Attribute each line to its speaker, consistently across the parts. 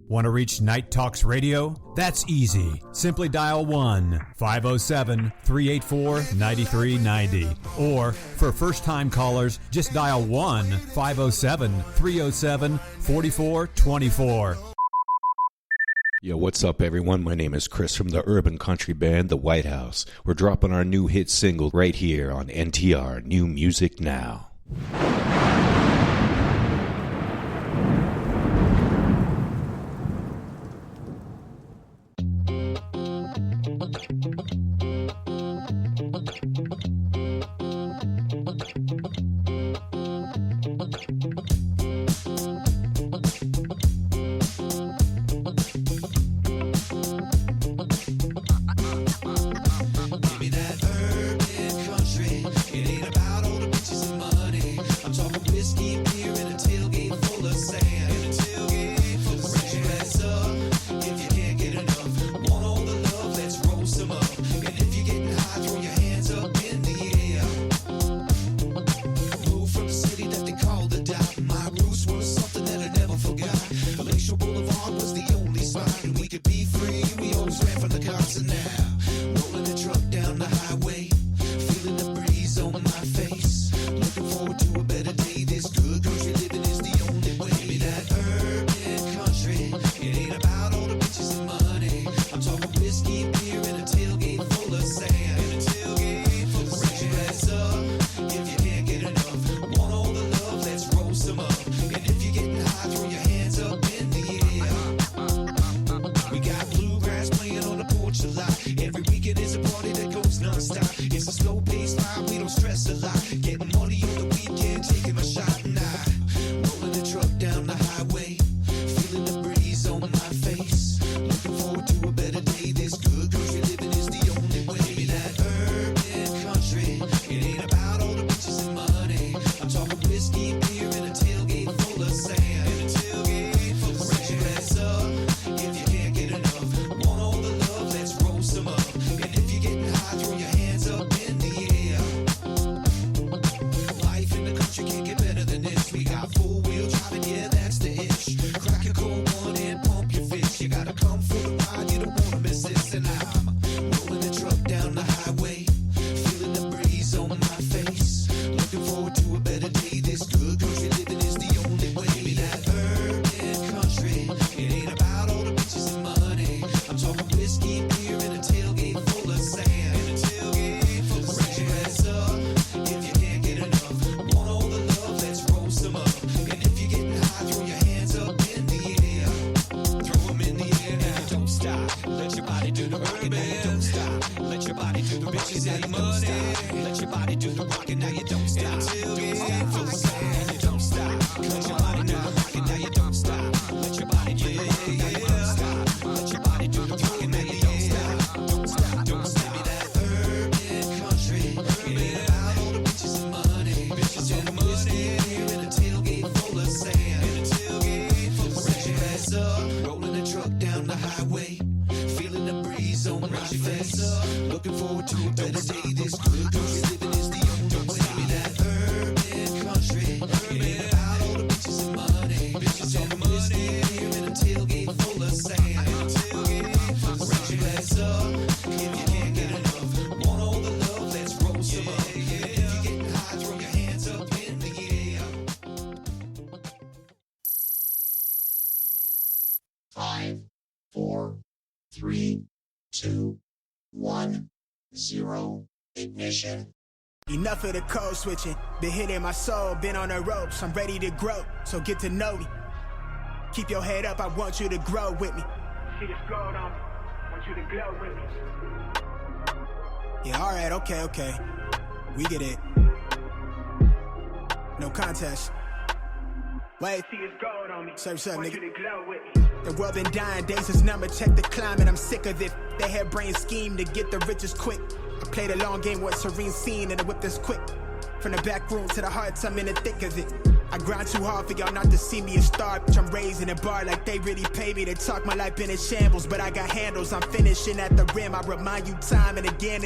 Speaker 1: Want to reach Night Talks Radio? That's easy. Simply dial 1-507-384-9390. Or, for first-time callers, just dial 1-507-307-4424.
Speaker 2: Yo, what's up, everyone? My name is Chris from the urban country band The White House. We're dropping our new hit single right here on NTR, New Music Now.
Speaker 3: Enough of the code switching, been hitting my soul, been on the ropes, I'm ready to grow, so get to know me. Keep your head up, I want you to grow with me. See this gold on me, want you to glow with me. Yeah, alright, okay, we get it. No contest. Wait, see this gold on me, surf's up, nigga. You to glow with me. The world been dying, days is number, check the climate, I'm sick of it. They have brain scheme to get the riches quick. I played a long game with serene scene and I whip this quick. From the back room to the hearts, I'm in the thick of it. I grind too hard for y'all not to see me a star, bitch. I'm raising a bar like they really pay me. They talk my life been in shambles, but I got handles. I'm finishing at the rim. I remind you time and again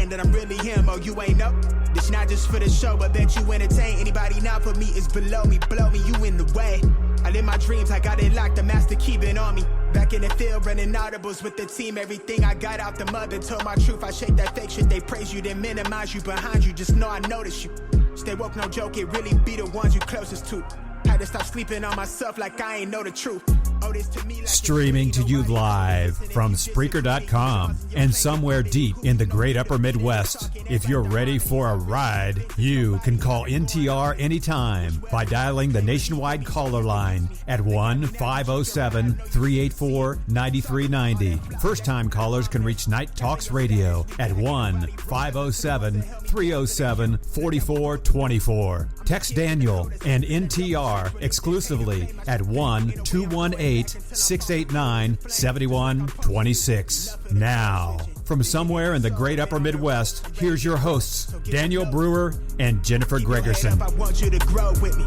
Speaker 3: that I'm really him. Oh, you ain't up? This not just for the show, but bet you entertain. Anybody not for me is below me, blow me, you in the way. I I live my dreams, I got it locked, the master keeping on me. Back in the field, running audibles with the team. Everything I got out the mud and told my truth. I shake that fake shit, they praise you, then minimize you behind you. Just know I notice you. Stay woke, no joke, it really be the ones you closest to. Had to stop sleeping on myself like I ain't know the truth. Oh, this to me like
Speaker 1: Streaming to you live from Spreaker.com and somewhere deep in the great upper Midwest. If you're ready for a ride, you can call NTR anytime by dialing the nationwide caller line at 1-507-384-9390. First-time callers can reach Night Talks Radio at 1-507-307-4424. Text Daniel and NTR exclusively at 1-218-689-7126. Now, from somewhere in the great upper Midwest, here's your hosts, Daniel Brewer and Jennifer Gregerson.
Speaker 3: I want you to grow with me.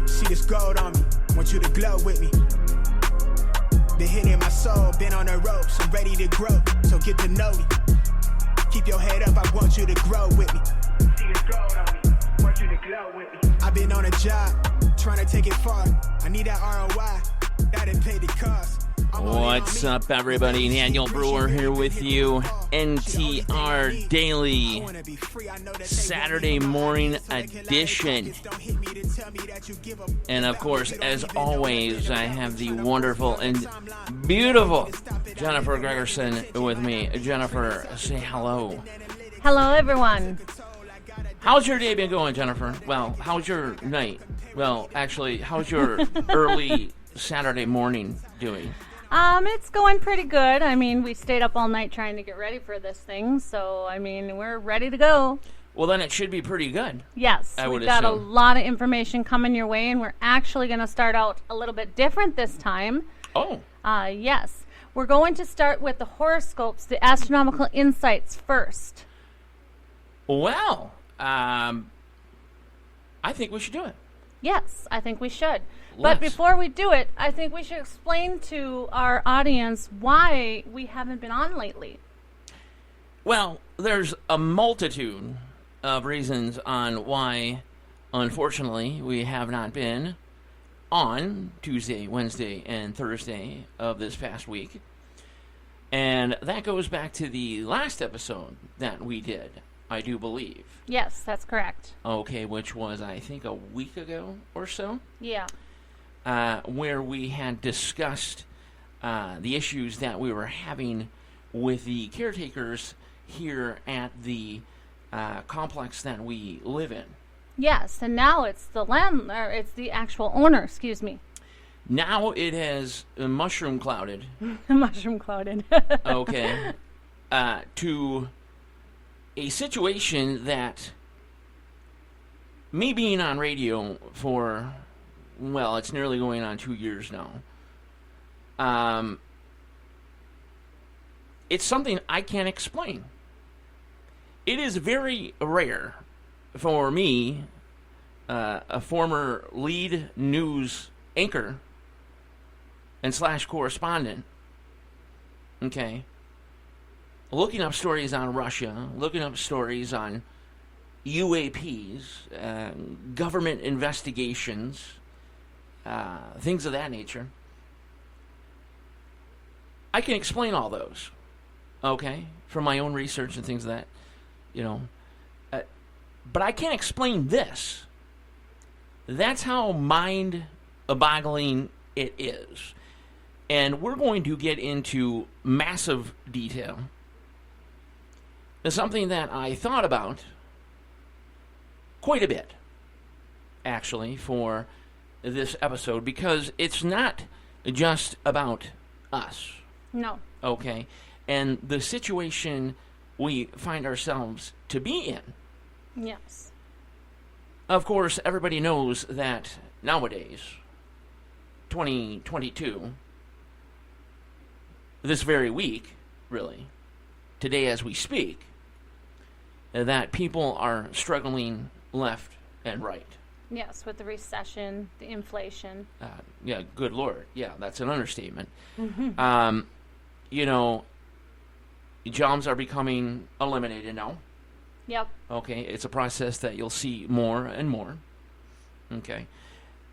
Speaker 3: See this gold on me. Want you to glow with me. Been hitting my soul, been on the ropes. I'm ready to grow, so get to know me. Keep your head up, I want you to grow with me. See this gold on me. Want you to glow with me. I've been on a job, trying to take it far. I need that ROI, that'll pay the cost.
Speaker 4: What's up, everybody? Daniel Brewer here with you. NTR Daily Saturday morning edition. And of course, as always, I have the wonderful and beautiful Jennifer Gregerson with me. Jennifer, say hello.
Speaker 5: Hello, everyone.
Speaker 4: How's your day been going, Jennifer? Well, how's your night? Well, actually, how's your early Saturday morning doing?
Speaker 5: It's going pretty good. I mean, we stayed up all night trying to get ready for this thing, so, I mean, we're ready to go.
Speaker 4: Well, then it should be pretty good.
Speaker 5: Yes, we've got a lot of information coming your way, and we're actually going to start out a little bit different this time.
Speaker 4: Oh.
Speaker 5: Yes. We're going to start with the horoscopes, the astronomical insights first.
Speaker 4: Well, I think we should do it.
Speaker 5: Yes, I think we should.
Speaker 4: Let's.
Speaker 5: But before we do it, I think we should explain to our audience why we haven't been on lately.
Speaker 4: Well, there's a multitude of reasons on why, unfortunately, we have not been on Tuesday, Wednesday, and Thursday of this past week. And that goes back to the last episode that we did, I do believe.
Speaker 5: Yes, that's correct.
Speaker 4: Okay, which was, I think, a week ago or so.
Speaker 5: Yeah.
Speaker 4: Where we had discussed the issues that we were having with the caretakers here at the complex that we live in.
Speaker 5: Yes, and now it's it's the actual owner, excuse me.
Speaker 4: Now it has mushroom clouded.
Speaker 5: Mushroom clouded.
Speaker 4: Okay. To a situation that me being on radio for, well, it's nearly going on 2 years now. It's something I can't explain. It is very rare for me, a former lead news anchor and / correspondent, okay, looking up stories on Russia, looking up stories on UAPs, government investigations, things of that nature. I can explain all those, okay, from my own research and things of that, but I can't explain this. That's how mind-boggling it is. And we're going to get into massive detail. It's something that I thought about quite a bit, actually, for this episode, because it's not just about us.
Speaker 5: No.
Speaker 4: Okay? And the situation we find ourselves to be in.
Speaker 5: Yes.
Speaker 4: Of course, everybody knows that nowadays, 2022, this very week, really, today as we speak, that people are struggling left and right.
Speaker 5: Yes, with the recession, the inflation.
Speaker 4: Yeah, good Lord. Yeah, that's an understatement.
Speaker 5: Mm-hmm.
Speaker 4: Jobs are becoming eliminated now.
Speaker 5: Yep.
Speaker 4: Okay, it's a process that you'll see more and more. Okay.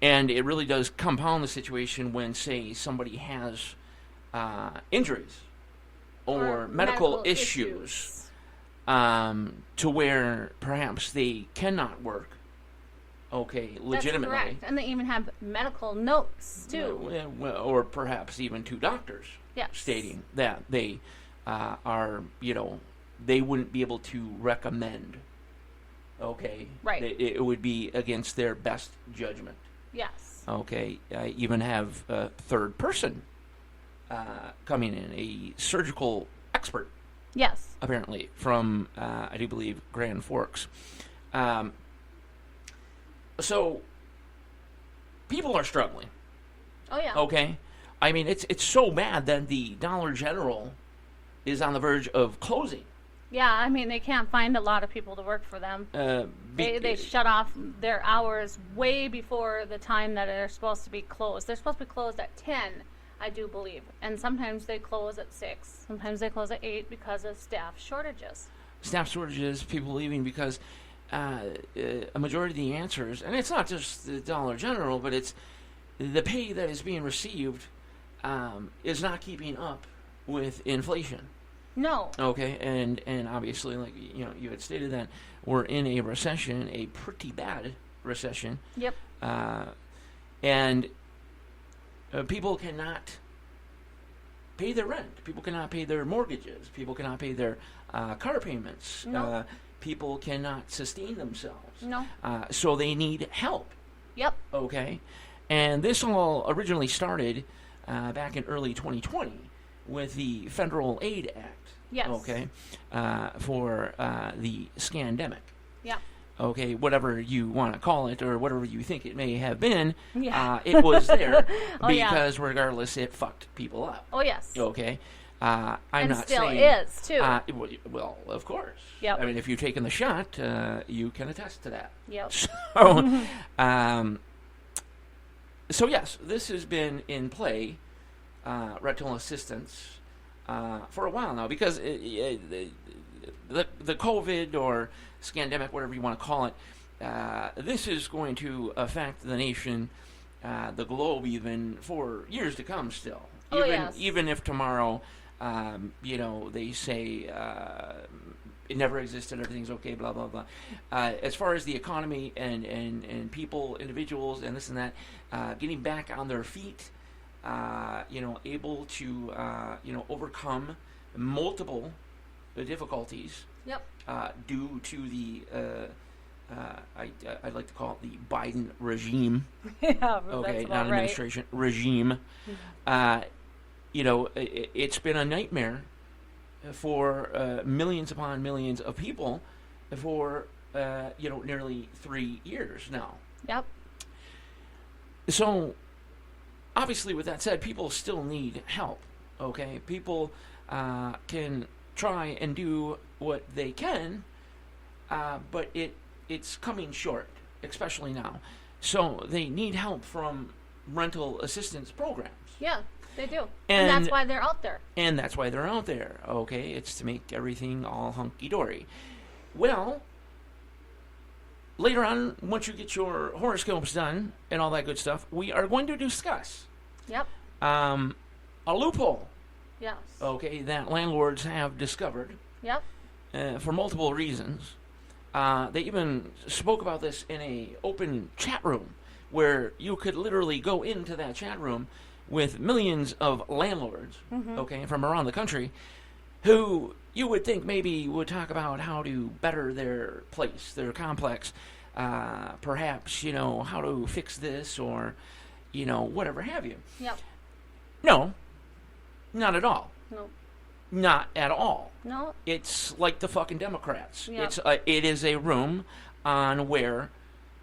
Speaker 4: And it really does compound the situation when, say, somebody has injuries or medical issues to where perhaps they cannot work. Okay, legitimately.
Speaker 5: That's correct. And they even have medical notes, too.
Speaker 4: Or perhaps even two doctors stating that they are, they wouldn't be able to recommend. Okay?
Speaker 5: Right.
Speaker 4: It would be against their best judgment.
Speaker 5: Yes.
Speaker 4: Okay. I even have a third person coming in, a surgical expert.
Speaker 5: Yes.
Speaker 4: Apparently, from, I do believe, Grand Forks. So, people are struggling.
Speaker 5: Oh, yeah.
Speaker 4: Okay? I mean, it's so bad that the Dollar General is on the verge of closing.
Speaker 5: Yeah, I mean, they can't find a lot of people to work for them. They shut off their hours way before the time that they're supposed to be closed. They're supposed to be closed at 10, I do believe. And sometimes they close at 6. Sometimes they close at 8 because of staff shortages.
Speaker 4: Staff shortages, people leaving because a majority of the answers, and it's not just the Dollar General, but it's the pay that is being received is not keeping up with inflation.
Speaker 5: No.
Speaker 4: Okay, and obviously, like you had stated that we're in a recession, a pretty bad recession.
Speaker 5: Yep.
Speaker 4: And people cannot pay their rent. People cannot pay their mortgages. People cannot pay their car payments.
Speaker 5: No.
Speaker 4: People cannot sustain themselves.
Speaker 5: No.
Speaker 4: So they need help.
Speaker 5: Yep.
Speaker 4: Okay, and this all originally started back in early 2020 with the Federal Aid Act.
Speaker 5: Yes.
Speaker 4: Okay, for the scandemic.
Speaker 5: Yeah.
Speaker 4: Okay, whatever you want to call it or whatever you think it may have been,
Speaker 5: Yeah.
Speaker 4: it was there
Speaker 5: Oh, yeah.
Speaker 4: because regardless, it fucked people up.
Speaker 5: Oh, yes.
Speaker 4: Okay, I'm
Speaker 5: and
Speaker 4: not
Speaker 5: still
Speaker 4: saying
Speaker 5: is, too.
Speaker 4: well, of course.
Speaker 5: Yep.
Speaker 4: I mean, if you've taken the shot, you can attest to that.
Speaker 5: Yep.
Speaker 4: So yes, this has been in play, rental assistance, for a while now because the COVID or scandemic, whatever you want to call it, this is going to affect the nation, the globe, even for years to come. Still, even if tomorrow, they say it never existed, everything's okay, blah blah blah. As far as the economy and people, individuals, and this and that, getting back on their feet. Able to, overcome multiple difficulties.
Speaker 5: Yep.
Speaker 4: Due to the, I'd like to call it the Biden regime.
Speaker 5: Yeah,
Speaker 4: Okay,
Speaker 5: that's
Speaker 4: not
Speaker 5: right.
Speaker 4: administration, regime. It's been a nightmare for millions upon millions of people for, nearly 3 years now.
Speaker 5: Yep.
Speaker 4: So, obviously, with that said, people still need help, okay? People can try and do what they can, but it's coming short, especially now. So they need help from rental assistance programs.
Speaker 5: Yeah, they do. And that's why they're out there.
Speaker 4: And that's why they're out there, okay? It's to make everything all hunky-dory. Well, later on, once you get your horoscopes done and all that good stuff, we are going to discuss
Speaker 5: Yep.
Speaker 4: a loophole,
Speaker 5: Yes.
Speaker 4: okay, that landlords have discovered
Speaker 5: Yep.
Speaker 4: for multiple reasons. They even spoke about this in a open chat room where you could literally go into that chat room with millions of landlords, okay, from around the country, who you would think maybe would talk about how to better their place, their complex, perhaps, how to fix this or, whatever have you.
Speaker 5: Yep.
Speaker 4: No, not at all.
Speaker 5: No.
Speaker 4: Not at all.
Speaker 5: No.
Speaker 4: It's like the fucking Democrats.
Speaker 5: Yep.
Speaker 4: It is a room on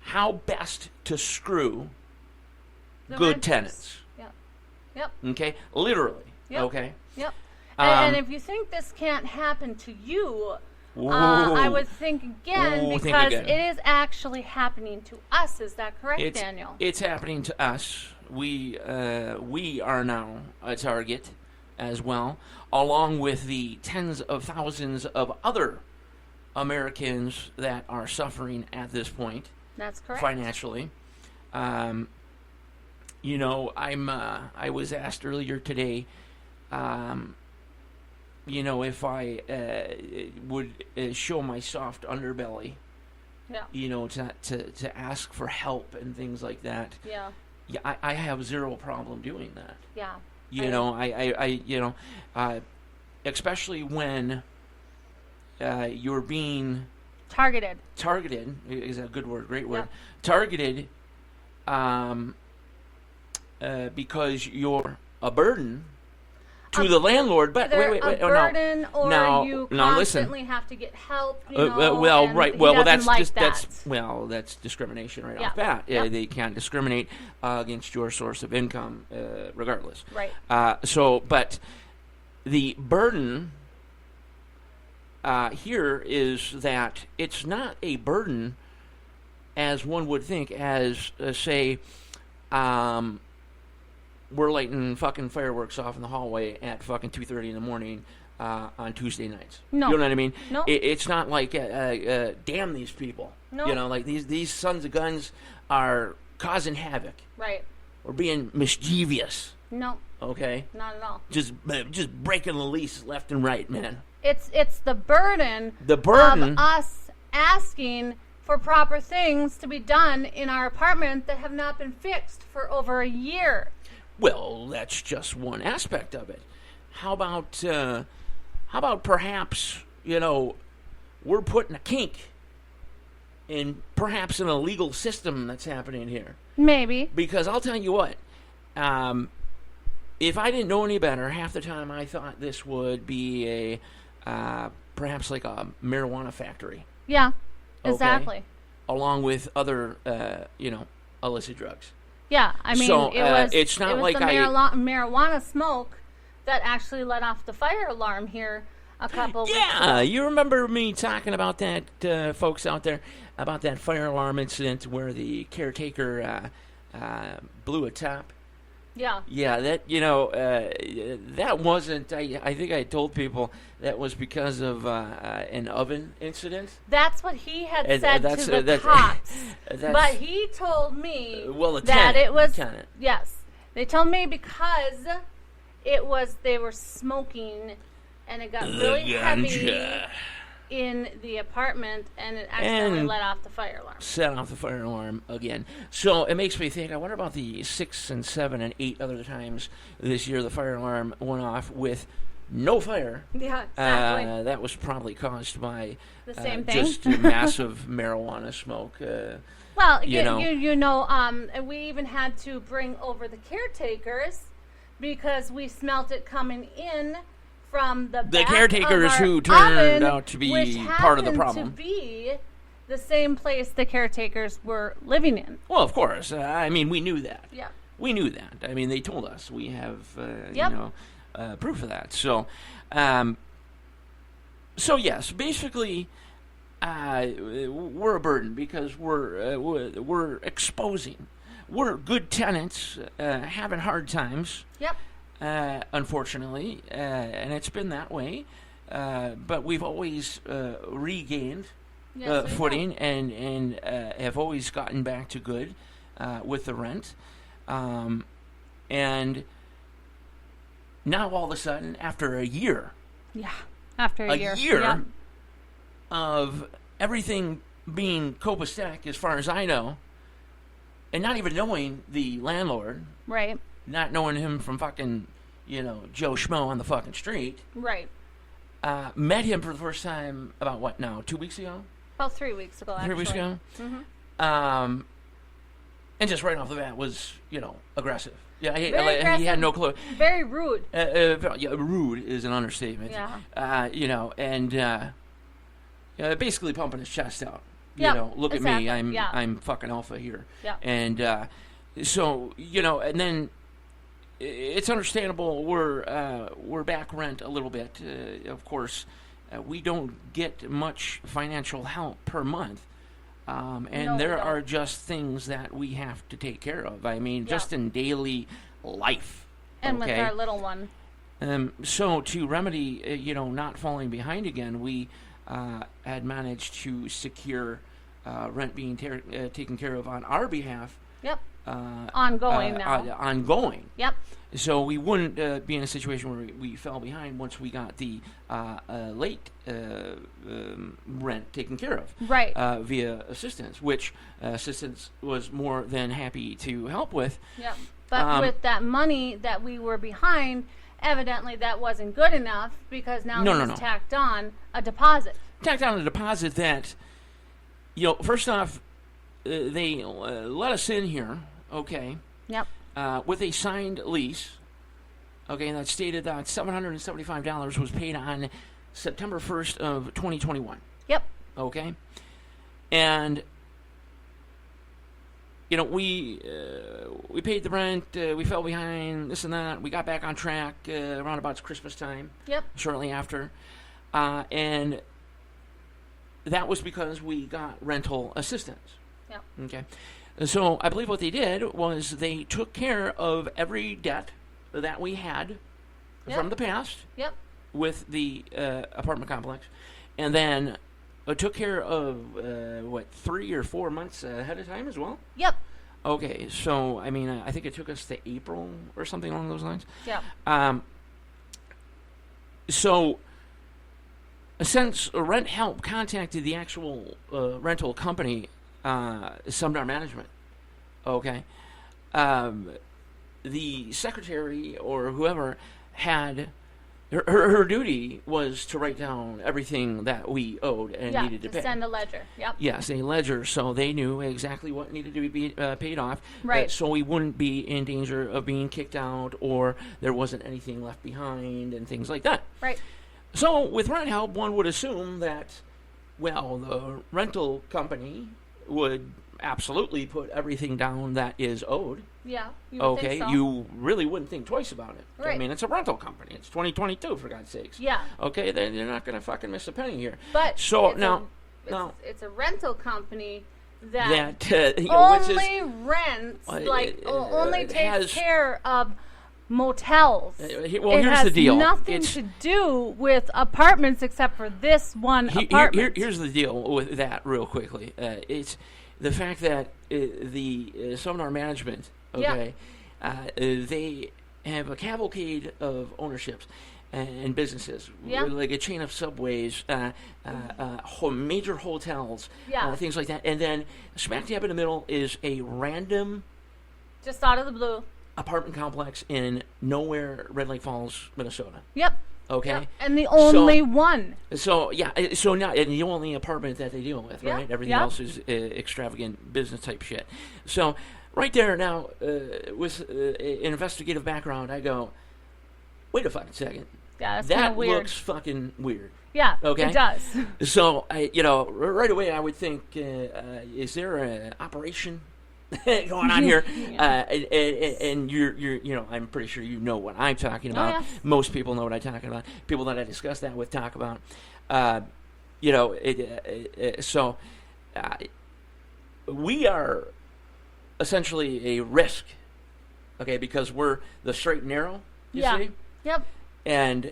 Speaker 4: how best to screw
Speaker 5: The
Speaker 4: good
Speaker 5: renters.
Speaker 4: tenants.
Speaker 5: Yep. Yep.
Speaker 4: Okay? Literally.
Speaker 5: Yep.
Speaker 4: Okay?
Speaker 5: Yep. And if you think this can't happen to you, I would think again because it is actually happening to us. Is that correct, Daniel?
Speaker 4: It's happening to us. We are now a target as well, along with the tens of thousands of other Americans that are suffering at this point.
Speaker 5: That's correct.
Speaker 4: Financially. I was asked earlier today, if I would show my soft underbelly, to ask for help and things like that.
Speaker 5: Yeah.
Speaker 4: Yeah, I have zero problem doing that.
Speaker 5: Yeah.
Speaker 4: Especially when you're being
Speaker 5: targeted.
Speaker 4: Targeted is a good word, great word.
Speaker 5: Yeah.
Speaker 4: Targeted, because you're a burden to the landlord. But wait,
Speaker 5: a burden, or you constantly have to get help.
Speaker 4: That's discrimination right off bat. They can't discriminate against your source of income, regardless.
Speaker 5: Right.
Speaker 4: But the burden here is that it's not a burden, as one would think, as say. We're lighting fucking fireworks off in the hallway at fucking 2:30 in the morning on Tuesday nights.
Speaker 5: No.
Speaker 4: You know what I mean?
Speaker 5: No.
Speaker 4: It's not like, damn these people.
Speaker 5: No.
Speaker 4: Like these sons of guns are causing havoc.
Speaker 5: Right.
Speaker 4: Or being mischievous.
Speaker 5: No.
Speaker 4: Okay?
Speaker 5: Not at all.
Speaker 4: Just breaking the lease left and right, man.
Speaker 5: It's the burden.
Speaker 4: The burden
Speaker 5: of us asking for proper things to be done in our apartment that have not been fixed for over a year.
Speaker 4: Well, that's just one aspect of it. How about perhaps, we're putting a kink in perhaps an illegal system that's happening here.
Speaker 5: Maybe.
Speaker 4: Because I'll tell you what, if I didn't know any better, half the time I thought this would be perhaps like a marijuana factory.
Speaker 5: Yeah, exactly.
Speaker 4: Okay? Along with other, illicit drugs.
Speaker 5: Yeah, I mean,
Speaker 4: it's not like
Speaker 5: the marijuana smoke that actually let off the fire alarm here a couple weeks ago.
Speaker 4: Yeah, you remember me talking about that, folks out there, about that fire alarm incident where the caretaker blew a top?
Speaker 5: Yeah.
Speaker 4: Yeah, that wasn't, I think I told people that was because of an oven incident.
Speaker 5: That's what he had said to the cops. But he told me it was
Speaker 4: tenant.
Speaker 5: Yes. They told me because they were smoking and it got really heavy in the apartment, and it accidentally let off the fire alarm.
Speaker 4: Set off the fire alarm again. So it makes me think, I wonder about the 6 and 7 and 8 other times this year the fire alarm went off with no fire.
Speaker 5: Yeah, exactly.
Speaker 4: That was probably caused by
Speaker 5: the same thing.
Speaker 4: Just massive marijuana smoke.
Speaker 5: Well, we even had to bring over the caretakers because we smelt it coming in from the back
Speaker 4: caretakers
Speaker 5: of our
Speaker 4: who turned
Speaker 5: oven,
Speaker 4: out to be part of the problem.
Speaker 5: To be the same place the caretakers were living in.
Speaker 4: Well, of course. We knew that.
Speaker 5: Yeah.
Speaker 4: We knew that. I mean, they told us. We have, proof of that. So yes, basically, we're a burden because we're exposing. We're good tenants, having hard times.
Speaker 5: Yep.
Speaker 4: Unfortunately, and it's been that way. But we've always regained footing and have always gotten back to good with the rent. And now all of a sudden, after a year,
Speaker 5: after a year
Speaker 4: of everything being copacetic, as far as I know, and not even knowing the landlord,
Speaker 5: right?
Speaker 4: Not knowing him from fucking, Joe Schmo on the fucking street.
Speaker 5: Right.
Speaker 4: Met him for the first time about 2 weeks ago?
Speaker 5: About 3 weeks ago, actually.
Speaker 4: 3 weeks ago?
Speaker 5: Mm-hmm.
Speaker 4: And just right off the bat was, aggressive. Yeah,
Speaker 5: aggressive.
Speaker 4: He had no clue.
Speaker 5: Very rude.
Speaker 4: Rude is an understatement.
Speaker 5: Yeah.
Speaker 4: Basically pumping his chest out. Look
Speaker 5: exactly.
Speaker 4: at me, I'm fucking alpha here.
Speaker 5: Yeah.
Speaker 4: And so, and then it's understandable we're back rent a little bit. Of course, we don't get much financial help per month. There are just things that we have to take care of. Just in daily life.
Speaker 5: And with our little one.
Speaker 4: So to remedy, not falling behind again, we had managed to secure rent being taken care of on our behalf.
Speaker 5: Yep. ongoing now.
Speaker 4: Ongoing.
Speaker 5: Yep.
Speaker 4: So we wouldn't be in a situation where we fell behind once we got the late rent taken care of.
Speaker 5: Right.
Speaker 4: Via assistance, which assistance was more than happy to help with.
Speaker 5: Yep. But with that money that we were behind, evidently that wasn't good enough because now he's tacked on a deposit.
Speaker 4: Tacked on a deposit that, first off, they let us in here, okay.
Speaker 5: Yep.
Speaker 4: With a signed lease, okay, that stated that $775 was paid on September 1st of 2021.
Speaker 5: Yep.
Speaker 4: Okay. And, we paid the rent, we fell behind, this and that. We got back on track around about Christmas time.
Speaker 5: Yep.
Speaker 4: Shortly after. And that was because we got rental assistance.
Speaker 5: Yep.
Speaker 4: Okay. So I believe what they did was they took care of every debt that we had from the past with the apartment complex, and then took care of, 3 or 4 months ahead of time as well?
Speaker 5: Yep.
Speaker 4: Okay, so, I think it took us to April or something along those lines.
Speaker 5: Yep.
Speaker 4: So, since Rent Help contacted the actual rental company, Sumner Management, okay, the secretary or whoever had her duty was to write down everything that we owed and needed to pay.
Speaker 5: Send a ledger. Yep.
Speaker 4: Yes, a ledger, so they knew exactly what needed to be paid off,
Speaker 5: right?
Speaker 4: So we wouldn't be in danger of being kicked out or there wasn't anything left behind and things like that.
Speaker 5: Right.
Speaker 4: So with rent help, one would assume that, the rental company would absolutely put everything down that is owed.
Speaker 5: Yeah, you would think so.
Speaker 4: You really wouldn't think twice about it.
Speaker 5: Right.
Speaker 4: It's a rental company. It's 2022, for God's sakes.
Speaker 5: Yeah.
Speaker 4: Okay, they're not going to fucking miss a penny here.
Speaker 5: But
Speaker 4: so
Speaker 5: it's a rental company that
Speaker 4: only
Speaker 5: rents, only takes care of motels.
Speaker 4: Here's the deal.
Speaker 5: It has nothing to do with apartments except for this one apartment.
Speaker 4: Here's the deal with that real quickly. It's the fact that the Sumner Management, okay, they have a cavalcade of ownerships and businesses, like a chain of subways, major hotels, things like that. And then smack dab in the middle is a random,
Speaker 5: just out of the blue,
Speaker 4: apartment complex in nowhere, Red Lake Falls, Minnesota.
Speaker 5: Yep.
Speaker 4: Okay.
Speaker 5: Yep. And the only one.
Speaker 4: So now and the only apartment that they deal with, right? Everything else is extravagant business type shit. So right there now, with an investigative background, I go, wait a fucking second.
Speaker 5: Yeah,
Speaker 4: that
Speaker 5: weird.
Speaker 4: looks fucking weird.
Speaker 5: Yeah,
Speaker 4: okay?
Speaker 5: It does.
Speaker 4: So right away I would think, is there an operation going on here? And you're I'm pretty sure you know what I'm talking about.
Speaker 5: Oh, yes.
Speaker 4: Most people know what I'm talking about. People that I discuss that with talk about. So we are essentially a risk, okay, because we're the straight and narrow. You see?
Speaker 5: Yep.
Speaker 4: And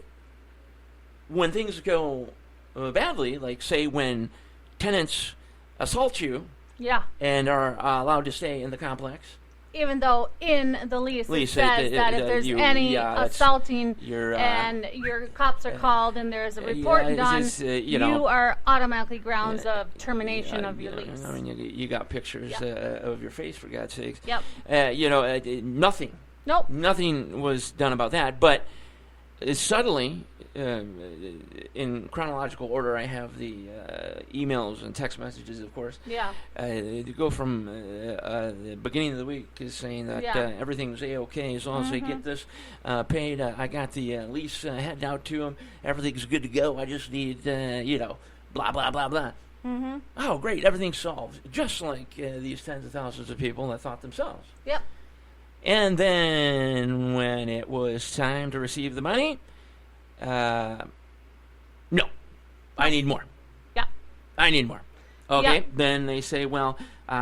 Speaker 4: when things go badly, like say when tenants assault you.
Speaker 5: Yeah.
Speaker 4: And are allowed to stay in the complex.
Speaker 5: Even though in the lease it says that if there's any assaulting and your cops are called and there's a report done, you are automatically grounds of termination of your lease.
Speaker 4: You got pictures of your face, for God's sakes.
Speaker 5: Yep.
Speaker 4: Nothing.
Speaker 5: Nope.
Speaker 4: Nothing was done about that. But suddenly, in chronological order, I have the emails and text messages, of course.
Speaker 5: Yeah.
Speaker 4: To go from the beginning of the week is saying that everything's A-okay as long as they get this paid. I got the lease heading out to them. Everything's good to go. I just need, blah, blah, blah, blah.
Speaker 5: Mm-hmm.
Speaker 4: Oh, great. Everything's solved. Just like these tens of thousands of people that thought themselves.
Speaker 5: Yep.
Speaker 4: And then when it was time to receive the money, no, I need more.
Speaker 5: Yeah.
Speaker 4: I need more. Okay.
Speaker 5: Yeah.
Speaker 4: Then they say, well,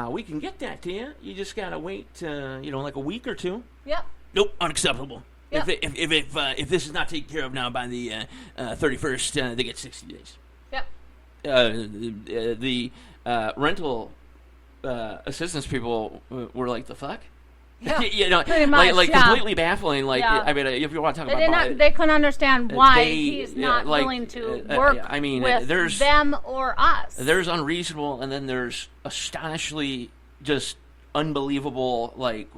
Speaker 4: we can get that to you. You just got to wait, like a week or two.
Speaker 5: Yep.
Speaker 4: Nope, unacceptable.
Speaker 5: Yep.
Speaker 4: If this is not taken care of now by the 31st, they get 60 days.
Speaker 5: Yep.
Speaker 4: The rental assistance people were like, the fuck?
Speaker 5: Yeah, pretty much,
Speaker 4: completely baffling. Like, I mean, if you want to talk about,
Speaker 5: they couldn't understand why he's not willing to work with them or us.
Speaker 4: There's unreasonable, and then there's astonishingly just unbelievable. Like,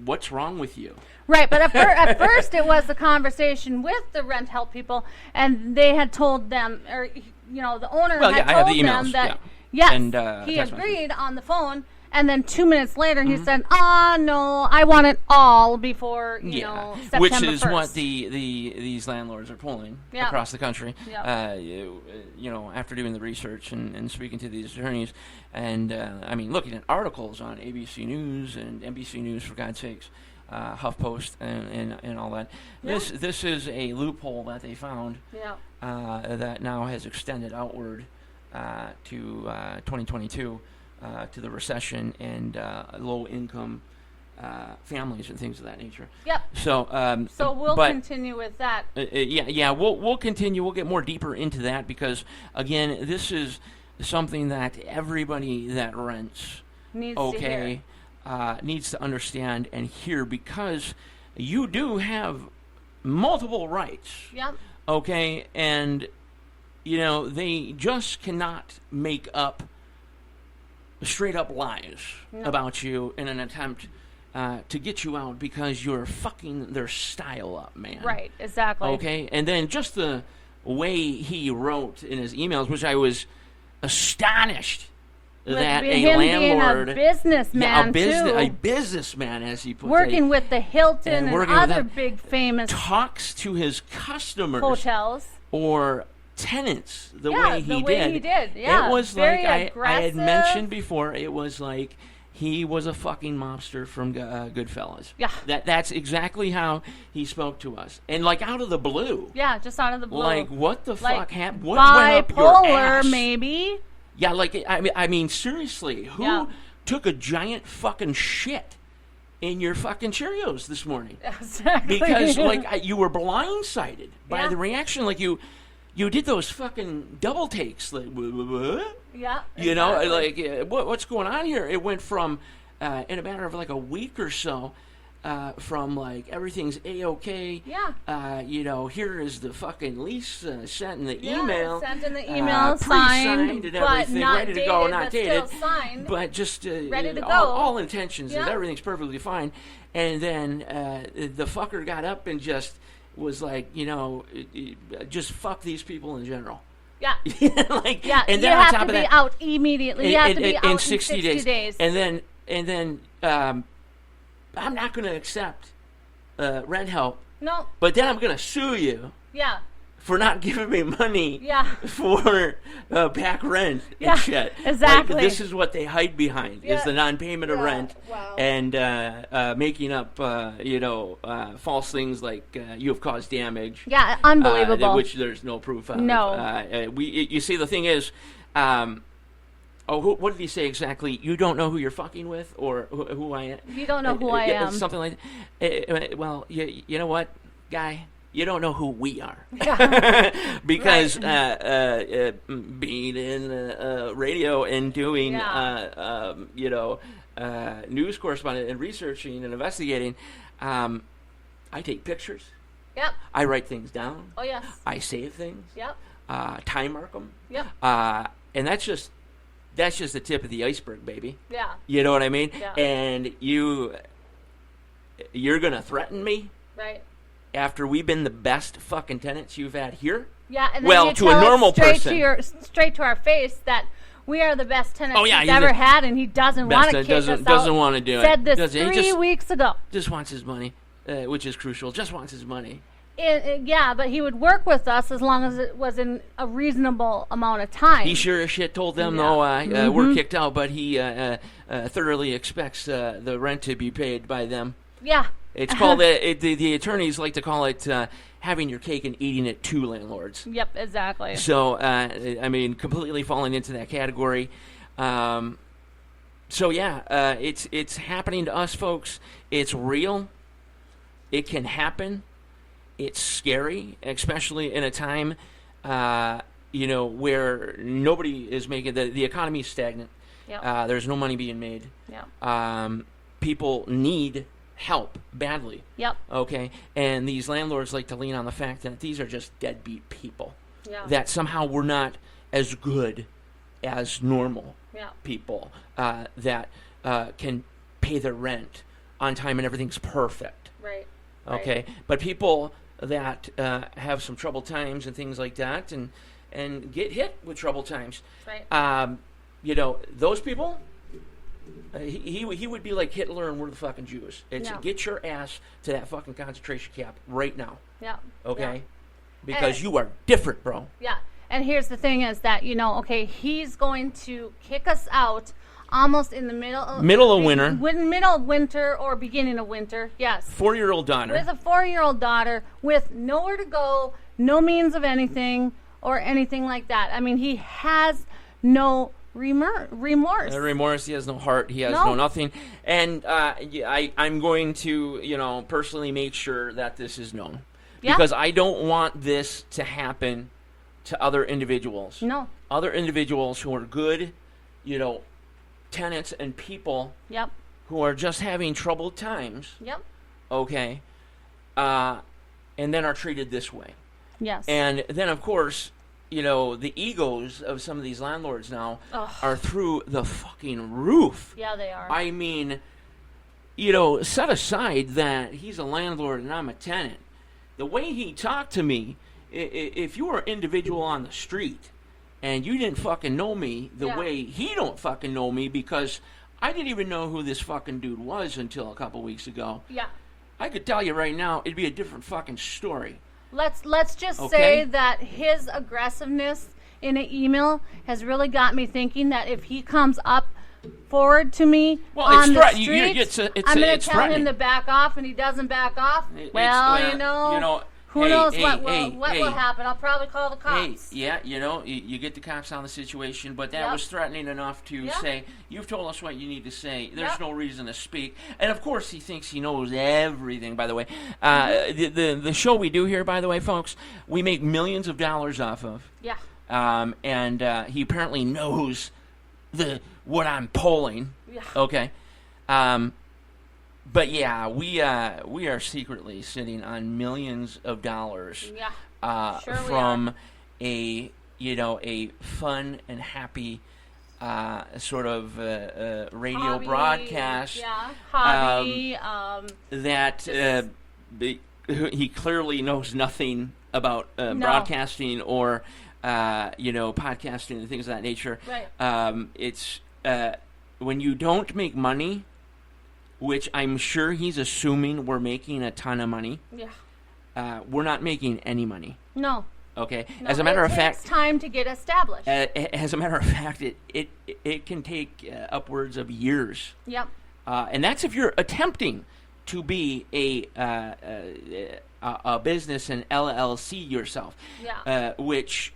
Speaker 4: what's wrong with you?
Speaker 5: Right, but at first it was the conversation with the rent help people, and they had told them, or the owner had told them that he agreed on the phone. And then 2 minutes later, he said, no, I want it all before, September 1st.
Speaker 4: Which is what these landlords are pulling across the country. Yep. After doing the research and speaking to these attorneys. And, looking at articles on ABC News and NBC News, for God's sakes, HuffPost and all that. Yeah. This is a loophole that they found that now has extended outward to 2022. To the recession and low-income families and things of that nature.
Speaker 5: Yep.
Speaker 4: So
Speaker 5: we'll continue with that.
Speaker 4: We'll continue. We'll get more deeper into that because, again, this is something that everybody that rents
Speaker 5: needs to hear.
Speaker 4: Needs to understand and hear because you do have multiple rights.
Speaker 5: Yep.
Speaker 4: Okay, and they just cannot make up straight up lies about you in an attempt to get you out because you're fucking their style up, man.
Speaker 5: Right, exactly.
Speaker 4: Okay, and then just the way he wrote in his emails, which I was astonished that a landlord,
Speaker 5: being a businessman,
Speaker 4: a businessman, as he puts it,
Speaker 5: working with the Hilton and other big famous
Speaker 4: talks to his customers,
Speaker 5: hotels,
Speaker 4: or tenants the way he did.
Speaker 5: Yeah,
Speaker 4: it was
Speaker 5: very
Speaker 4: like I had mentioned before. It was like he was a fucking mobster from Goodfellas.
Speaker 5: Yeah,
Speaker 4: that's exactly how he spoke to us, and like out of the blue.
Speaker 5: Yeah, just out of the blue.
Speaker 4: Like what the fuck happened? What
Speaker 5: went
Speaker 4: up your ass?
Speaker 5: Maybe.
Speaker 4: Yeah, like I mean, seriously, who took a giant fucking shit in your fucking Cheerios this morning?
Speaker 5: Exactly.
Speaker 4: Because you were blindsided by the reaction, like you did those fucking double takes, like, what?
Speaker 5: Yeah. Exactly.
Speaker 4: What's going on here? It went from, in a matter of like a week or so, from like everything's A-okay.
Speaker 5: Yeah.
Speaker 4: Here is the fucking lease sent in the email.
Speaker 5: Sent in the email, signed,
Speaker 4: and everything,
Speaker 5: not
Speaker 4: ready to
Speaker 5: dated,
Speaker 4: go, not
Speaker 5: but
Speaker 4: dated,
Speaker 5: still signed,
Speaker 4: but just
Speaker 5: ready to go.
Speaker 4: All intentions that everything's perfectly fine, and then the fucker got up and just was like, just fuck these people in general.
Speaker 5: Yeah.
Speaker 4: And then
Speaker 5: you
Speaker 4: on
Speaker 5: have
Speaker 4: top
Speaker 5: to
Speaker 4: of
Speaker 5: be
Speaker 4: that,
Speaker 5: out immediately. You have to be out in
Speaker 4: 60
Speaker 5: days.
Speaker 4: And then I'm not going to accept rent help.
Speaker 5: No.
Speaker 4: But then I'm going to sue you.
Speaker 5: Yeah.
Speaker 4: For not giving me money.
Speaker 5: Yeah.
Speaker 4: For back rent and shit.
Speaker 5: Exactly.
Speaker 4: This is what they hide behind is the non-payment of rent and making up false things like you have caused damage.
Speaker 5: Yeah, unbelievable.
Speaker 4: Which there's no proof of.
Speaker 5: No.
Speaker 4: You see, the thing is, what did he say exactly? You don't know who you're fucking with, or who I am.
Speaker 5: You don't know who I am.
Speaker 4: Something like that. Well, you know what, guy. You don't know who we are. Because being in radio and doing, news correspondent and researching and investigating, I take pictures.
Speaker 5: Yep.
Speaker 4: I write things down.
Speaker 5: Oh, yes.
Speaker 4: I save things.
Speaker 5: Yep.
Speaker 4: Time mark them.
Speaker 5: Yep.
Speaker 4: And that's just the tip of the iceberg, baby.
Speaker 5: Yeah.
Speaker 4: You know what I mean?
Speaker 5: Yeah.
Speaker 4: And you're going to threaten me?
Speaker 5: Right.
Speaker 4: After we've been the best fucking tenants you've had here?
Speaker 5: Yeah, and then you
Speaker 4: to a normal person.
Speaker 5: Straight to our face that we are the best tenants he's
Speaker 4: ever
Speaker 5: had, and he doesn't want to kick us out.
Speaker 4: Doesn't want to do it.
Speaker 5: Said this 3 weeks ago.
Speaker 4: Just wants his money, which is crucial. Just wants his money.
Speaker 5: But he would work with us as long as it was in a reasonable amount of time.
Speaker 4: He sure as shit told them, though, we're kicked out, but he thoroughly expects the rent to be paid by them.
Speaker 5: Yeah.
Speaker 4: It's called, the attorneys like to call it having your cake and eating it too, landlords.
Speaker 5: Yep, exactly.
Speaker 4: So, completely falling into that category. It's happening to us, folks. It's real. It can happen. It's scary, especially in a time, where nobody is making, the economy is stagnant.
Speaker 5: Yep.
Speaker 4: There's no money being made.
Speaker 5: Yep.
Speaker 4: people need help badly.
Speaker 5: Yep.
Speaker 4: Okay? And these landlords like to lean on the fact that these are just deadbeat people.
Speaker 5: Yeah.
Speaker 4: That somehow we're not as good as normal people that can pay their rent on time and everything's perfect.
Speaker 5: Right.
Speaker 4: Okay?
Speaker 5: Right.
Speaker 4: But people that have some troubled times and things like that and get hit with troubled times,
Speaker 5: right.
Speaker 4: Those people, he would be like Hitler and we're the fucking Jews. It's get your ass to that fucking concentration camp right now.
Speaker 5: Yeah.
Speaker 4: Okay?
Speaker 5: Yeah.
Speaker 4: Because you are different, bro.
Speaker 5: Yeah. And here's the thing is that, he's going to kick us out almost in the middle of winter. Middle of winter or beginning of winter, yes.
Speaker 4: 4-year-old daughter.
Speaker 5: With a 4-year-old daughter with nowhere to go, no means of anything or anything like that. I mean, he has no remorse.
Speaker 4: Remorse. He has no heart. He has no nothing. And I'm going to, personally make sure that this is known.
Speaker 5: Yeah.
Speaker 4: Because I don't want this to happen to other individuals.
Speaker 5: No.
Speaker 4: Other individuals who are good, tenants and people
Speaker 5: yep.
Speaker 4: who are just having troubled times.
Speaker 5: Yep.
Speaker 4: Okay. And then are treated this way.
Speaker 5: Yes.
Speaker 4: And then, of course, the egos of some of these landlords now are through the fucking roof.
Speaker 5: Yeah, they are.
Speaker 4: I mean, set aside that he's a landlord and I'm a tenant. The way he talked to me, if you were an individual on the street and you didn't fucking know me the way he don't fucking know me, because I didn't even know who this fucking dude was until a couple weeks ago.
Speaker 5: Yeah.
Speaker 4: I could tell you right now, it'd be a different fucking story.
Speaker 5: Let's just say that his aggressiveness in an email has really got me thinking that if he comes up forward to me on the street, I'm going to tell him to back off, and he doesn't back off. Who knows what will happen? I'll probably call the cops.
Speaker 4: Hey, you get the cops on the situation, but that was threatening enough to say, you've told us what you need to say. There's no reason to speak. And, of course, he thinks he knows everything, by the way. The show we do here, by the way, folks, we make millions of dollars off of.
Speaker 5: Yeah.
Speaker 4: And he apparently knows what I'm polling.
Speaker 5: Yeah.
Speaker 4: Okay. But yeah, we are secretly sitting on millions of dollars from a fun and happy sort of radio
Speaker 5: hobby,
Speaker 4: broadcast.
Speaker 5: Yeah, hobby.
Speaker 4: That he clearly knows nothing about broadcasting or podcasting and things of that nature.
Speaker 5: Right.
Speaker 4: It's when you don't make money, which I'm sure he's assuming we're making a ton of money.
Speaker 5: Yeah.
Speaker 4: We're not making any money.
Speaker 5: No.
Speaker 4: Okay.
Speaker 5: No,
Speaker 4: as a matter of fact,
Speaker 5: it takes time to get established.
Speaker 4: As a matter of fact, it can take upwards of years.
Speaker 5: Yep.
Speaker 4: And that's if you're attempting to be a business and LLC yourself.
Speaker 5: Yeah.
Speaker 4: Which,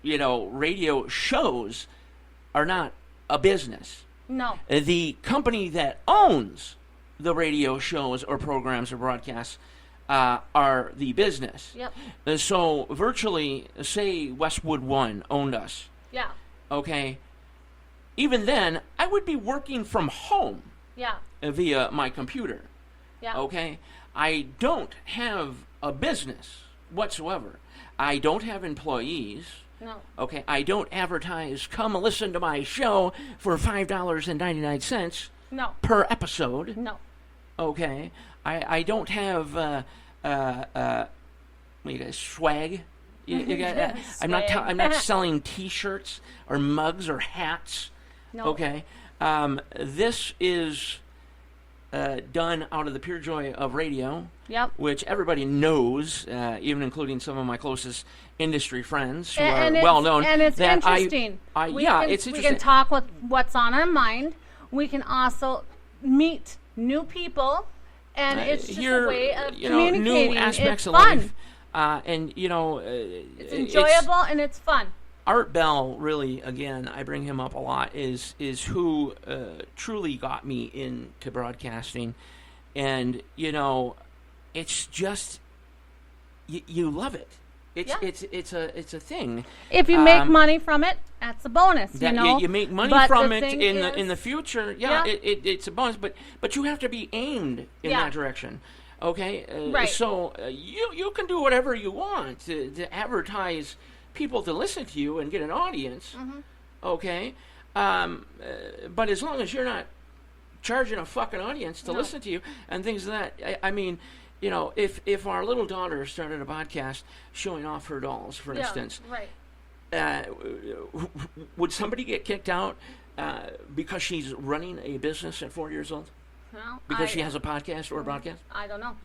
Speaker 4: radio shows are not a business.
Speaker 5: No.
Speaker 4: The company that owns the radio shows or programs or broadcasts are the business.
Speaker 5: Yep.
Speaker 4: So virtually, say Westwood One owned us.
Speaker 5: Yeah.
Speaker 4: Okay. Even then, I would be working from home.
Speaker 5: Yeah.
Speaker 4: Via my computer.
Speaker 5: Yeah.
Speaker 4: Okay. I don't have a business whatsoever. I don't have employees.
Speaker 5: No.
Speaker 4: Okay, I don't advertise, come listen to my show for $5.99 per episode.
Speaker 5: No.
Speaker 4: Okay, I don't have, what do you guys, swag? You got, I'm not selling T-shirts or mugs or hats.
Speaker 5: No.
Speaker 4: Okay, this is done out of the pure joy of radio.
Speaker 5: Yep.
Speaker 4: Which everybody knows, even including some of my closest industry friends who are well known.
Speaker 5: And it's interesting.
Speaker 4: It's interesting.
Speaker 5: We can talk with what's on our mind. We can also meet new people, and it's just a way of communicating.
Speaker 4: New aspects
Speaker 5: it's
Speaker 4: of
Speaker 5: fun.
Speaker 4: life.
Speaker 5: It's enjoyable and it's fun.
Speaker 4: Art Bell, really, again, I bring him up a lot, is who truly got me into broadcasting. And, it's just, you love it. It's a thing.
Speaker 5: If you make money from it, that's a bonus.
Speaker 4: You make money from it in the future. Yeah, it's a bonus, but you have to be aimed in that direction. Okay,
Speaker 5: right.
Speaker 4: So you can do whatever you want to advertise people to listen to you and get an audience. Mm-hmm. Okay, but as long as you're not charging a fucking audience to listen to you and things like that, I mean, if our little daughter started a podcast showing off her dolls, for instance,
Speaker 5: right.
Speaker 4: Would somebody get kicked out because she's running a business at 4 years old?
Speaker 5: Well,
Speaker 4: because she has a podcast or a broadcast?
Speaker 5: I don't know.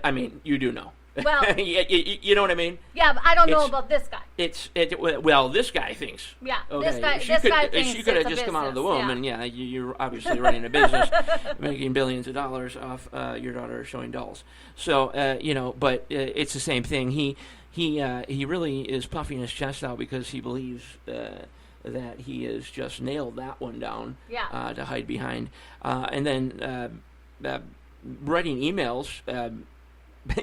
Speaker 4: I mean, you do know.
Speaker 5: Well,
Speaker 4: you know what I mean?
Speaker 5: Yeah, but I don't know about this guy.
Speaker 4: Well, this guy thinks.
Speaker 5: Yeah,
Speaker 4: okay.
Speaker 5: this guy thinks
Speaker 4: she could have just come out of the womb, and you're obviously running a business, making billions of dollars off your daughter showing dolls. So but it's the same thing. He really is puffing his chest out because he believes that he has just nailed that one down to hide behind. And then writing emails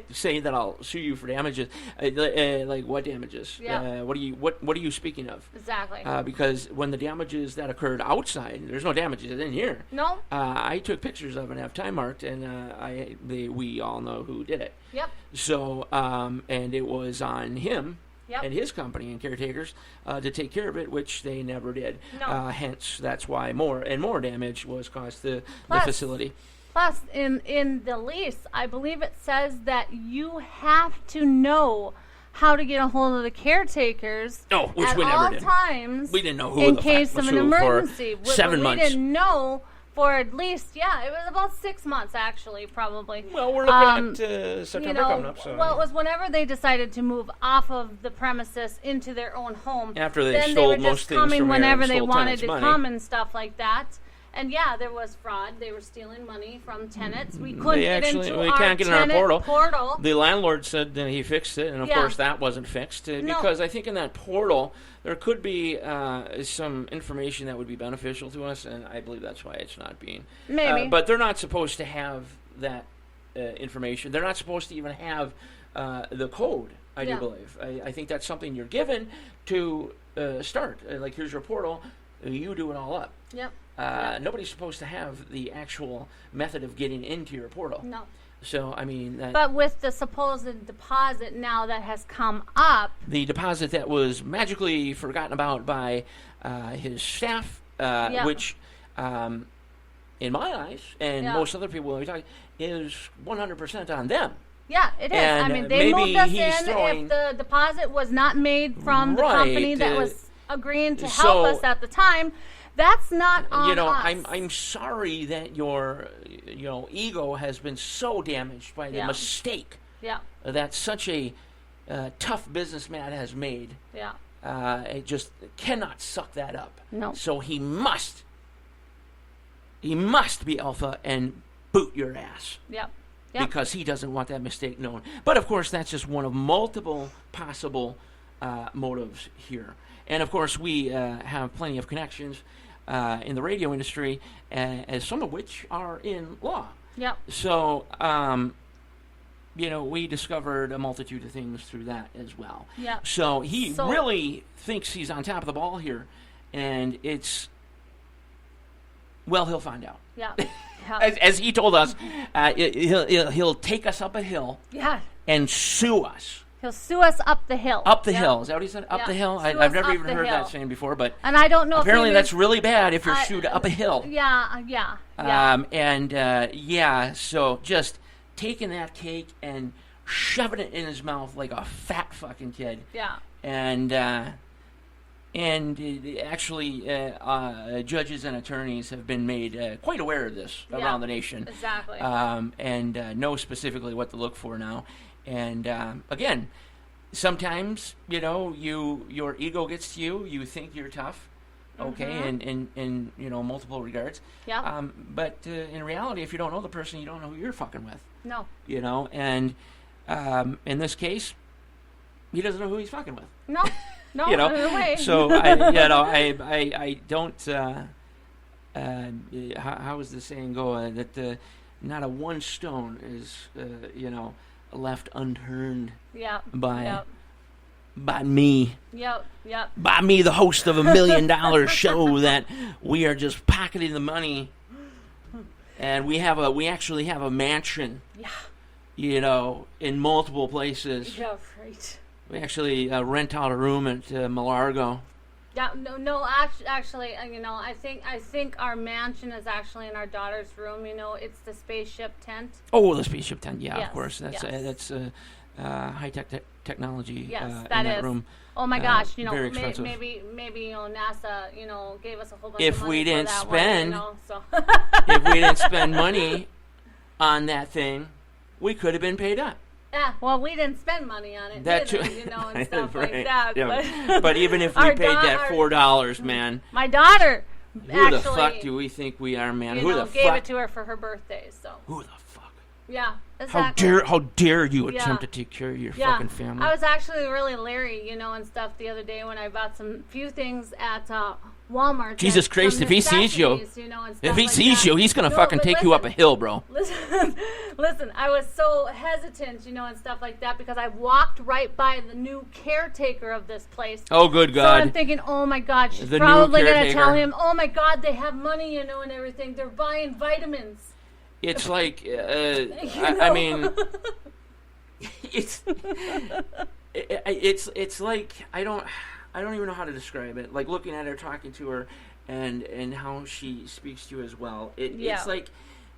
Speaker 4: saying that I'll sue you for damages. Like what damages?
Speaker 5: Yeah.
Speaker 4: What are you speaking of?
Speaker 5: Exactly.
Speaker 4: Because when the damages that occurred outside, there's no damages in here.
Speaker 5: No.
Speaker 4: I took pictures of it and have time marked, and we all know who did it.
Speaker 5: Yep.
Speaker 4: So and it was on him.
Speaker 5: Yep.
Speaker 4: And his company and caretakers to take care of it, which they never did.
Speaker 5: No.
Speaker 4: Hence, that's why more damage was caused to the facility.
Speaker 5: Plus, in the lease, I believe it says that you have to know how to get a hold of the caretakers
Speaker 4: which
Speaker 5: at
Speaker 4: we never
Speaker 5: all
Speaker 4: did.
Speaker 5: times.
Speaker 4: We didn't know who
Speaker 5: in
Speaker 4: the
Speaker 5: case
Speaker 4: fuck was
Speaker 5: of an
Speaker 4: who
Speaker 5: emergency.
Speaker 4: for 7 months.
Speaker 5: We didn't know for at least, it was about 6 months actually, probably.
Speaker 4: Well, we're looking at September coming up. So.
Speaker 5: Well, it was whenever they decided to move off of the premises into their own home.
Speaker 4: After they
Speaker 5: then
Speaker 4: stole
Speaker 5: they were
Speaker 4: most
Speaker 5: just
Speaker 4: things
Speaker 5: coming
Speaker 4: from
Speaker 5: whenever
Speaker 4: here and
Speaker 5: they
Speaker 4: stole
Speaker 5: wanted
Speaker 4: tenants'
Speaker 5: to
Speaker 4: money.
Speaker 5: come and stuff like that. And there was fraud. They were stealing money from tenants. We couldn't get into
Speaker 4: we
Speaker 5: our
Speaker 4: can't get in our
Speaker 5: tenant portal.
Speaker 4: The landlord said that he fixed it, and of course that wasn't fixed because I think in that portal there could be some information that would be beneficial to us, and I believe that's why it's not being.
Speaker 5: Maybe.
Speaker 4: But they're not supposed to have that information. They're not supposed to even have the code, I do believe. I think that's something you're given to start. Like, here's your portal. You do it all up.
Speaker 5: Yep.
Speaker 4: Nobody's supposed to have the actual method of getting into your portal.
Speaker 5: No.
Speaker 4: So, I mean...
Speaker 5: but with the supposed deposit now that has come up...
Speaker 4: The deposit that was magically forgotten about by his staff, which, in my eyes, and most other people when we talk, is 100% on them.
Speaker 5: Yeah, it is.
Speaker 4: And
Speaker 5: I mean, they moved us in
Speaker 4: throwing...
Speaker 5: if the deposit was not made from the company that was agreeing to help us at the time. That's not on us.
Speaker 4: I'm sorry that your ego has been so damaged by the mistake that such a tough businessman has made.
Speaker 5: Yeah.
Speaker 4: It just cannot suck that up.
Speaker 5: No.
Speaker 4: So he must be alpha and boot your ass.
Speaker 5: Yep.
Speaker 4: Because he doesn't want that mistake known. But of course, that's just one of multiple possible motives here. And of course, we have plenty of connections in the radio industry, as some of which are in law.
Speaker 5: Yep.
Speaker 4: So, we discovered a multitude of things through that as well.
Speaker 5: Yeah.
Speaker 4: So he really thinks he's on top of the ball here, and it's, well, he'll find out.
Speaker 5: Yeah.
Speaker 4: As he told us, he'll take us up a hill.
Speaker 5: Yeah.
Speaker 4: And sue us.
Speaker 5: He'll sue us up the hill.
Speaker 4: Up the hill. Is that what he said? Up the hill? I've never even heard that saying before, but
Speaker 5: and I don't know.
Speaker 4: Apparently, that's really bad if you're sued up a hill.
Speaker 5: Yeah.
Speaker 4: So just taking that cake and shoving it in his mouth like a fat fucking kid.
Speaker 5: Yeah.
Speaker 4: And actually, judges and attorneys have been made quite aware of this around the nation.
Speaker 5: Exactly.
Speaker 4: And know specifically what to look for now. And again, sometimes your ego gets to you. You think you're tough, okay, in multiple regards.
Speaker 5: Yeah.
Speaker 4: But in reality, if you don't know the person, you don't know who you're fucking with.
Speaker 5: No.
Speaker 4: And in this case, he doesn't know who he's fucking with.
Speaker 5: No. No. No way.
Speaker 4: So I don't. How does the saying go? That not a one stone is left unturned by by me.
Speaker 5: Yep.
Speaker 4: By me, the host of $1 million show that we are just pocketing the money, and we actually have a mansion.
Speaker 5: Yeah.
Speaker 4: You know, in multiple places.
Speaker 5: Yeah, right.
Speaker 4: We actually rent out a room at Malargo.
Speaker 5: Yeah, no. Actually, you know, I think our mansion is actually in our daughter's room. You know, it's the spaceship tent.
Speaker 4: Oh, the spaceship tent. Yeah,
Speaker 5: yes,
Speaker 4: of course. That's high technology.
Speaker 5: Yes,
Speaker 4: in
Speaker 5: that
Speaker 4: room.
Speaker 5: Oh my gosh, you know,
Speaker 4: very expensive.
Speaker 5: maybe you know NASA, you know, gave us a whole bunch
Speaker 4: If
Speaker 5: of money
Speaker 4: we didn't
Speaker 5: for that
Speaker 4: spend,
Speaker 5: one, you know, so.
Speaker 4: if we didn't spend money on that thing, we could have been paid up.
Speaker 5: Yeah, well, we didn't spend money on it,
Speaker 4: That
Speaker 5: either,
Speaker 4: too.
Speaker 5: you know, and stuff
Speaker 4: Right.
Speaker 5: like that.
Speaker 4: Yeah. But even if we paid that $4, man,
Speaker 5: my daughter,
Speaker 4: who the fuck do we think we are, man? Who the
Speaker 5: gave
Speaker 4: fuck?
Speaker 5: it to her for her birthday, so.
Speaker 4: Who the fuck?
Speaker 5: Yeah, exactly.
Speaker 4: How dare you attempt to take care of your fucking family?
Speaker 5: I was actually really leery, you know, and stuff the other day when I bought some few things at Walmart.
Speaker 4: Jesus Christ, if he sees you,
Speaker 5: know, and
Speaker 4: if
Speaker 5: stuff
Speaker 4: he
Speaker 5: like
Speaker 4: sees
Speaker 5: that.
Speaker 4: you, he's gonna
Speaker 5: No,
Speaker 4: fucking
Speaker 5: but
Speaker 4: take you up a hill, bro.
Speaker 5: Listen, I was so hesitant, you know, and stuff like that because I walked right by the new caretaker of this place.
Speaker 4: Oh, good God.
Speaker 5: So I'm thinking, oh my God, she's
Speaker 4: The
Speaker 5: probably
Speaker 4: new
Speaker 5: going to
Speaker 4: caretaker.
Speaker 5: tell him, oh my God, they have money, you know, and everything. They're buying vitamins.
Speaker 4: It's like, I mean, it's like I don't even know how to describe it. Like looking at her, talking to her, and how she speaks to you as well. It's like,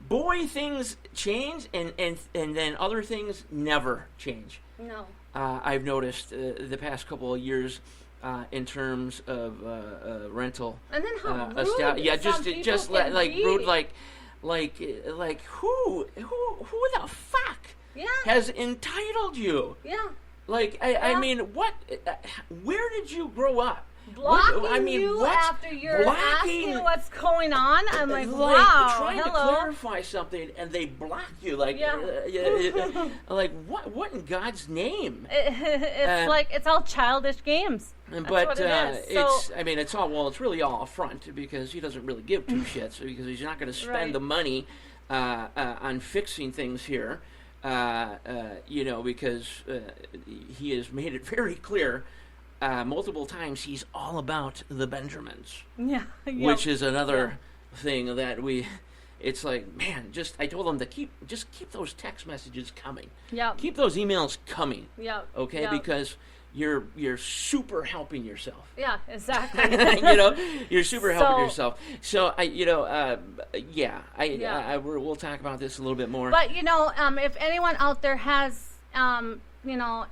Speaker 4: boy, things change, and then other things never change.
Speaker 5: No.
Speaker 4: I've noticed the past couple of years in terms of rental.
Speaker 5: And then how rude
Speaker 4: just like rude, like who the fuck has entitled you?
Speaker 5: Yeah.
Speaker 4: Like I mean, what? Where did you grow up?
Speaker 5: Blocking you after you're asking what's going on. I'm like, wow,
Speaker 4: trying
Speaker 5: hello.
Speaker 4: to clarify something, and they block you. Like, like what in God's name?
Speaker 5: It's like it's all childish games. That's what it is.
Speaker 4: It's all. It's really all a front because he doesn't really give two shits because he's not going to spend the money on fixing things here. You know, because he has made it very clear. Multiple times he's all about the Benjamins, which is another thing that it's like, man, I told him to keep those text messages coming, keep those emails coming, okay, because you're super helping yourself.
Speaker 5: Yeah, exactly.
Speaker 4: You know, you're super helping yourself. So we'll talk about this a little bit more.
Speaker 5: But you know, if anyone out there has you know,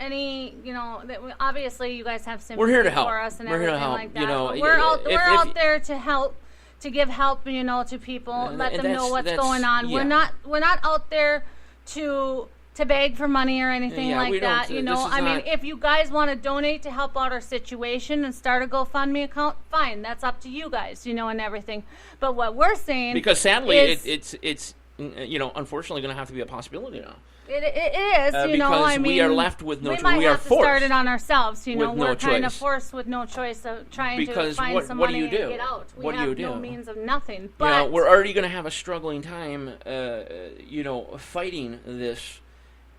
Speaker 5: obviously you guys have sympathy
Speaker 4: we're here to help.
Speaker 5: for us and
Speaker 4: we're
Speaker 5: everything
Speaker 4: here to help.
Speaker 5: like that.
Speaker 4: You know,
Speaker 5: we're out there to help, to give help, you know, to people, let them know what's going on.
Speaker 4: Yeah.
Speaker 5: We're not out there to beg for money or anything like that. You know, I mean, if you guys want to donate to help out our situation and start a GoFundMe account, fine. That's up to you guys, you know, and everything. But what we're saying,
Speaker 4: because sadly, it's you know, unfortunately going to have to be a possibility now.
Speaker 5: It is, you know, I mean,
Speaker 4: we are left with no choice.
Speaker 5: We might have to
Speaker 4: forced
Speaker 5: start it on ourselves, you know. We're kind of
Speaker 4: choice.
Speaker 5: forced with no choice of trying to find some
Speaker 4: what
Speaker 5: money
Speaker 4: do you do?
Speaker 5: and get out.
Speaker 4: What
Speaker 5: we have
Speaker 4: do you do?
Speaker 5: no means of nothing. But
Speaker 4: you know, we're already going to have a struggling time, you know, fighting this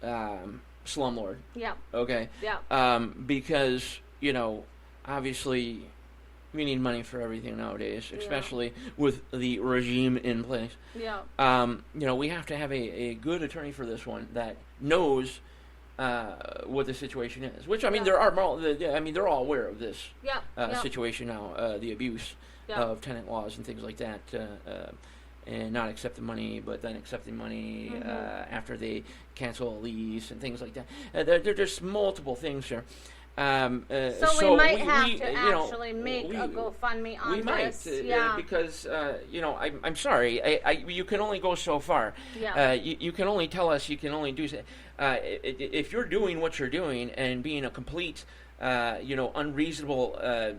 Speaker 4: slumlord.
Speaker 5: Yeah.
Speaker 4: Okay.
Speaker 5: Yeah.
Speaker 4: Because, you know, obviously we need money for everything nowadays, especially with the regime in place.
Speaker 5: Yeah.
Speaker 4: You know, we have to have a good attorney for this one that knows what the situation is. Which, I mean, they're all aware of this situation now, the abuse of tenant laws and things like that, and not accepting money, but then accepting money after they cancel a lease and things like that. There's multiple things here.
Speaker 5: So we might have to actually make a GoFundMe on this.
Speaker 4: We might, because you know, I'm sorry, you can only go so far.
Speaker 5: Yeah.
Speaker 4: You can only tell us. You can only do. If you're doing what you're doing and being a complete, you know, unreasonable, I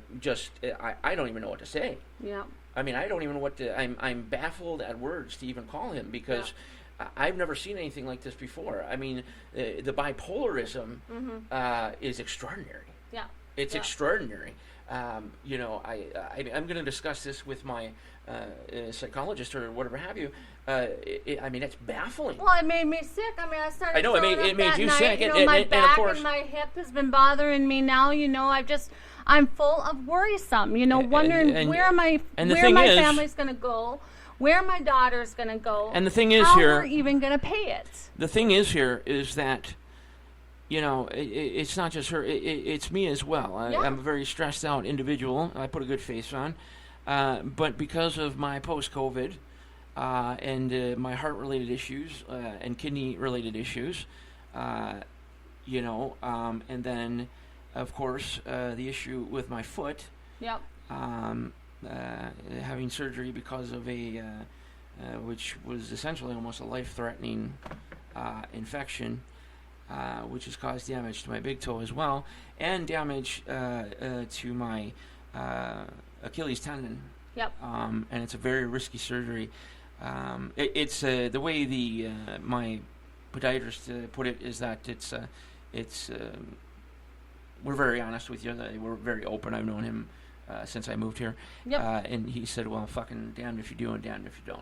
Speaker 4: don't even know what to say.
Speaker 5: Yeah.
Speaker 4: I mean, I don't even know what to. I'm baffled at words to even call him because. I've never seen anything like this before. I mean, the bipolarism is extraordinary.
Speaker 5: Yeah,
Speaker 4: it's extraordinary. You know, I'm going to discuss this with my psychologist or whatever have you. it's baffling.
Speaker 5: Well, it made me sick. I mean, I started.
Speaker 4: I know it made you sick.
Speaker 5: My
Speaker 4: and
Speaker 5: back
Speaker 4: of course,
Speaker 5: and my hip has been bothering me now. I'm full of worrisome. Wondering where my family's going to go, where my daughter's going to go,
Speaker 4: and the thing is
Speaker 5: how
Speaker 4: here,
Speaker 5: we're even going to pay it.
Speaker 4: The thing is here is that, it's not just her. It's me as well. I'm a very stressed out individual. I put a good face on, but because of my post-COVID and my heart-related issues and kidney-related issues, and then. Of course, the issue with my foot.
Speaker 5: Yep.
Speaker 4: Having surgery because of which was essentially almost a life-threatening infection, which has caused damage to my big toe as well, and damage to my Achilles tendon.
Speaker 5: Yep.
Speaker 4: And it's a very risky surgery. It's the way my podiatrist put it is that it's. We're very honest with you. We're very open. I've known him since I moved here.
Speaker 5: Yep.
Speaker 4: And he said, well, fucking damned if you do and damned if you don't.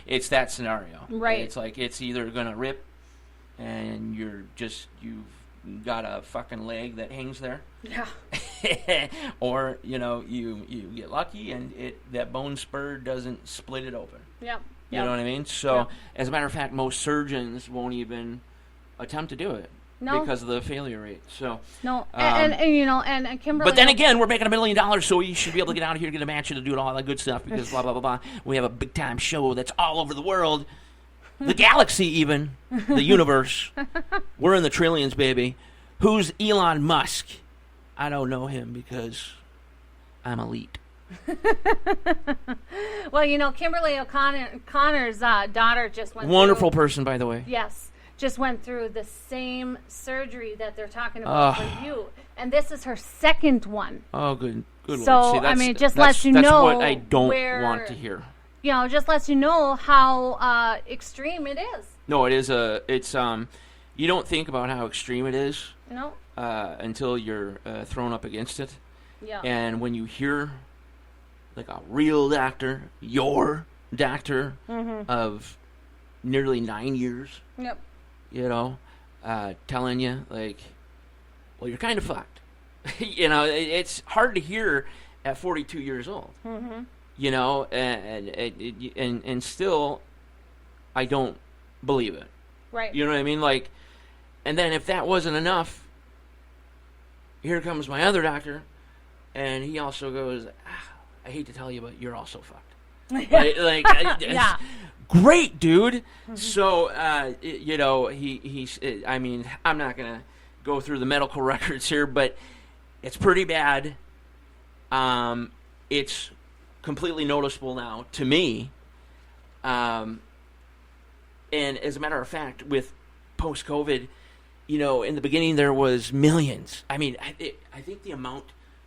Speaker 4: It's that scenario.
Speaker 5: Right.
Speaker 4: It's like it's either going to rip and you've got a fucking leg that hangs there.
Speaker 5: Yeah.
Speaker 4: Or, you get lucky and that bone spur doesn't split it open.
Speaker 5: Yep.
Speaker 4: You know what I mean? So, as a matter of fact, most surgeons won't even attempt to do it.
Speaker 5: No.
Speaker 4: Because of the failure rate. So
Speaker 5: no, and Kimberly.
Speaker 4: But then again, we're making $1 million, so you should be able to get out of here, get a match, and do all that good stuff. Because blah blah blah blah. We have a big time show that's all over the world, the galaxy, even the universe. We're in the trillions, baby. Who's Elon Musk? I don't know him because I'm elite.
Speaker 5: Well, Kimberly O'Connor's daughter just went.
Speaker 4: Wonderful person, by the way.
Speaker 5: Yes. Just went through the same surgery that they're talking about for you, and this is her second one.
Speaker 4: Oh, good.
Speaker 5: So
Speaker 4: See,
Speaker 5: just lets you know
Speaker 4: that's what I don't want to hear.
Speaker 5: Just lets you know how extreme it is.
Speaker 4: No, it is it's you don't think about how extreme it is.
Speaker 5: No.
Speaker 4: Until you're thrown up against it.
Speaker 5: Yeah.
Speaker 4: And when you hear like a real doctor, your doctor of nearly 9 years.
Speaker 5: Yep.
Speaker 4: Telling you, like, well, you're kind of fucked. It's hard to hear at 42 years old. Mm-hmm. And still, I don't believe it.
Speaker 5: Right.
Speaker 4: You know what I mean? Like, and then if that wasn't enough, here comes my other doctor, and he also goes, I hate to tell you, but you're also fucked. Yeah. Great, dude. Mm-hmm. So, I'm not going to go through the medical records here, but it's pretty bad. It's completely noticeable now to me. And as a matter of fact, with post-COVID, in the beginning there was millions. I mean, I think the amount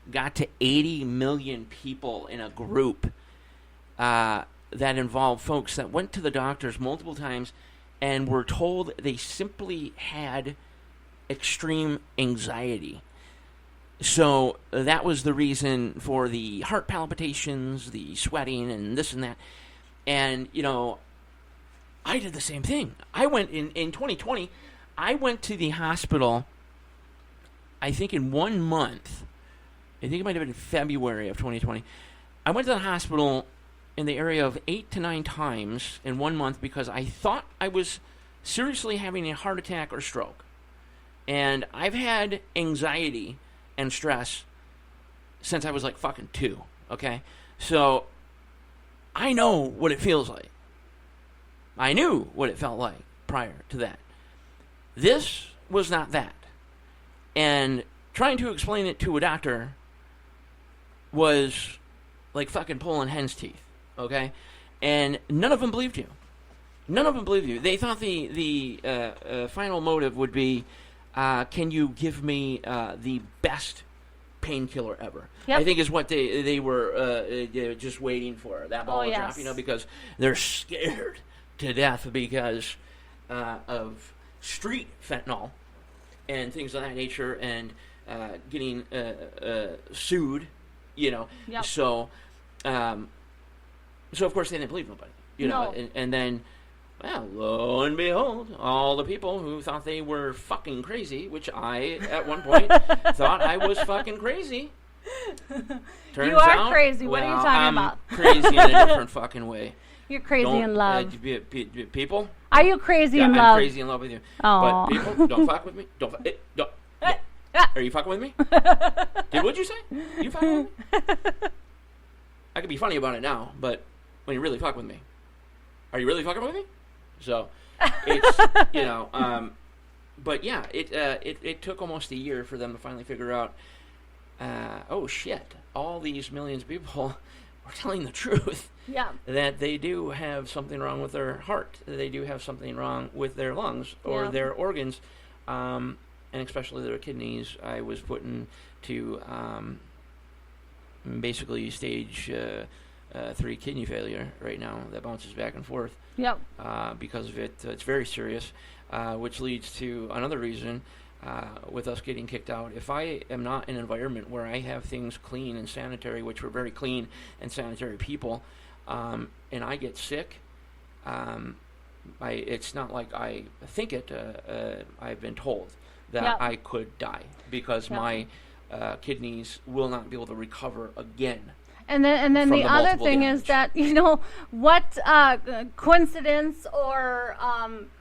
Speaker 4: got to 80 million people in a group that involved folks that went to the doctors multiple times and were told they simply had extreme anxiety. So that was the reason for the heart palpitations, the sweating, and this and that. And, I did the same thing. I went in 2020, I went to the hospital, I think in 1 month. I think it might have been February of 2020. I went to the hospital in the area of 8 to 9 times in 1 month because I thought I was seriously having a heart attack or stroke. And I've had anxiety and stress since I was like fucking 2, okay? So I know what it feels like. I knew what it felt like prior to that. This was not that. And trying to explain it to a doctor was like fucking pulling hen's teeth. Okay, and none of them believed you. None of them believed you. They thought the final motive would be, can you give me the best painkiller ever? Yep. I think is what they were just waiting for, that ball to drop. Because they're scared to death because of street fentanyl and things of that nature, and getting sued. Yep. So of course they didn't believe nobody. You know, and then, well, lo and behold, all the people who thought they were fucking crazy, which I, at one point, thought I was fucking crazy. Turns
Speaker 5: you are
Speaker 4: out,
Speaker 5: crazy. What are you talking about?
Speaker 4: I'm crazy in a different fucking way.
Speaker 5: You're crazy in love.
Speaker 4: People?
Speaker 5: Are you crazy in love?
Speaker 4: I'm crazy in love with you.
Speaker 5: Aww.
Speaker 4: But people, don't fuck with me. Don't. Are you fucking with me? What'd you say? You fucking with me? I could be funny about it now, but when you really fuck with me, are you really fucking with me? So, it's, you know, but yeah, it took almost a year for them to finally figure out, oh shit, all these millions of people were telling the truth.
Speaker 5: Yeah.
Speaker 4: That they do have something wrong with their heart. They do have something wrong with their lungs or their organs, and especially their kidneys. I was put into basically stage 3 kidney failure right now that bounces back and forth.
Speaker 5: Yep.
Speaker 4: Because of it. It's very serious, which leads to another reason with us getting kicked out. If I am not in an environment where I have things clean and sanitary, which we're very clean and sanitary people, and I get sick, it's not like I think it. I've been told that I could die because my kidneys will not be able to recover again.
Speaker 5: And then the other thing
Speaker 4: damage.
Speaker 5: is that, you know, what coincidence or,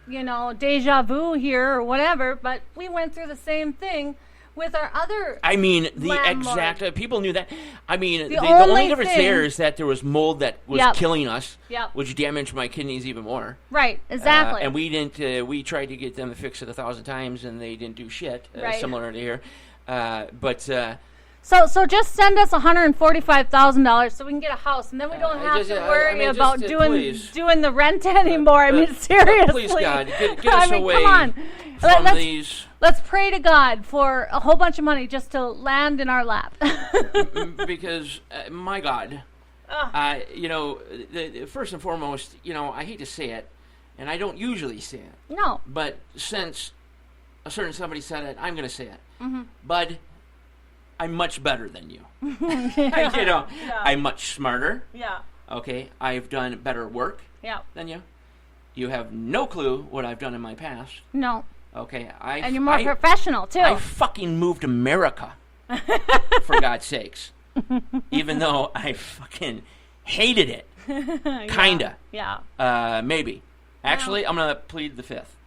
Speaker 5: you know, deja vu here or whatever, but we went through the same thing with our other
Speaker 4: exact people knew that. I mean, the
Speaker 5: only
Speaker 4: only difference there is that there was mold that was killing us, which damaged my kidneys even more.
Speaker 5: Right, exactly.
Speaker 4: And we didn't. We tried to get them to fix it 1,000 times, and they didn't do shit. Similar to here,
Speaker 5: So just send us $145,000 so we can get a house, and then we don't have to worry about doing the rent anymore. I mean, seriously.
Speaker 4: Please, God, get us away
Speaker 5: come on.
Speaker 4: from these.
Speaker 5: Let's pray to God for a whole bunch of money just to land in our lap.
Speaker 4: Because, my God, you know, first and foremost, you know, I hate to say it, and I don't usually say it.
Speaker 5: No.
Speaker 4: But since a certain somebody said it, I'm going to say it.
Speaker 5: Mm-hmm.
Speaker 4: Bud, I'm much better than you. You know, I'm much smarter.
Speaker 5: Yeah.
Speaker 4: Okay, I've done better work than you. You have no clue what I've done in my past.
Speaker 5: No.
Speaker 4: Okay,
Speaker 5: and you're more professional, too.
Speaker 4: I fucking moved America, for God's sakes. Even though I fucking hated it. Kinda.
Speaker 5: Yeah.
Speaker 4: Maybe. Actually, I'm going to plead the fifth.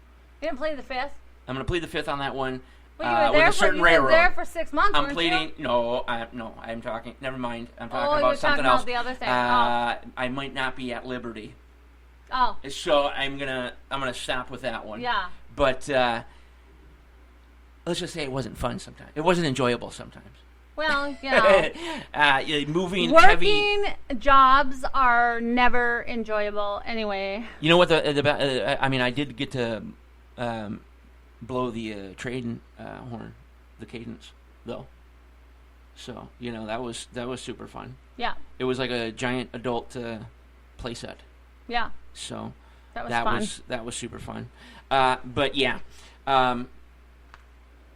Speaker 5: You didn't plead the fifth?
Speaker 4: I'm going to plead the fifth on that one.
Speaker 5: Well, you were there for 6 months,
Speaker 4: I'm pleading. You? No, I'm talking. Never mind. I'm talking about something
Speaker 5: else.
Speaker 4: About
Speaker 5: the other thing.
Speaker 4: I might not be at liberty.
Speaker 5: Oh.
Speaker 4: So I'm gonna stop with that one.
Speaker 5: Yeah.
Speaker 4: But let's just say it wasn't fun sometimes. It wasn't enjoyable sometimes.
Speaker 5: Well, you know.
Speaker 4: Working
Speaker 5: jobs are never enjoyable anyway.
Speaker 4: You know what I mean, I did get to blow the trade horn, the cadence, though. So, you know, that was super fun.
Speaker 5: Yeah.
Speaker 4: It was like a giant adult play set.
Speaker 5: Yeah.
Speaker 4: So that was super fun. But yeah,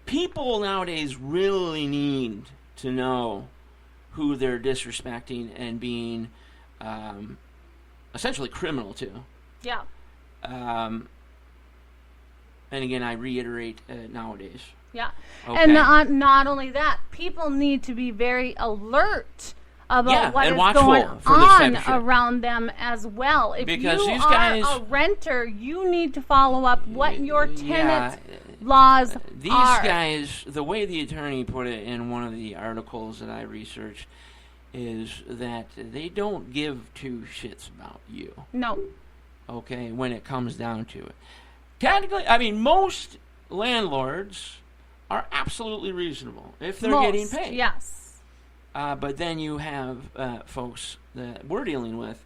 Speaker 4: people nowadays really need to know who they're disrespecting and being essentially criminal to.
Speaker 5: Yeah.
Speaker 4: And again, I reiterate, nowadays.
Speaker 5: Yeah.
Speaker 4: Okay.
Speaker 5: And not only that, people need to be very alert about what is going on around them as well. If
Speaker 4: because
Speaker 5: you
Speaker 4: these
Speaker 5: are
Speaker 4: guys,
Speaker 5: a renter, you need to follow up what your tenant laws are.
Speaker 4: These guys, the way the attorney put it in one of the articles that I researched, is that they don't give two shits about you.
Speaker 5: No.
Speaker 4: Okay, when it comes down to it. Technically, I mean, most landlords are absolutely reasonable if they're getting paid.
Speaker 5: Yes.
Speaker 4: But then you have folks that we're dealing with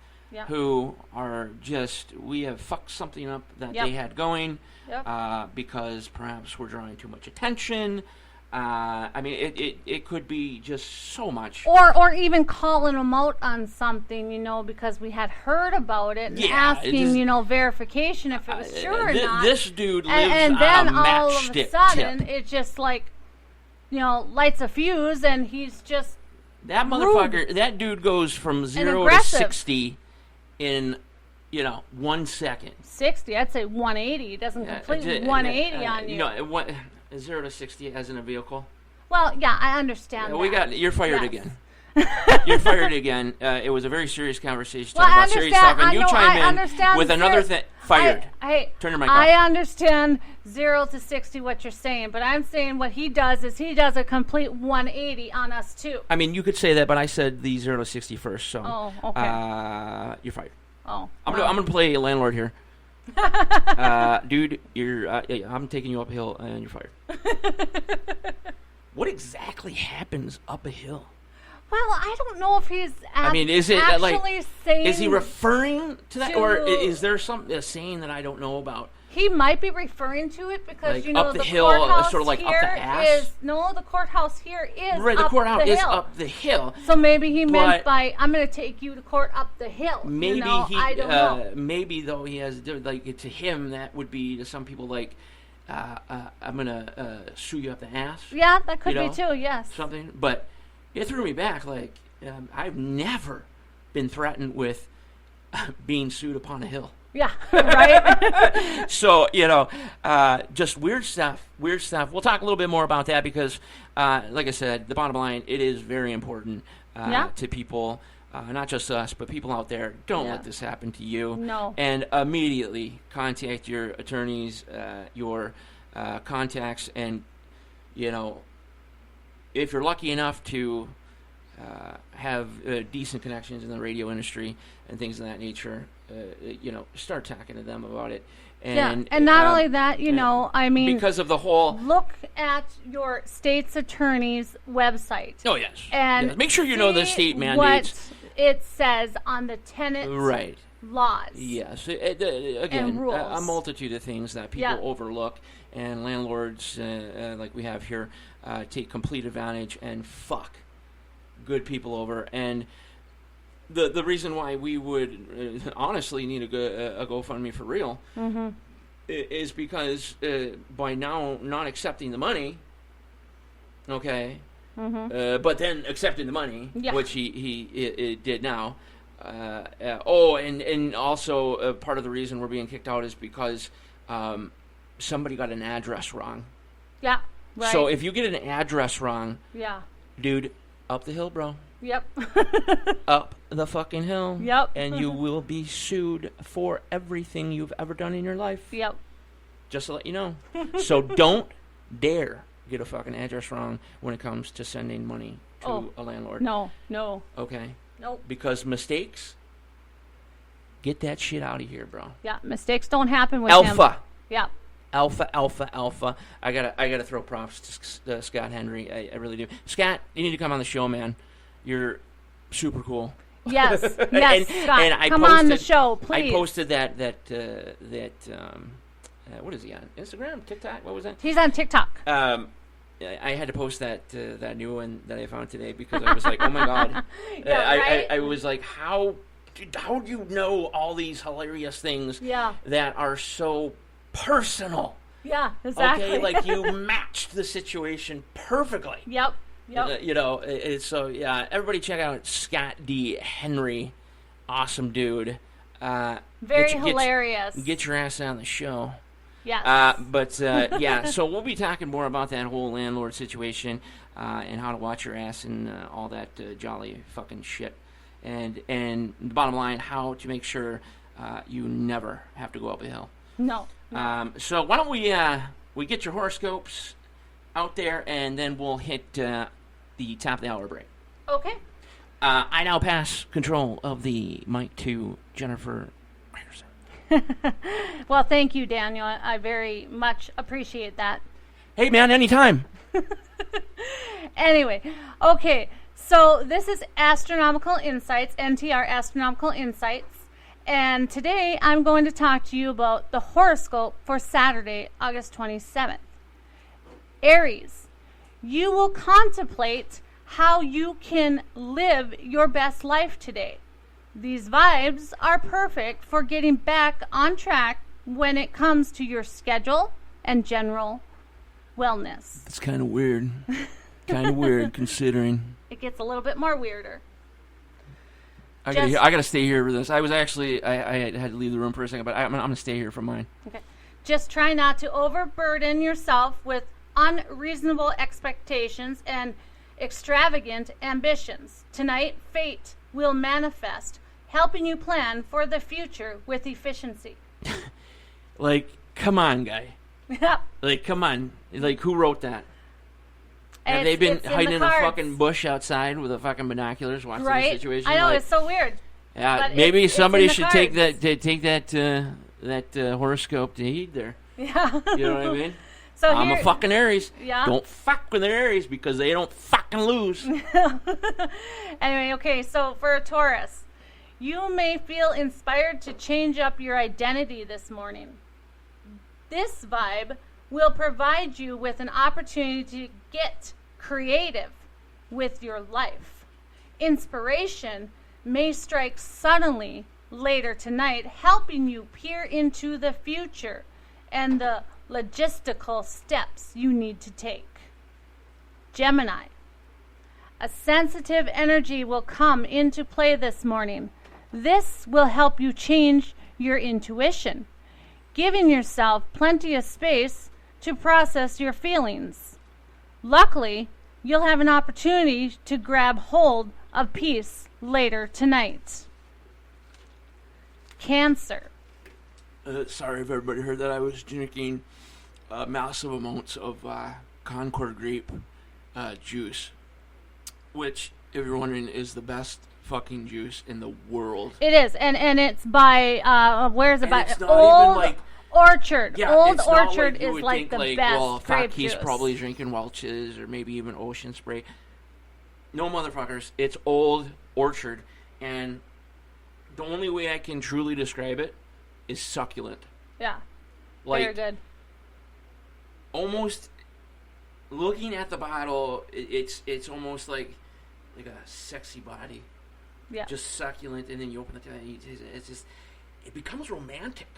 Speaker 4: who are just, we have fucked something up that they had going because perhaps we're drawing too much attention. I mean, it could be just so much.
Speaker 5: Or even calling them out on something, you know, because we had heard about it and asking, you know, verification if it was true or not.
Speaker 4: This dude lives
Speaker 5: and
Speaker 4: on
Speaker 5: then
Speaker 4: a
Speaker 5: all of a
Speaker 4: matchstick
Speaker 5: sudden,
Speaker 4: tip.
Speaker 5: it just like, you know, lights a fuse and he's just
Speaker 4: that motherfucker, that dude goes from 0 to 60 in 1 second.
Speaker 5: 60, I'd say 180. It doesn't completely 180 on you.
Speaker 4: 0 to 60 as in a vehicle.
Speaker 5: Well, yeah, I understand that.
Speaker 4: You're fired again. You're fired again. It was a very serious conversation
Speaker 5: Well,
Speaker 4: about serious stuff, and you chime in with another thing. Fired.
Speaker 5: Turn
Speaker 4: your mic off.
Speaker 5: I understand 0 to 60 what you're saying, but I'm saying what he does is he does a complete 180 on us too.
Speaker 4: I mean, you could say that, but I said the 0 to 60 first, so.
Speaker 5: Oh, okay.
Speaker 4: You're fired.
Speaker 5: Oh.
Speaker 4: I'm gonna play a landlord here. Dude, I'm taking you up a hill, and you're fired. What exactly happens up a hill?
Speaker 5: Well, I don't know if he's
Speaker 4: is it
Speaker 5: actually saying...
Speaker 4: Is he referring to that, or is there a saying that I don't know about?
Speaker 5: He might be referring to it because,
Speaker 4: up the hill,
Speaker 5: courthouse
Speaker 4: sort of like
Speaker 5: here
Speaker 4: up the ass?
Speaker 5: the courthouse here is
Speaker 4: right,
Speaker 5: up
Speaker 4: the courthouse
Speaker 5: the
Speaker 4: is
Speaker 5: hill.
Speaker 4: up the hill.
Speaker 5: So maybe he meant by, I'm going to take you to court up the hill.
Speaker 4: Maybe
Speaker 5: I don't know.
Speaker 4: Maybe, though, he has, to him, that would be to some people like, I'm going to sue you up the ass.
Speaker 5: Yeah, that could be too, yes.
Speaker 4: Something. But it threw me back. I've never been threatened with being sued upon a hill.
Speaker 5: Yeah, right?
Speaker 4: So, just weird stuff. We'll talk a little bit more about that because, like I said, the bottom line, it is very important to people, not just us, but people out there. Don't let this happen to you.
Speaker 5: No.
Speaker 4: And immediately contact your attorneys, your contacts, and, if you're lucky enough to have decent connections in the radio industry and things of that nature, start talking to them about it. And
Speaker 5: not only that,
Speaker 4: because of the whole...
Speaker 5: Look at your state's attorney's website.
Speaker 4: Oh, yes.
Speaker 5: And
Speaker 4: make sure you know the state mandates.
Speaker 5: What it says on the tenant laws.
Speaker 4: Yes. Again,
Speaker 5: and rules.
Speaker 4: A multitude of things that people overlook, and landlords, like we have here, take complete advantage and fuck good people over. And the reason why we would honestly need a GoFundMe for real is because by now not accepting the money, but then accepting the money, which he did now. And also part of the reason we're being kicked out is because somebody got an address wrong.
Speaker 5: Yeah, right.
Speaker 4: So if you get an address wrong, dude, up the hill, bro.
Speaker 5: Yep.
Speaker 4: Up the fucking hill.
Speaker 5: Yep.
Speaker 4: And you will be sued for everything you've ever done in your life.
Speaker 5: Yep.
Speaker 4: Just to let you know. So don't dare get a fucking address wrong when it comes to sending money to a landlord.
Speaker 5: No.
Speaker 4: Okay?
Speaker 5: Nope.
Speaker 4: Because mistakes, get that shit out of here, bro.
Speaker 5: Yeah, mistakes don't happen with him.
Speaker 4: Alpha.
Speaker 5: Yeah.
Speaker 4: Alpha. I gotta throw props to Scott Henry. I really do. Scott, you need to come on the show, man. You're super cool.
Speaker 5: Yes, Scott.
Speaker 4: And
Speaker 5: come on the show, please.
Speaker 4: I posted that what is he on? Instagram? TikTok? What was that?
Speaker 5: He's on TikTok.
Speaker 4: I had to post that new one that I found today because I was like, oh my god.
Speaker 5: Right?
Speaker 4: I was like, how do you know all these hilarious things that are so personal?
Speaker 5: Yeah, exactly.
Speaker 4: Okay, you matched the situation perfectly.
Speaker 5: Yep.
Speaker 4: Everybody check out Scott D. Henry. Awesome dude.
Speaker 5: Very hilarious.
Speaker 4: Get your ass on the show.
Speaker 5: Yes.
Speaker 4: So we'll be talking more about that whole landlord situation and how to watch your ass and all that jolly fucking shit. And the bottom line, how to make sure you never have to go up a hill.
Speaker 5: No.
Speaker 4: So why don't we get your horoscopes out there, and then we'll hit the top of the hour break.
Speaker 5: Okay.
Speaker 4: I now pass control of the mic to Jennifer Ryerson.
Speaker 5: Well, thank you, Daniel. I very much appreciate that.
Speaker 4: Hey, man, anytime.
Speaker 5: Anyway, okay. So this is Astronomical Insights, NTR Astronomical Insights. And today I'm going to talk to you about the horoscope for Saturday, August 27th. Aries, you will contemplate how you can live your best life today. These vibes are perfect for getting back on track when it comes to your schedule and general wellness.
Speaker 4: That's kind of weird. Kind of weird considering.
Speaker 5: It gets a little bit more weirder.
Speaker 4: I gotta stay here for this. I was actually I had to leave the room for a second, but I'm gonna stay here for mine.
Speaker 5: Okay. Just try not to overburden yourself with unreasonable expectations and extravagant ambitions. Tonight, fate will manifest, helping you plan for the future with efficiency.
Speaker 4: Like, come on, guy. Like, come on. Like, who wrote that? Have they been hiding in a fucking bush outside with the fucking binoculars watching the situation?
Speaker 5: I know,
Speaker 4: like,
Speaker 5: it's so weird.
Speaker 4: Yeah, maybe somebody should take that horoscope to heed there.
Speaker 5: Yeah.
Speaker 4: You know what I mean?
Speaker 5: So
Speaker 4: I'm a fucking Aries.
Speaker 5: Yeah.
Speaker 4: Don't fuck with the Aries because they don't fucking lose.
Speaker 5: Anyway, okay, so for a Taurus, you may feel inspired to change up your identity this morning. This vibe will provide you with an opportunity to get creative with your life. Inspiration may strike suddenly later tonight, helping you peer into the future and the logistical steps you need to take. Gemini, a sensitive energy will come into play this morning. This will help you change your intuition, giving yourself plenty of space to process your feelings. Luckily, you'll have an opportunity to grab hold of peace later tonight. Cancer.
Speaker 4: Sorry if everybody heard that. I was drinking massive amounts of Concord grape juice, which, if you're wondering, is the best fucking juice in the world.
Speaker 5: It is, and it's by, where is it by?
Speaker 4: It's not
Speaker 5: Old
Speaker 4: even like...
Speaker 5: Orchard.
Speaker 4: Yeah,
Speaker 5: Old
Speaker 4: it's not
Speaker 5: Orchard
Speaker 4: like you
Speaker 5: is
Speaker 4: would
Speaker 5: like
Speaker 4: think,
Speaker 5: the
Speaker 4: like,
Speaker 5: best
Speaker 4: well,
Speaker 5: grape
Speaker 4: fuck, he's
Speaker 5: juice.
Speaker 4: probably drinking Welch's or maybe even Ocean Spray. No, motherfuckers. It's Old Orchard, and the only way I can truly describe it is succulent.
Speaker 5: Yeah,
Speaker 4: like,
Speaker 5: very good.
Speaker 4: Almost looking at the bottle, it's almost like a sexy body.
Speaker 5: Yeah,
Speaker 4: just succulent, and then you open it, and it's just, it becomes romantic.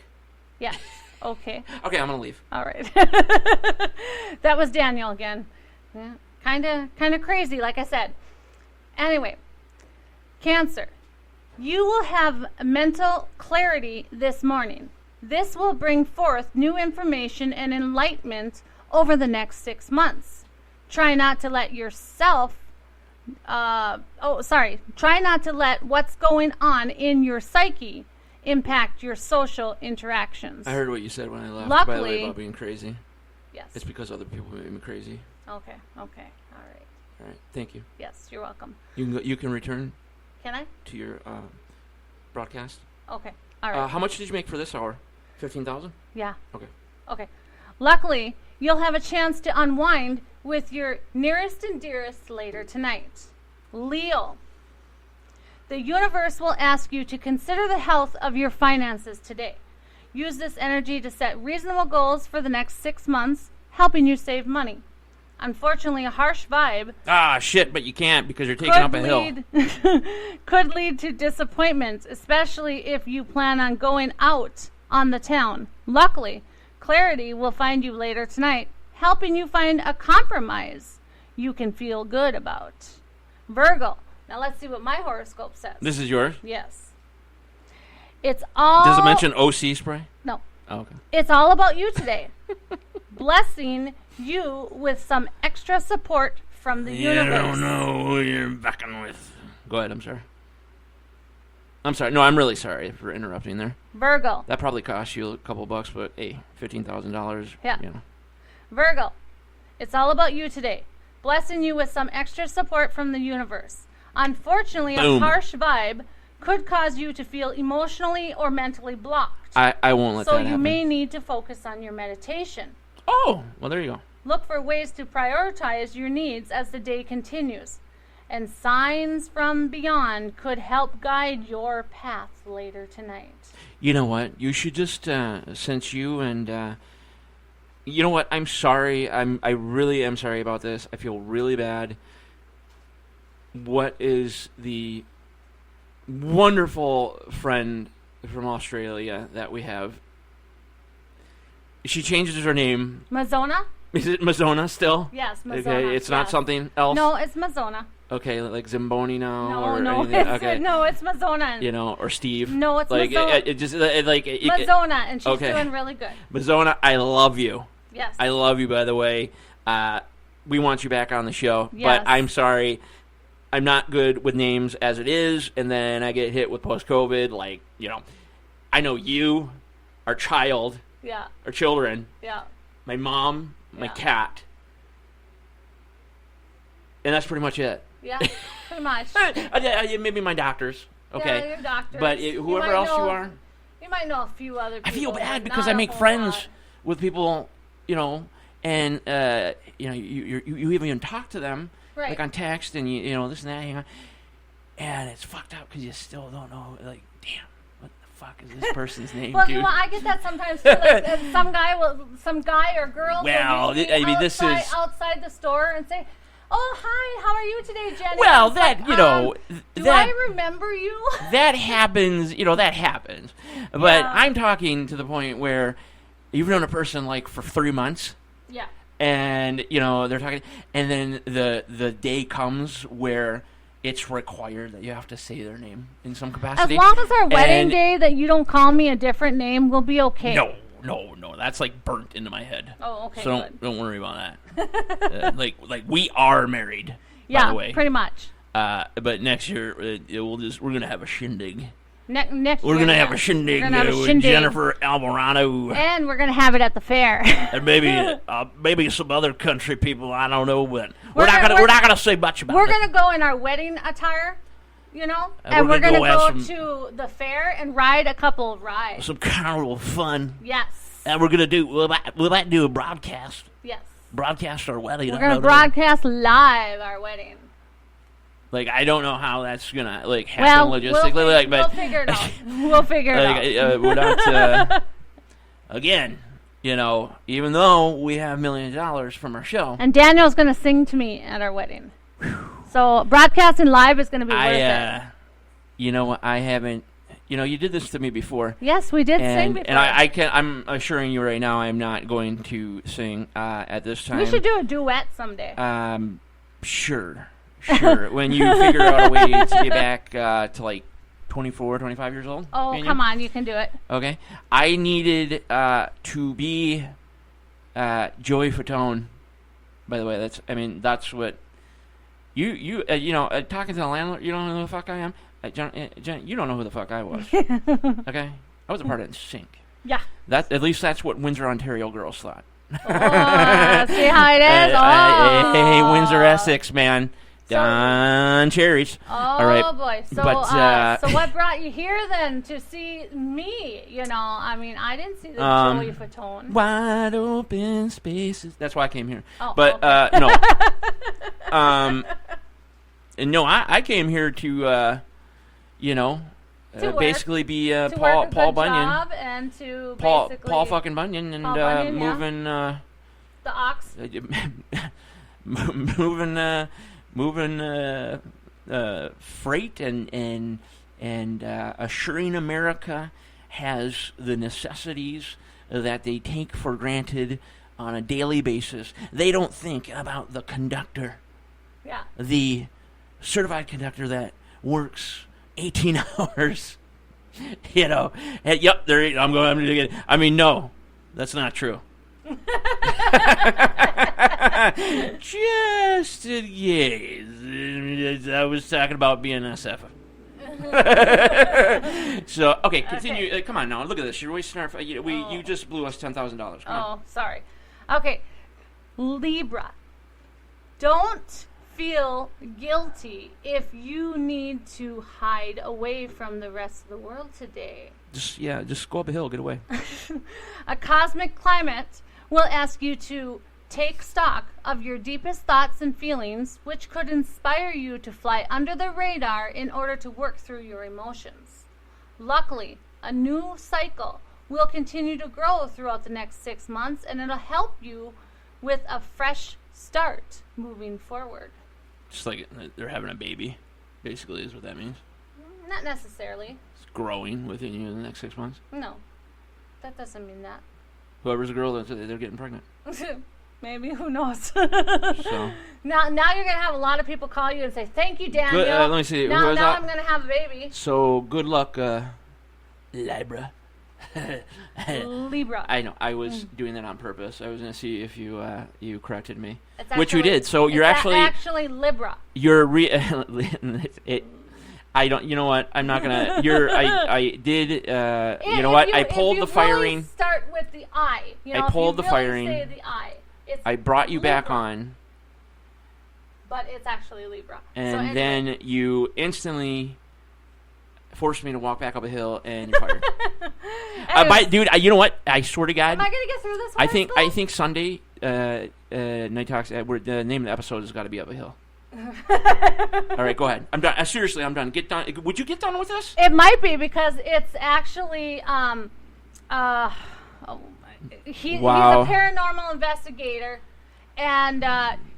Speaker 5: Yeah. Okay.
Speaker 4: Okay, I'm gonna leave.
Speaker 5: All right. That was Daniel again. Yeah, kind of crazy, like I said. Anyway, Cancer, you will have mental clarity this morning. This will bring forth new information and enlightenment over the next 6 months. Try not to let yourself. Try not to let what's going on in your psyche impact your social interactions.
Speaker 4: I heard what you said when I left,
Speaker 5: Luckily,
Speaker 4: by the way, about being crazy.
Speaker 5: Yes.
Speaker 4: It's because other people made me crazy.
Speaker 5: Okay. All
Speaker 4: All right, thank you.
Speaker 5: Yes, you're welcome.
Speaker 4: You can return
Speaker 5: Can I?
Speaker 4: to your broadcast.
Speaker 5: Okay. All right.
Speaker 4: How much did you make for this hour? 15,000?
Speaker 5: Yeah.
Speaker 4: Okay.
Speaker 5: Luckily, you'll have a chance to unwind with your nearest and dearest later tonight. Leo, the universe will ask you to consider the health of your finances today. Use this energy to set reasonable goals for the next 6 months, helping you save money. Unfortunately, a harsh vibe...
Speaker 4: Ah, shit, but you can't because you're taking up a hill.
Speaker 5: Could lead to disappointment, especially if you plan on going out on the town. Luckily, clarity will find you later tonight, helping you find a compromise you can feel good about. Virgo. Now let's see what my horoscope says.
Speaker 4: This is yours?
Speaker 5: Yes. It's all...
Speaker 4: Does it mention OC spray?
Speaker 5: No.
Speaker 4: Oh, okay.
Speaker 5: It's all about you today. Blessing you with some extra support from the universe.
Speaker 4: You don't know who you're fucking with. Go ahead, I'm sorry. No, I'm really sorry for interrupting there.
Speaker 5: Virgo.
Speaker 4: That probably cost you a couple bucks, but hey, $15,000.
Speaker 5: Yeah.
Speaker 4: You know.
Speaker 5: Virgo. It's all about you today. Blessing you with some extra support from the universe. Unfortunately,
Speaker 4: Boom.
Speaker 5: A harsh vibe could cause you to feel emotionally or mentally blocked.
Speaker 4: I won't let that happen.
Speaker 5: So you may need to focus on your meditation.
Speaker 4: Oh, well, there you go.
Speaker 5: Look for ways to prioritize your needs as the day continues. And signs from beyond could help guide your path later tonight.
Speaker 4: You know what? You should just, since you and, you know what? I'm sorry. I really am sorry about this. I feel really bad. What is the wonderful friend from Australia that we have? She changes her name.
Speaker 5: Mazona?
Speaker 4: Is it Mazona still?
Speaker 5: Yes, Mazona.
Speaker 4: Okay, it's not something else?
Speaker 5: No, it's Mazona.
Speaker 4: Okay, like Zamboni now?
Speaker 5: No, it's Mazzona.
Speaker 4: You know, or Steve.
Speaker 5: No, it's
Speaker 4: like,
Speaker 5: Mazzona. Mazzona, and she's doing really good.
Speaker 4: Mazzona, I love you.
Speaker 5: Yes.
Speaker 4: I love you, by the way. We want you back on the show.
Speaker 5: Yes.
Speaker 4: But I'm sorry. I'm not good with names as it is, and then I get hit with post-COVID. Like, you know, I know you, our child, our children, my mom, my cat, and that's pretty much it.
Speaker 5: Yeah, pretty much.
Speaker 4: Maybe my doctors. Okay.
Speaker 5: Yeah, your doctors.
Speaker 4: But whoever else you are.
Speaker 5: You might know a few other people.
Speaker 4: I feel bad because I make friends with people, you know, and, you know, you even talk to them.
Speaker 5: Right.
Speaker 4: Like on text and, you know, this and that. You know, and it's fucked up because you still don't know. Like, damn, what the fuck is this person's name,
Speaker 5: well,
Speaker 4: dude?
Speaker 5: You know, I get that sometimes too. Like, some guy or girl will meet me outside the store and say, "Oh, hi, how are you today, Jenny?"
Speaker 4: Well, that, like, you know...
Speaker 5: do I remember you?
Speaker 4: That happens, you know, that happens. But I'm talking to the point where you've known a person, like, for 3 months.
Speaker 5: Yeah.
Speaker 4: And, you know, they're talking... And then the day comes where it's required that you have to say their name in some capacity.
Speaker 5: As long as our wedding day that you don't call me a different name, we'll be okay.
Speaker 4: No. That's like burnt into my head.
Speaker 5: Oh, okay.
Speaker 4: So don't worry about that. like we are married.
Speaker 5: Yeah,
Speaker 4: by the way.
Speaker 5: Pretty much.
Speaker 4: But next year we're gonna have a shindig.
Speaker 5: Next
Speaker 4: we're gonna have a shindig with Jennifer Alvarado,
Speaker 5: and we're gonna have it at the fair.
Speaker 4: And maybe some other country people. I don't know, but we're not gonna say much about it.
Speaker 5: We're gonna go in our wedding attire. You know, and we're gonna go to the fair and ride a couple of rides.
Speaker 4: Some carnival fun.
Speaker 5: Yes.
Speaker 4: And we're gonna do. We might do a broadcast.
Speaker 5: Yes.
Speaker 4: Broadcast our wedding.
Speaker 5: We're gonna broadcast live our wedding.
Speaker 4: Like, I don't know how that's gonna happen logistically.
Speaker 5: We'll figure it out. We'll figure it out.
Speaker 4: We're not. Again, you know, even though we have $millions of dollars from our show,
Speaker 5: and Daniel's gonna sing to me at our wedding. So broadcasting live is going to be worth it.
Speaker 4: You know, I haven't. You know, you did this to me before.
Speaker 5: Yes, we did sing before.
Speaker 4: And I'm assuring you right now, I'm not going to sing at this time.
Speaker 5: We should do a duet someday.
Speaker 4: Sure. When you figure out a way to get back to like 24, 25 years old.
Speaker 5: Oh, come on, you can do it.
Speaker 4: Okay. I needed to be Joey Fatone. By the way, that's what. You know, talking to the landlord, you don't know who the fuck I am? Jen, you don't know who the fuck I was. Okay? I was a part of NSYNC.
Speaker 5: Yeah.
Speaker 4: At least that's what Windsor, Ontario girls thought.
Speaker 5: Oh, see how it is?
Speaker 4: Hey, Windsor, Essex, man. Don Cherries.
Speaker 5: Oh,
Speaker 4: all right.
Speaker 5: Boy. So, so what brought you here, then, to see me? You know, I mean, I didn't see the Joey Fatone.
Speaker 4: Wide open spaces. That's why I came here.
Speaker 5: Oh,
Speaker 4: but,
Speaker 5: okay.
Speaker 4: no. No, I came here to, you know, basically be Paul Bunyan.
Speaker 5: Job and to
Speaker 4: Paul fucking Bunyan and
Speaker 5: Bunyan,
Speaker 4: moving
Speaker 5: the ox.
Speaker 4: moving freight and assuring America has the necessities that they take for granted on a daily basis. They don't think about the conductor.
Speaker 5: Yeah.
Speaker 4: The certified conductor that works 18 hours. You know. And, yep, I'm going to get it. I mean, no. That's not true. Just yes. I was talking about BNSF. So okay, continue.
Speaker 5: Okay.
Speaker 4: Come on now, look at this. You're wasting our. You just blew us $10,000.
Speaker 5: Oh, sorry. Okay, Libra. Don't feel guilty if you need to hide away from the rest of the world today.
Speaker 4: Just go up a hill, get away.
Speaker 5: A cosmic climate will ask you to take stock of your deepest thoughts and feelings, which could inspire you to fly under the radar in order to work through your emotions. Luckily, a new cycle will continue to grow throughout the next 6 months, and it'll help you with a fresh start moving forward.
Speaker 4: Just like they're having a baby, basically, is what that means.
Speaker 5: Not necessarily.
Speaker 4: It's growing within you in the next 6 months.
Speaker 5: No, that doesn't mean that.
Speaker 4: Whoever's a girl, they're getting pregnant.
Speaker 5: Maybe, who knows?
Speaker 4: So
Speaker 5: now you're gonna have a lot of people call you and say, "Thank you, Daniel."
Speaker 4: good, let me see.
Speaker 5: Now I'm gonna have a baby.
Speaker 4: So good luck, Libra.
Speaker 5: Libra.
Speaker 4: I know. I was doing that on purpose. I was gonna see if you corrected me,
Speaker 5: It's
Speaker 4: which you
Speaker 5: actually-
Speaker 4: did. So you're
Speaker 5: it's
Speaker 4: actually
Speaker 5: Libra.
Speaker 4: you're it. I don't. You know what? I'm not gonna. I did. You know what? I pulled the firing.
Speaker 5: Really start with the I. You know,
Speaker 4: I pulled
Speaker 5: if
Speaker 4: the
Speaker 5: you really
Speaker 4: firing.
Speaker 5: Say the I. It's
Speaker 4: I brought you back
Speaker 5: Libra,
Speaker 4: on,
Speaker 5: but it's actually Libra.
Speaker 4: and
Speaker 5: so anyway.
Speaker 4: then you instantly forced me to walk back up a hill, and you're fired. Dude, you know what? I swear to God,
Speaker 5: am I gonna get through this?
Speaker 4: I think Sunday Night Talks. The name of the episode has got to be Up a Hill. All right, go ahead. I'm done. Seriously, I'm done. Get done. Would you get done with this?
Speaker 5: It might be because it's actually he's a paranormal investigator, and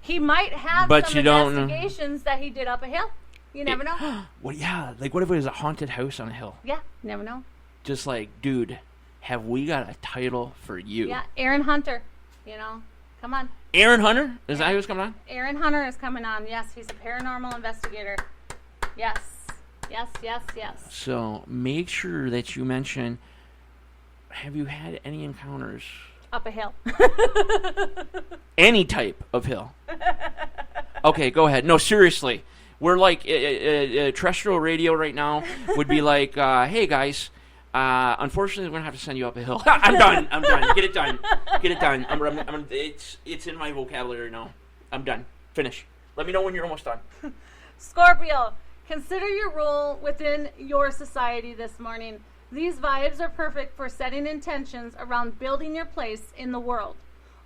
Speaker 5: he might have
Speaker 4: But
Speaker 5: some
Speaker 4: you don't know.
Speaker 5: investigations that he did up a hill. You never know.
Speaker 4: Well, yeah. Like, what if it was a haunted house on a hill?
Speaker 5: Yeah, never know.
Speaker 4: Just like, dude, have we got a title for you?
Speaker 5: Yeah, Aaron Hunter. You know, come on.
Speaker 4: Aaron Hunter? Is that who's coming on?
Speaker 5: Aaron Hunter is coming on. Yes, he's a paranormal investigator. Yes. Yes, yes, yes.
Speaker 4: So make sure that you mention, have you had any encounters?
Speaker 5: Up a hill.
Speaker 4: Any type of hill. Okay, go ahead. No, seriously. We're like, terrestrial radio right now would be like, hey guys, unfortunately we're going to have to send you up a hill. I'm done. Get it done. It's in my vocabulary now. I'm done. Finish. Let me know when you're almost done.
Speaker 5: Scorpio, consider your role within your society this morning. These vibes are perfect for setting intentions around building your place in the world.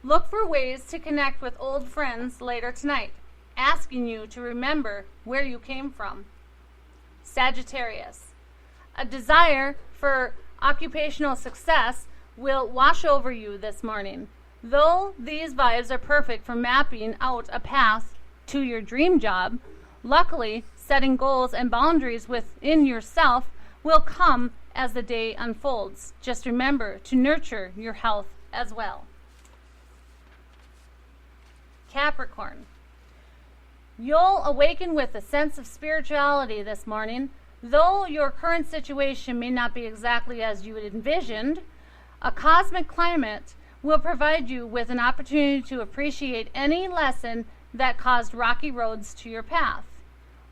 Speaker 5: Look for ways to connect with old friends later tonight, asking you to remember where you came from. Sagittarius, a desire for occupational success will wash over you this morning. Though these vibes are perfect for mapping out a path to your dream job, luckily, setting goals and boundaries within yourself will come as the day unfolds. Just remember to nurture your health as well. Capricorn, you'll awaken with a sense of spirituality this morning. Though your current situation may not be exactly as you had envisioned, a cosmic climate will provide you with an opportunity to appreciate any lesson that caused rocky roads to your path.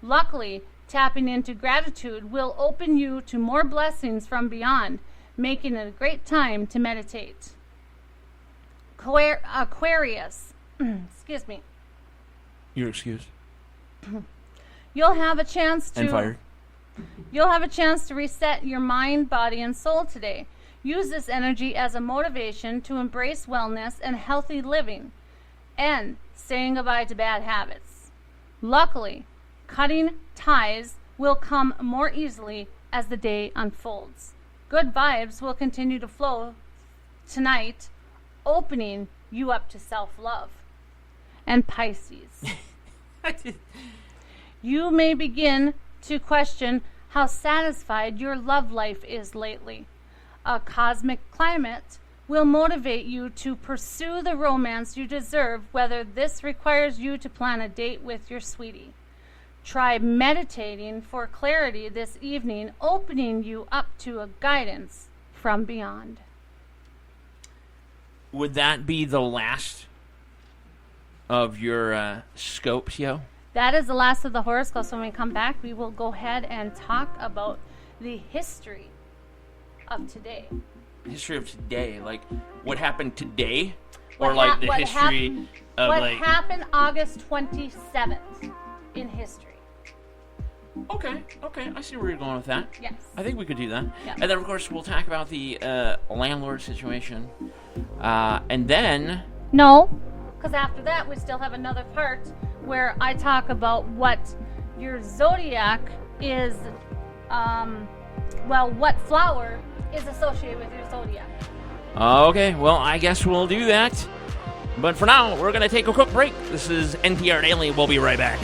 Speaker 5: Luckily, tapping into gratitude will open you to more blessings from beyond, making it a great time to meditate. Aquarius, excuse me.
Speaker 4: You're excused.
Speaker 5: You'll have a chance to...
Speaker 4: And fired.
Speaker 5: You'll have a chance to reset your mind, body, and soul today. Use this energy as a motivation to embrace wellness and healthy living and saying goodbye to bad habits. Luckily, cutting ties will come more easily as the day unfolds. Good vibes will continue to flow tonight, opening you up to self-love. And Pisces, you may begin to question how satisfied your love life is lately. A cosmic climate will motivate you to pursue the romance you deserve, whether this requires you to plan a date with your sweetie. Try meditating for clarity this evening, opening you up to a guidance from beyond.
Speaker 4: Would that be the last of your scopes, yo?
Speaker 5: That is the last of the horoscopes. When we come back, we will go ahead and talk about the history of today.
Speaker 4: History of today, like what happened today, or like the history of
Speaker 5: what
Speaker 4: like.
Speaker 5: happened August 27th in history.
Speaker 4: Okay, I see where you're going with that.
Speaker 5: Yes.
Speaker 4: I think we could do that.
Speaker 5: Yeah.
Speaker 4: And then, of course, we'll talk about the landlord situation. And then...
Speaker 5: No, because after that, we still have another part where I talk about what your zodiac is, what flower is associated with your zodiac.
Speaker 4: Okay, well, I guess we'll do that. But for now, we're going to take a quick break. This is NTR Daily. We'll be right back.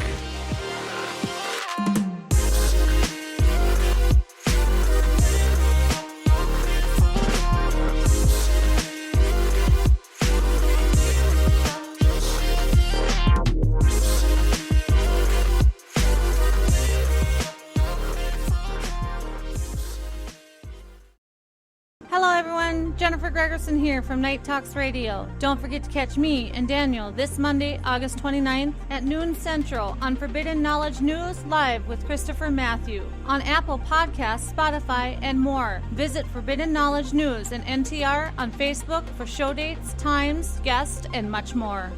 Speaker 5: Jennifer Gregerson here from Night Talks Radio. Don't forget to catch me and Daniel this Monday, August 29th at noon Central on Forbidden Knowledge News live with Christopher Matthew on Apple Podcasts, Spotify, and more. Visit Forbidden Knowledge News and NTR on Facebook for show dates, times, guests, and much more.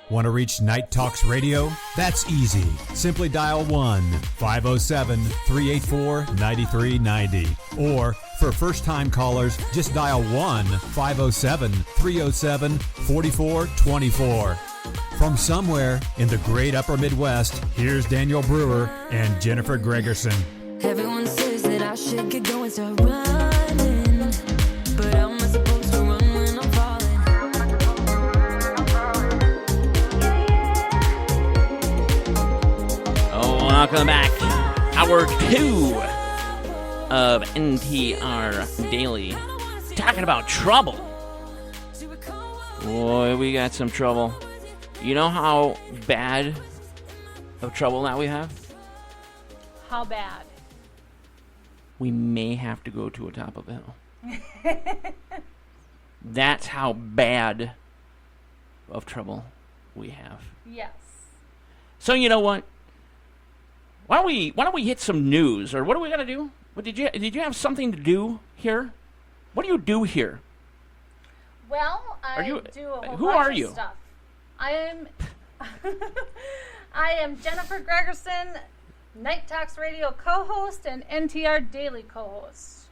Speaker 1: Want to reach Night Talks Radio? That's easy. Simply dial 1-507-384-9390. Or for first-time callers, just dial 1-507-307-4424. From somewhere in the great upper Midwest, here's Daniel Brewer and Jennifer Gregerson.
Speaker 6: Everyone says that I should get going, start running, but how am I supposed to run when I'm falling?
Speaker 4: Welcome back. Hour 2 of NTR Daily, talking about trouble. Boy, we got some trouble. You know how bad of trouble that we have?
Speaker 5: How bad?
Speaker 4: We may have to go to a top of a hill. That's how bad of trouble we have.
Speaker 5: Yes.
Speaker 4: So you know what? Why don't we hit some news, or what do we got to do? What did you have something to do here? What do you do here?
Speaker 5: Well, I do a whole
Speaker 4: who
Speaker 5: bunch
Speaker 4: are
Speaker 5: of
Speaker 4: you?
Speaker 5: stuff. I am Jennifer Gregerson, Night Talks Radio co-host and NTR Daily co-host,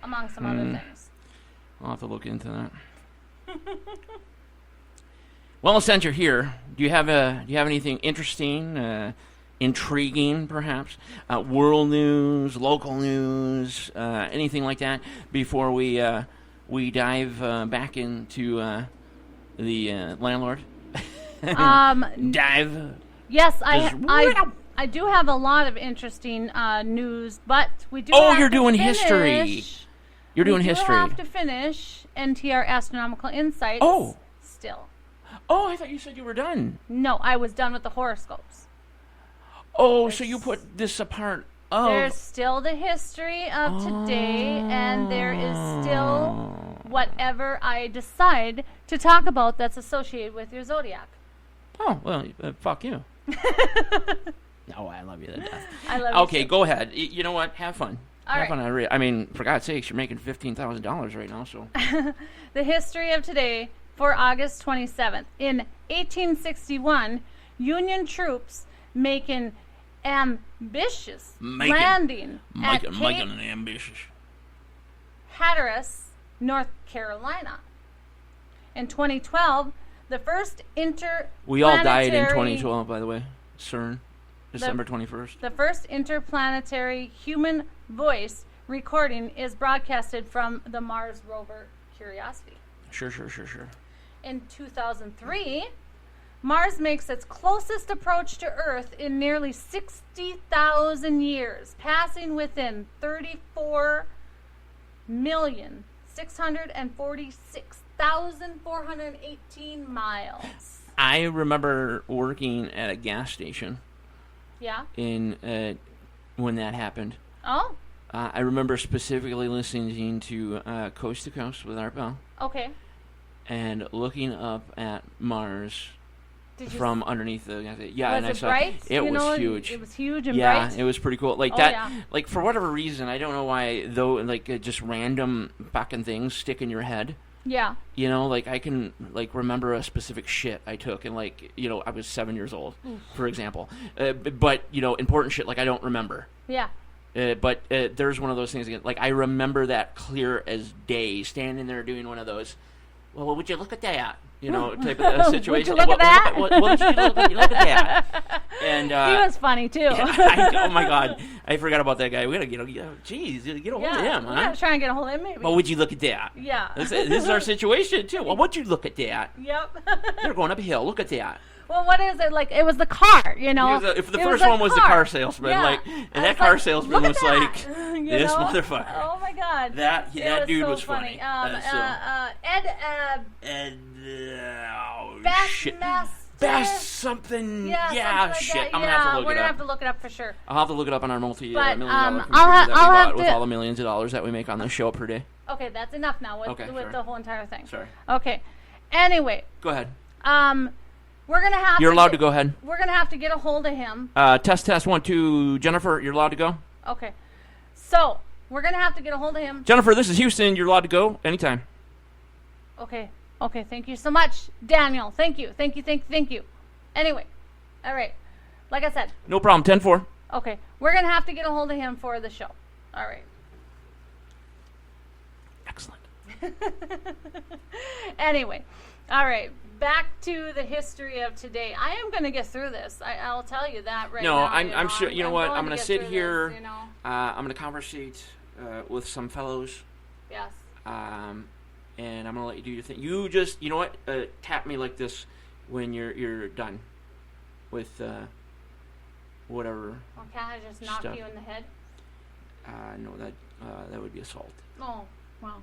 Speaker 5: among some other things.
Speaker 4: I'll have to look into that. Well, since you're here, do you have anything interesting, intriguing, perhaps? World news, local news, anything like that before we dive back into the landlord? Dive.
Speaker 5: Yes, I do have a lot of interesting news, but we do.
Speaker 4: Oh,
Speaker 5: have
Speaker 4: you're
Speaker 5: to
Speaker 4: doing
Speaker 5: finish.
Speaker 4: history. You're doing history.
Speaker 5: We have to finish NTR Astronomical Insights.
Speaker 4: Oh.
Speaker 5: Still.
Speaker 4: Oh, I thought you said you were done.
Speaker 5: No, I was done with the horoscopes.
Speaker 4: Oh, so you put this apart. Oh.
Speaker 5: There's still the history of today, and there is still whatever I decide to talk about that's associated with your zodiac.
Speaker 4: Oh, well, fuck you. No, I love you to death.
Speaker 5: I love you.
Speaker 4: Okay,
Speaker 5: too.
Speaker 4: Go ahead. You know what? Have fun.
Speaker 5: All right.
Speaker 4: Fun. I mean, for God's sakes, you're making $15,000 right now, so.
Speaker 5: The history of today for August 27th. In 1861, Union troops make an ambitious landing at Cape Hatteras, North Carolina. In 2012, the first interplanetary...
Speaker 4: We all died in 2012, by the way. CERN, December 21st.
Speaker 5: The first interplanetary human voice recording is broadcasted from the Mars rover Curiosity.
Speaker 4: Sure.
Speaker 5: In 2003, Mars makes its closest approach to Earth in nearly 60,000 years, passing within 34,646,418 miles.
Speaker 4: I remember working at a gas station.
Speaker 5: Yeah?
Speaker 4: In when that happened.
Speaker 5: Oh?
Speaker 4: I remember specifically listening to Coast to Coast with Art Bell.
Speaker 5: Okay.
Speaker 4: And looking up at Mars from underneath the...
Speaker 5: Yeah,
Speaker 4: and I
Speaker 5: saw bright?
Speaker 4: It was huge.
Speaker 5: It was huge and bright?
Speaker 4: Yeah, it was pretty cool. Like that. Yeah. Like, for whatever reason, I don't know why, though, like, just random fucking things stick in your head.
Speaker 5: Yeah.
Speaker 4: You know, like, I can, like, remember a specific shit I took, and, like, you know, I was 7 years old, for example. But, you know, important shit, like, I don't remember.
Speaker 5: Yeah.
Speaker 4: But there's one of those things again. Like, I remember that clear as day, standing there doing one of those, well, would you look at that? You know, type of situation.
Speaker 5: Would you look at that?
Speaker 4: What would you look at that? And
Speaker 5: he was funny too.
Speaker 4: Oh my God, I forgot about that guy. We gotta get a hold of him.
Speaker 5: We gotta try and get a hold of him, maybe.
Speaker 4: Well, would you look at that?
Speaker 5: Yeah.
Speaker 4: This is our situation too. Well, would you look at that?
Speaker 5: Yep.
Speaker 4: They're going uphill. Look at that.
Speaker 5: Well, what is it? Like, it was the car, you know?
Speaker 4: If the first one was the car salesman, like, and that car salesman was like, this motherfucker.
Speaker 5: Oh my God.
Speaker 4: That dude was funny. Bass something.
Speaker 5: Yeah,
Speaker 4: shit.
Speaker 5: Like
Speaker 4: I'm gonna have to look it up.
Speaker 5: We're gonna have to look it up for sure.
Speaker 4: I'll have to look it up on our multi-million-dollar computer
Speaker 5: I'll
Speaker 4: that we bought
Speaker 5: with
Speaker 4: all the millions of dollars that we make on this show per day.
Speaker 5: Okay, that's enough now with the whole entire thing.
Speaker 4: Sorry.
Speaker 5: Okay. Anyway.
Speaker 4: Go ahead.
Speaker 5: We're gonna have.
Speaker 4: You're allowed to go ahead.
Speaker 5: We're gonna have to get a hold of him.
Speaker 4: Test 1 2. Jennifer, you're allowed to go.
Speaker 5: Okay. So we're gonna have to get a hold of him.
Speaker 4: Jennifer, this is Houston. You're allowed to go anytime.
Speaker 5: Okay. Thank you so much, Daniel. Thank you. Anyway, all right. Like I said.
Speaker 4: No problem. 10-4.
Speaker 5: Okay. We're gonna have to get a hold of him for the show. All right.
Speaker 4: Excellent.
Speaker 5: Anyway, all right. Back to the history of today. I am going to get through this. I'll tell you that right now.
Speaker 4: No, I'm sure. You know what? I'm going to sit here.
Speaker 5: This, you know?
Speaker 4: I'm going to conversate with some fellows.
Speaker 5: Yes.
Speaker 4: And I'm going to let you do your thing. You just, you know what? Tap me like this when you're done with whatever.
Speaker 5: Well, can't I just knock you in the head?
Speaker 4: No, that would be assault.
Speaker 5: Oh, wow.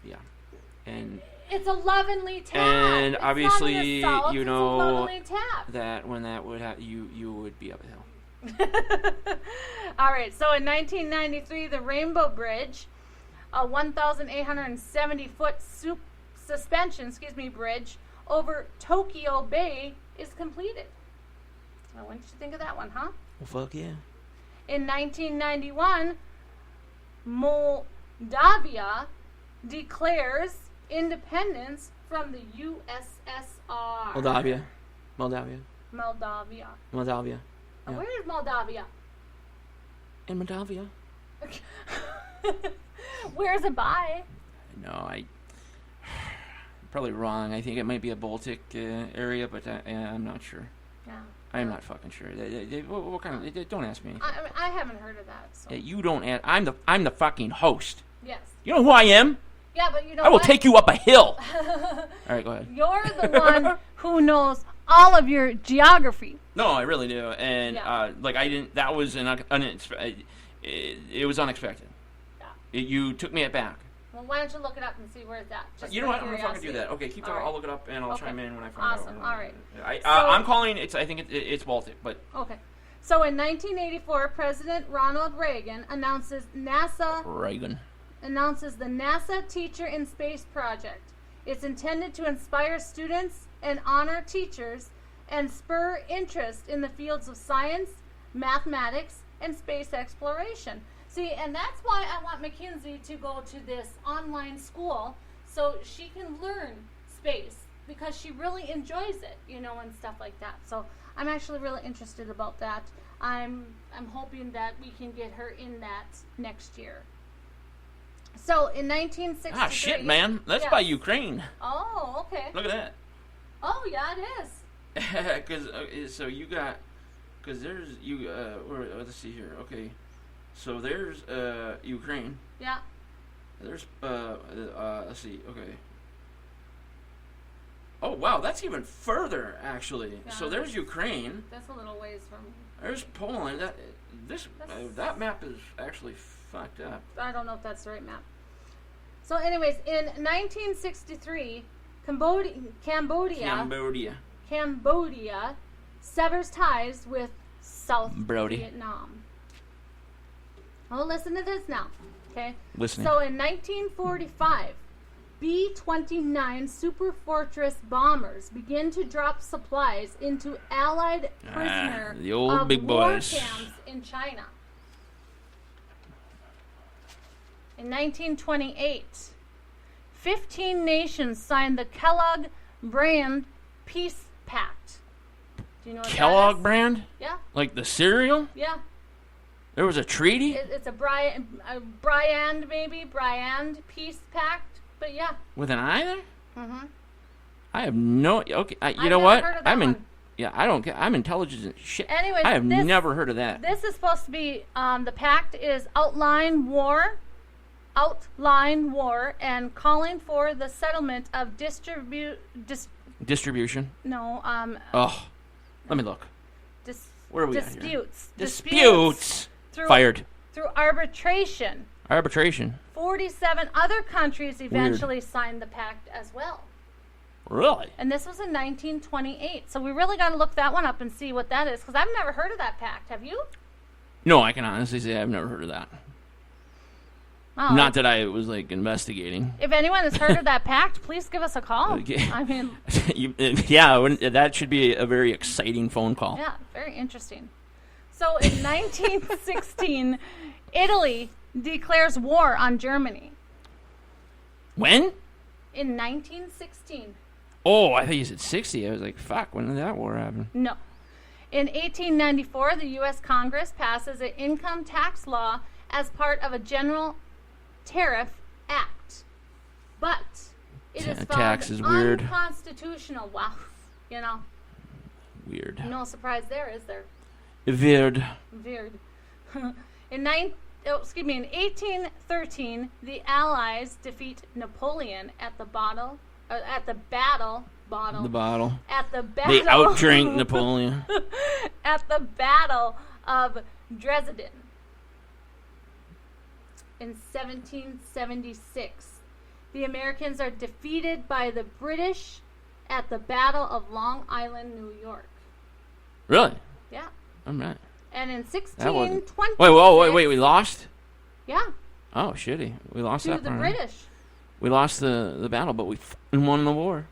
Speaker 4: Yeah, and
Speaker 5: it's a lovingly tap.
Speaker 4: And
Speaker 5: it's
Speaker 4: obviously,
Speaker 5: not an assault,
Speaker 4: you
Speaker 5: it's
Speaker 4: know
Speaker 5: a lovingly tap.
Speaker 4: that when that would happen, you would be up a hill.
Speaker 5: All right. So in 1993, the Rainbow Bridge, a 1,870-foot suspension, bridge over Tokyo Bay is completed. Now, what did you think of that one, huh?
Speaker 4: Well, fuck yeah.
Speaker 5: In 1991, Moldavia declares independence from the USSR.
Speaker 4: Moldavia.
Speaker 5: Yeah. Where is Moldavia?
Speaker 4: In Moldavia.
Speaker 5: Where is it by?
Speaker 4: No, I'm probably wrong. I think it might be a Baltic area, but I'm not sure.
Speaker 5: Yeah.
Speaker 4: I'm not fucking sure. What kind of? Don't ask me.
Speaker 5: I haven't heard of that. So.
Speaker 4: You don't ask. I'm the fucking host.
Speaker 5: Yes.
Speaker 4: You know who I am?
Speaker 5: Yeah, but you know
Speaker 4: I will
Speaker 5: what?
Speaker 4: take you up a hill. All right, go ahead.
Speaker 5: You're the one who knows all of your geography.
Speaker 4: No, I really do, and
Speaker 5: Yeah.
Speaker 4: I didn't. That was unexpected. It was unexpected.
Speaker 5: Yeah.
Speaker 4: You took me back.
Speaker 5: Well, why don't you look it up and see where it's at? Just
Speaker 4: You know
Speaker 5: for
Speaker 4: what? I'm gonna fucking
Speaker 5: curiosity.
Speaker 4: do that. Okay, keep
Speaker 5: All
Speaker 4: talking.
Speaker 5: right.
Speaker 4: I'll look it up and I'll
Speaker 5: Okay.
Speaker 4: chime in when I find out.
Speaker 5: Awesome. All right.
Speaker 4: I'm calling. I think it's Baltic, but
Speaker 5: Okay. So in 1984, President Ronald Reagan announces the NASA Teacher in Space Project. It's intended to inspire students and honor teachers and spur interest in the fields of science, mathematics, and space exploration. See, and that's why I want Mackenzie to go to this online school so she can learn space, because she really enjoys it, and stuff like that. So I'm actually really interested about that. I'm hoping that we can get her in that next year. So in 1963...
Speaker 4: Ah, shit, man. That's by Ukraine.
Speaker 5: Oh, okay.
Speaker 4: Look at that.
Speaker 5: Oh, yeah, it is.
Speaker 4: Because there's let's see here. Okay, so there's Ukraine.
Speaker 5: Yeah.
Speaker 4: There's let's see. Okay. Oh wow, that's even further actually.
Speaker 5: Yeah,
Speaker 4: So there's Ukraine.
Speaker 5: That's a little ways from...
Speaker 4: There's Poland. That map is actually fucked up.
Speaker 5: I don't know if that's the right map. So anyways, in 1963, Cambodia severs ties with South Vietnam. Well, listen to this now, okay?
Speaker 4: Listening.
Speaker 5: So in 1945, B-29 Super Fortress bombers begin to drop supplies into Allied prisoner
Speaker 4: the old
Speaker 5: of
Speaker 4: big
Speaker 5: war
Speaker 4: boys.
Speaker 5: camps in China. In 1928, 15 nations signed the Kellogg-Brand Peace Pact. Do you know what
Speaker 4: Kellogg
Speaker 5: that is?
Speaker 4: brand?
Speaker 5: Yeah.
Speaker 4: Like the cereal?
Speaker 5: Yeah.
Speaker 4: There was a treaty?
Speaker 5: It's a Briand Peace Pact, but yeah.
Speaker 4: With an I there?
Speaker 5: Mm-hmm.
Speaker 4: I have no... Okay, you know
Speaker 5: never
Speaker 4: what?
Speaker 5: heard of that one.
Speaker 4: Yeah, I don't get... I'm intelligent as shit.
Speaker 5: Anyways,
Speaker 4: I have never heard of that.
Speaker 5: This is supposed to be... the pact is outline war and calling for the settlement of
Speaker 4: Distribution?
Speaker 5: No,
Speaker 4: let me look. Where are we at here?
Speaker 5: Disputes.
Speaker 4: Fired.
Speaker 5: Through arbitration. 47 other countries eventually signed the pact as well.
Speaker 4: Really?
Speaker 5: And this was in 1928. So we really got to look that one up and see what that is, because I've never heard of that pact. Have you?
Speaker 4: No, I can honestly say I've never heard of that.
Speaker 5: Oh,
Speaker 4: Not that I was, investigating.
Speaker 5: If anyone has heard of that pact, please give us a call.
Speaker 4: Okay.
Speaker 5: I mean...
Speaker 4: that should be a very exciting phone call.
Speaker 5: Yeah, very interesting. So in 1916, Italy declares war on Germany.
Speaker 4: When?
Speaker 5: In 1916.
Speaker 4: Oh, I thought you said 60. I was like, fuck, when did that war happen?
Speaker 5: No. In 1894, the U.S. Congress passes an income tax law as part of a general tariff act. But it is found
Speaker 4: tax is weird.
Speaker 5: Unconstitutional. Wow.
Speaker 4: Weird.
Speaker 5: No surprise there, is there?
Speaker 4: Weird.
Speaker 5: In 1813, the Allies defeat Napoleon at the battle.
Speaker 4: The bottle.
Speaker 5: They
Speaker 4: outdrank Napoleon.
Speaker 5: At the Battle of Dresden. in 1776. The Americans are defeated by the British at the Battle of Long Island, New York.
Speaker 4: Really?
Speaker 5: Yeah.
Speaker 4: All right.
Speaker 5: And in
Speaker 4: That wasn't...
Speaker 5: 1626...
Speaker 4: Wait, we lost?
Speaker 5: Yeah.
Speaker 4: Oh, shitty. We lost
Speaker 5: To
Speaker 4: that
Speaker 5: the
Speaker 4: part.
Speaker 5: British.
Speaker 4: We lost the battle, but we won the war.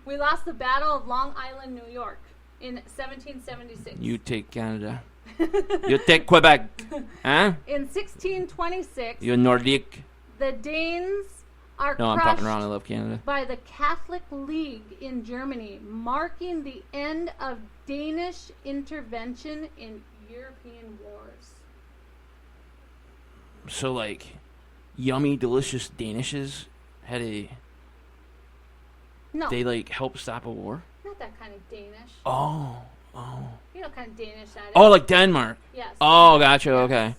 Speaker 5: We lost the Battle of Long Island, New York in 1776.
Speaker 4: You take Canada. You take Quebec. Huh?
Speaker 5: In 1626,
Speaker 4: You Nordic.
Speaker 5: the Danes are
Speaker 4: No, I'm
Speaker 5: crushed
Speaker 4: fucking around. I love Canada.
Speaker 5: by the Catholic League in Germany, marking the end of Danish intervention in European wars.
Speaker 4: So, like, yummy, delicious Danishes had a...
Speaker 5: No,
Speaker 4: They, like, helped stop a war?
Speaker 5: not that kind of Danish.
Speaker 4: Oh.
Speaker 5: You know what kind of Danish that is?
Speaker 4: Oh, like Denmark.
Speaker 5: Yes.
Speaker 4: Oh, gotcha.
Speaker 5: Yes.
Speaker 4: Okay.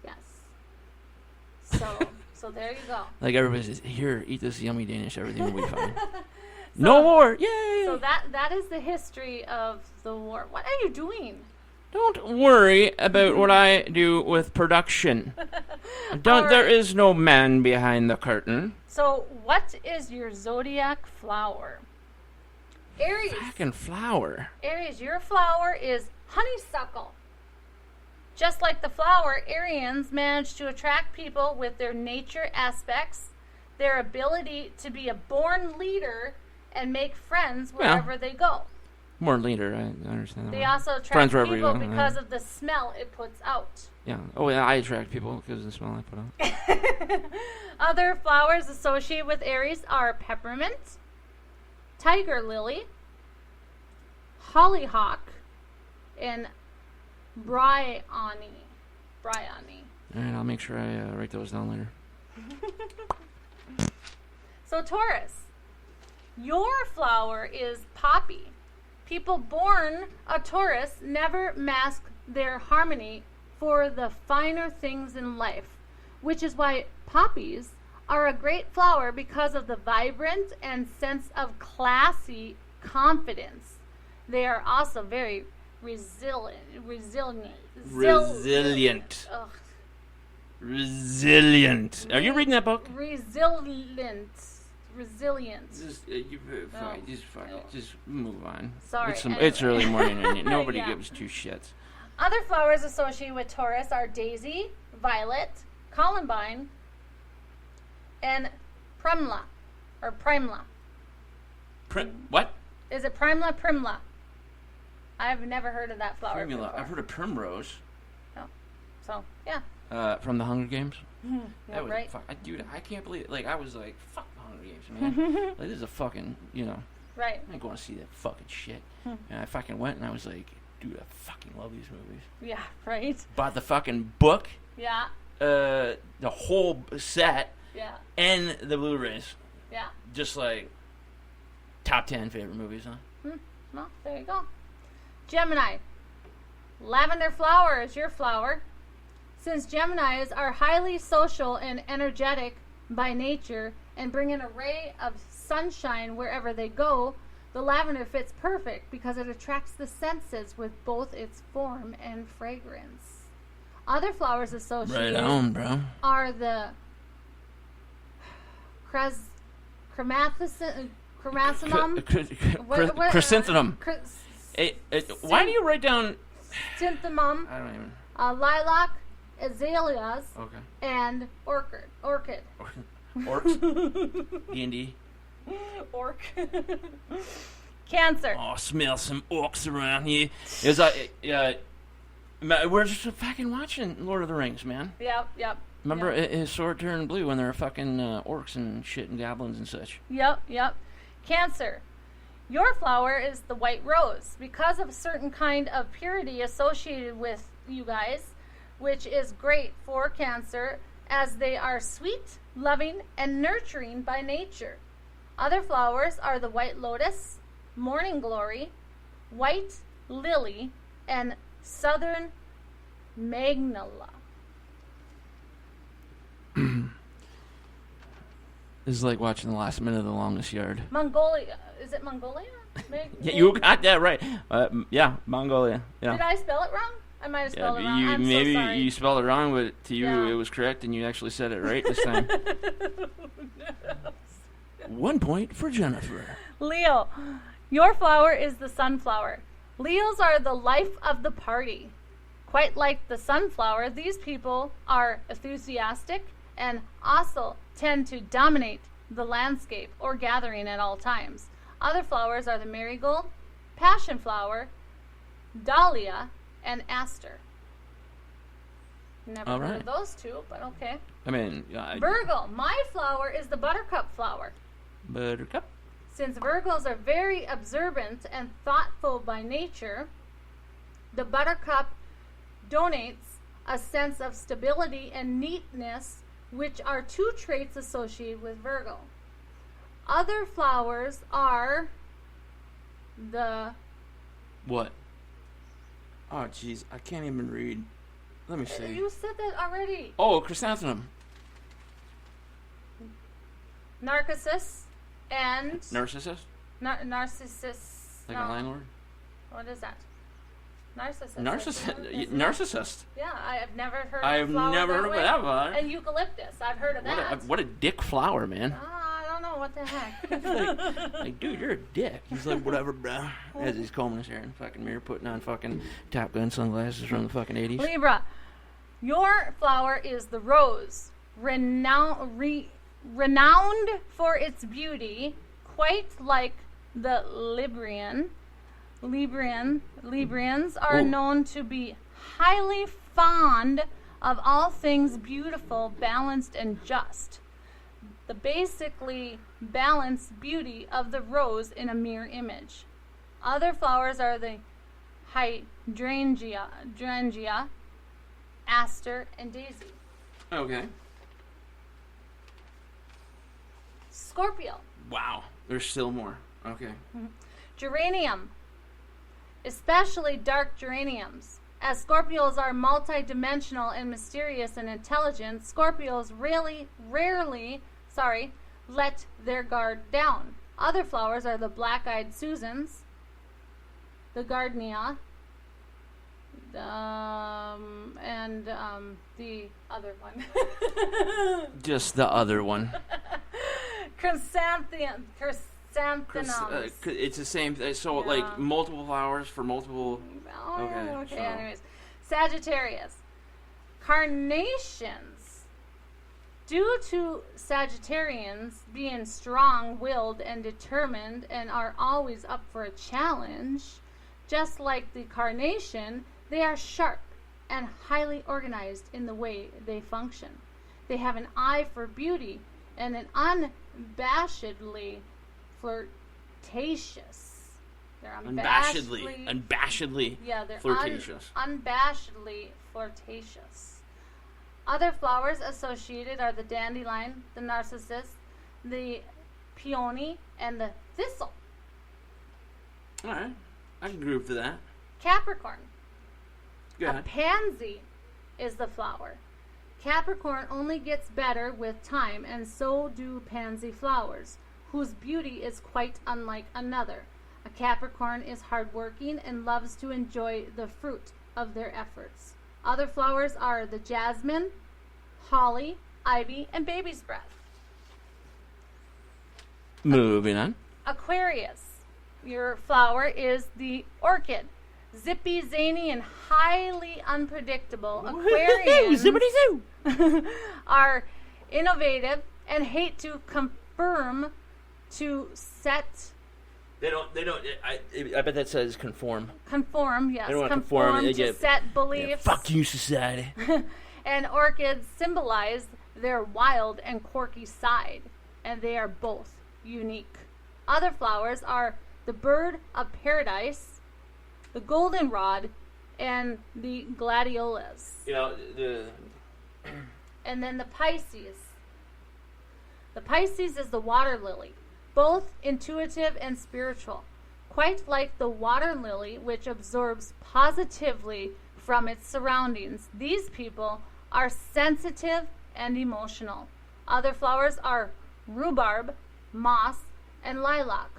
Speaker 5: Yes. So there you go.
Speaker 4: Like, everybody says, here, eat this yummy Danish. Everything will be fine. No war. Yay.
Speaker 5: So that is the history of the war. What are you doing?
Speaker 4: Don't worry about what I do with production. There is no man behind the curtain.
Speaker 5: So what is your zodiac flower? Aries.
Speaker 4: Fucking flower.
Speaker 5: Aries, your flower is honeysuckle. Just like the flower, Arians manage to attract people with their nature aspects, their ability to be a born leader, and make friends wherever they go.
Speaker 4: More leader, I understand that.
Speaker 5: They also attract
Speaker 4: Friends wherever you
Speaker 5: people
Speaker 4: go,
Speaker 5: because
Speaker 4: yeah.
Speaker 5: of the smell it puts out.
Speaker 4: Yeah. Oh, yeah, I attract people because of the smell I put out.
Speaker 5: Other flowers associated with Aries are peppermint, tiger lily, hollyhock, and bryony.
Speaker 4: All right, I'll make sure I write those down later.
Speaker 5: So Taurus, your flower is poppy. People born a Taurus never mask their harmony for the finer things in life, which is why poppies are a great flower because of the vibrant and sense of classy confidence. They are also very resilient.
Speaker 4: Resilient. Resilient. Are you reading that book?
Speaker 5: Resilient.
Speaker 4: Just, just move on.
Speaker 5: Sorry,
Speaker 4: It's early morning and nobody
Speaker 5: Yeah.
Speaker 4: gives two shits.
Speaker 5: Other flowers associated with Taurus are daisy, violet, columbine, and primla.
Speaker 4: What?
Speaker 5: Is it primla? I've never heard of that flower
Speaker 4: Primula.
Speaker 5: before.
Speaker 4: I've heard of primrose.
Speaker 5: Oh. So, yeah.
Speaker 4: From the Hunger Games.
Speaker 5: Yeah,
Speaker 4: That was
Speaker 5: right.
Speaker 4: dude, I can't believe it. Like, I was like, fuck the Hunger Games, man. Like, this is a fucking,
Speaker 5: Right.
Speaker 4: I ain't going to see that fucking shit. And I fucking went and I was like, dude, I fucking love these movies.
Speaker 5: Yeah, right.
Speaker 4: Bought the fucking book,
Speaker 5: Yeah.
Speaker 4: the whole set,
Speaker 5: Yeah.
Speaker 4: and the Blu-rays.
Speaker 5: Yeah.
Speaker 4: Just like top 10 favorite movies, huh?
Speaker 5: Well, there you go. Gemini. Lavender flower is your flower. Since Geminis are highly social and energetic by nature and bring an array of sunshine wherever they go, the lavender fits perfect because it attracts the senses with both its form and fragrance. Other flowers associated
Speaker 4: Right on, bro.
Speaker 5: are the chrysanthemum.
Speaker 4: Chrysanthemum. Why do you write down...
Speaker 5: Chrysanthemum,
Speaker 4: I don't even...
Speaker 5: lilac, azaleas,
Speaker 4: Okay.
Speaker 5: and orchid.
Speaker 4: Orcs? D&D?
Speaker 5: Orc. Cancer.
Speaker 4: Oh, smell some orcs around here. It's like, we're just fucking watching Lord of the Rings, man.
Speaker 5: Yep.
Speaker 4: Remember his sword turned blue when there were fucking orcs and shit and goblins and such.
Speaker 5: Yep. Cancer. Your flower is the white rose because of a certain kind of purity associated with you guys, which is great for Cancer as they are sweet, loving, and nurturing by nature. Other flowers are the white lotus, morning glory, white lily, and southern magnolia.
Speaker 4: This is like watching the last minute of The Longest Yard.
Speaker 5: Mongolia. Is it Mongolia?
Speaker 4: Yeah, you got that right. Yeah, Mongolia. Yeah.
Speaker 5: Did I spell it wrong? I might have spelled it wrong. I'm
Speaker 4: maybe
Speaker 5: so sorry.
Speaker 4: you spelled it wrong, but to you
Speaker 5: Yeah.
Speaker 4: it was correct, and you actually said it right this time. 1 point for Jennifer.
Speaker 5: Leo, your flower is the sunflower. Leos are the life of the party. Quite like the sunflower, these people are enthusiastic and also tend to dominate the landscape or gathering at all times. Other flowers are the marigold, passion flower, dahlia, and aster. Never
Speaker 4: All
Speaker 5: heard
Speaker 4: right.
Speaker 5: of those two, but okay.
Speaker 4: I mean,
Speaker 5: Virgo, my flower is the buttercup flower.
Speaker 4: Buttercup.
Speaker 5: Since Virgos are very observant and thoughtful by nature, the buttercup donates a sense of stability and neatness, which are two traits associated with Virgo. Other flowers are the...
Speaker 4: What? Oh, jeez, I can't even read. Let me see.
Speaker 5: You said that already.
Speaker 4: Oh, chrysanthemum.
Speaker 5: Narcissus and...
Speaker 4: Narcissus?
Speaker 5: Narcissus...
Speaker 4: Like
Speaker 5: no.
Speaker 4: a landlord?
Speaker 5: What is that? Narcissus.
Speaker 4: Narcissist.
Speaker 5: Yeah, I have never heard
Speaker 4: I
Speaker 5: of
Speaker 4: have
Speaker 5: flower
Speaker 4: never heard of
Speaker 5: way.
Speaker 4: that one.
Speaker 5: And eucalyptus, I've heard of that.
Speaker 4: What a dick flower, man.
Speaker 5: I don't know, what the heck.
Speaker 4: Like, dude, you're a dick. He's like, whatever, bro. As he's combing his hair in the fucking mirror, putting on fucking Top Gun sunglasses from the fucking 80s.
Speaker 5: Libra, your flower is the rose, renowned for its beauty, quite like the Librians are known to be highly fond of all things beautiful, balanced, and just. The basically balanced beauty of the rose in a mirror image. Other flowers are the hydrangea, aster, and daisy.
Speaker 4: Okay.
Speaker 5: Scorpio.
Speaker 4: Wow. There's still more. Okay.
Speaker 5: Geranium, especially dark geraniums. As Scorpios are multidimensional and mysterious and intelligent, Scorpios rarely let their guard down. Other flowers are the black-eyed Susans, the gardenia, and the other one.
Speaker 4: Just the other one.
Speaker 5: Chrysanthemums.
Speaker 4: It's the same. So,
Speaker 5: Yeah.
Speaker 4: like, multiple flowers for multiple...
Speaker 5: Okay.
Speaker 4: so-
Speaker 5: Anyways, Sagittarius, carnations. Due to Sagittarians being strong-willed and determined and are always up for a challenge, just like the carnation, they are sharp and highly organized in the way they function. They have an eye for beauty and an unabashedly flirtatious. They're
Speaker 4: Unabashedly
Speaker 5: yeah, they're
Speaker 4: flirtatious.
Speaker 5: Unabashedly flirtatious. Other flowers associated are the dandelion, the narcissus, the peony, and the thistle.
Speaker 4: All right. I can groove to that.
Speaker 5: Capricorn.
Speaker 4: Go
Speaker 5: A
Speaker 4: ahead.
Speaker 5: pansy is the flower. Capricorn only gets better with time, and so do pansy flowers, whose beauty is quite unlike another. A Capricorn is hardworking and loves to enjoy the fruit of their efforts. Other flowers are the jasmine, holly, ivy, and baby's breath.
Speaker 4: Moving on.
Speaker 5: Aquarius. Your flower is the orchid. Zippy, zany, and highly unpredictable. Aquarians are innovative and hate to conform to set.
Speaker 4: They don't. I bet that says conform.
Speaker 5: Conform, yes.
Speaker 4: They don't wanna
Speaker 5: Conform
Speaker 4: conform, they
Speaker 5: to
Speaker 4: get-
Speaker 5: set beliefs.
Speaker 4: Fuck you, society.
Speaker 5: And orchids symbolize their wild and quirky side, and they are both unique. Other flowers are the bird of paradise, the goldenrod, and the gladiolas.
Speaker 4: You know,
Speaker 5: And then the Pisces. The Pisces is the water lily, both intuitive and spiritual. Quite like the water lily, which absorbs positively from its surroundings, these people are sensitive and emotional. Other flowers are rhubarb, moss, and lilac.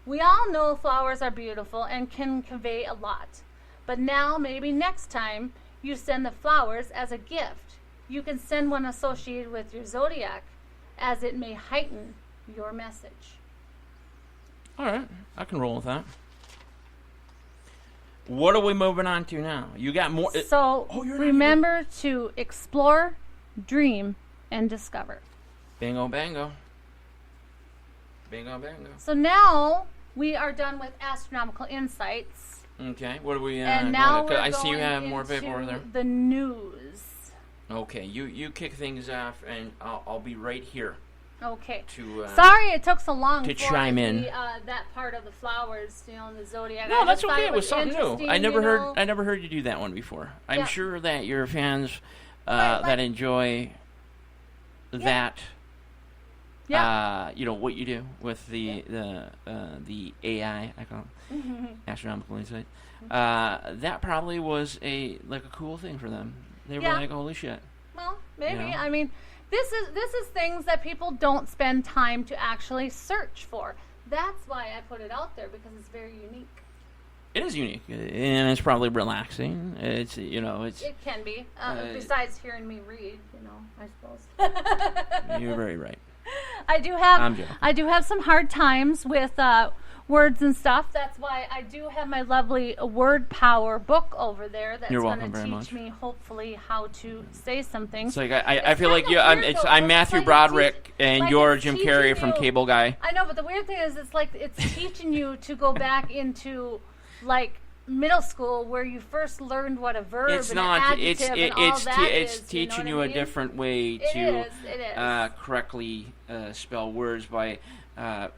Speaker 5: We all know flowers are beautiful and can convey a lot, But now, maybe next time, you send the flowers as a gift. You can send one associated with your zodiac, as it may heighten your message.
Speaker 4: All right, I can roll with that. What are we moving on to now? You got more.
Speaker 5: So remember to explore, dream, and discover.
Speaker 4: Bingo, bango. Bingo, bango.
Speaker 5: So now we are done with astronomical insights.
Speaker 4: Okay, what are we?
Speaker 5: And now we're
Speaker 4: I see you
Speaker 5: going
Speaker 4: have more paper over there.
Speaker 5: The news.
Speaker 4: Okay, you kick things off, and I'll be right here.
Speaker 5: Okay.
Speaker 4: To
Speaker 5: sorry it took so long
Speaker 4: to chime in.
Speaker 5: That part of the flowers, and the zodiac.
Speaker 4: No, that's okay. It was something new. I never heard you do that one before. I'm sure that your fans that enjoy that. Yeah. What you do with the AI, I call it, astronomical insight. That probably was a cool thing for them. They were like, holy shit.
Speaker 5: Well, maybe. I mean, this is things that people don't spend time to actually search for. That's why I put it out there, because it's very unique.
Speaker 4: It is unique, and it's probably relaxing. It's
Speaker 5: It can be. Besides hearing me read, I suppose.
Speaker 4: You're very right.
Speaker 5: I do have some hard times with words and stuff. That's why I do have my lovely word power book over there. That's going to teach me hopefully how to say something.
Speaker 4: It's like I feel like I'm Matthew Broderick and you're Jim Carrey from Cable Guy.
Speaker 5: I know, but the weird thing is it's teaching you to go back into middle school, where you first learned what a verb and an adjective and all that is.
Speaker 4: It's teaching you a different way to correctly spell words by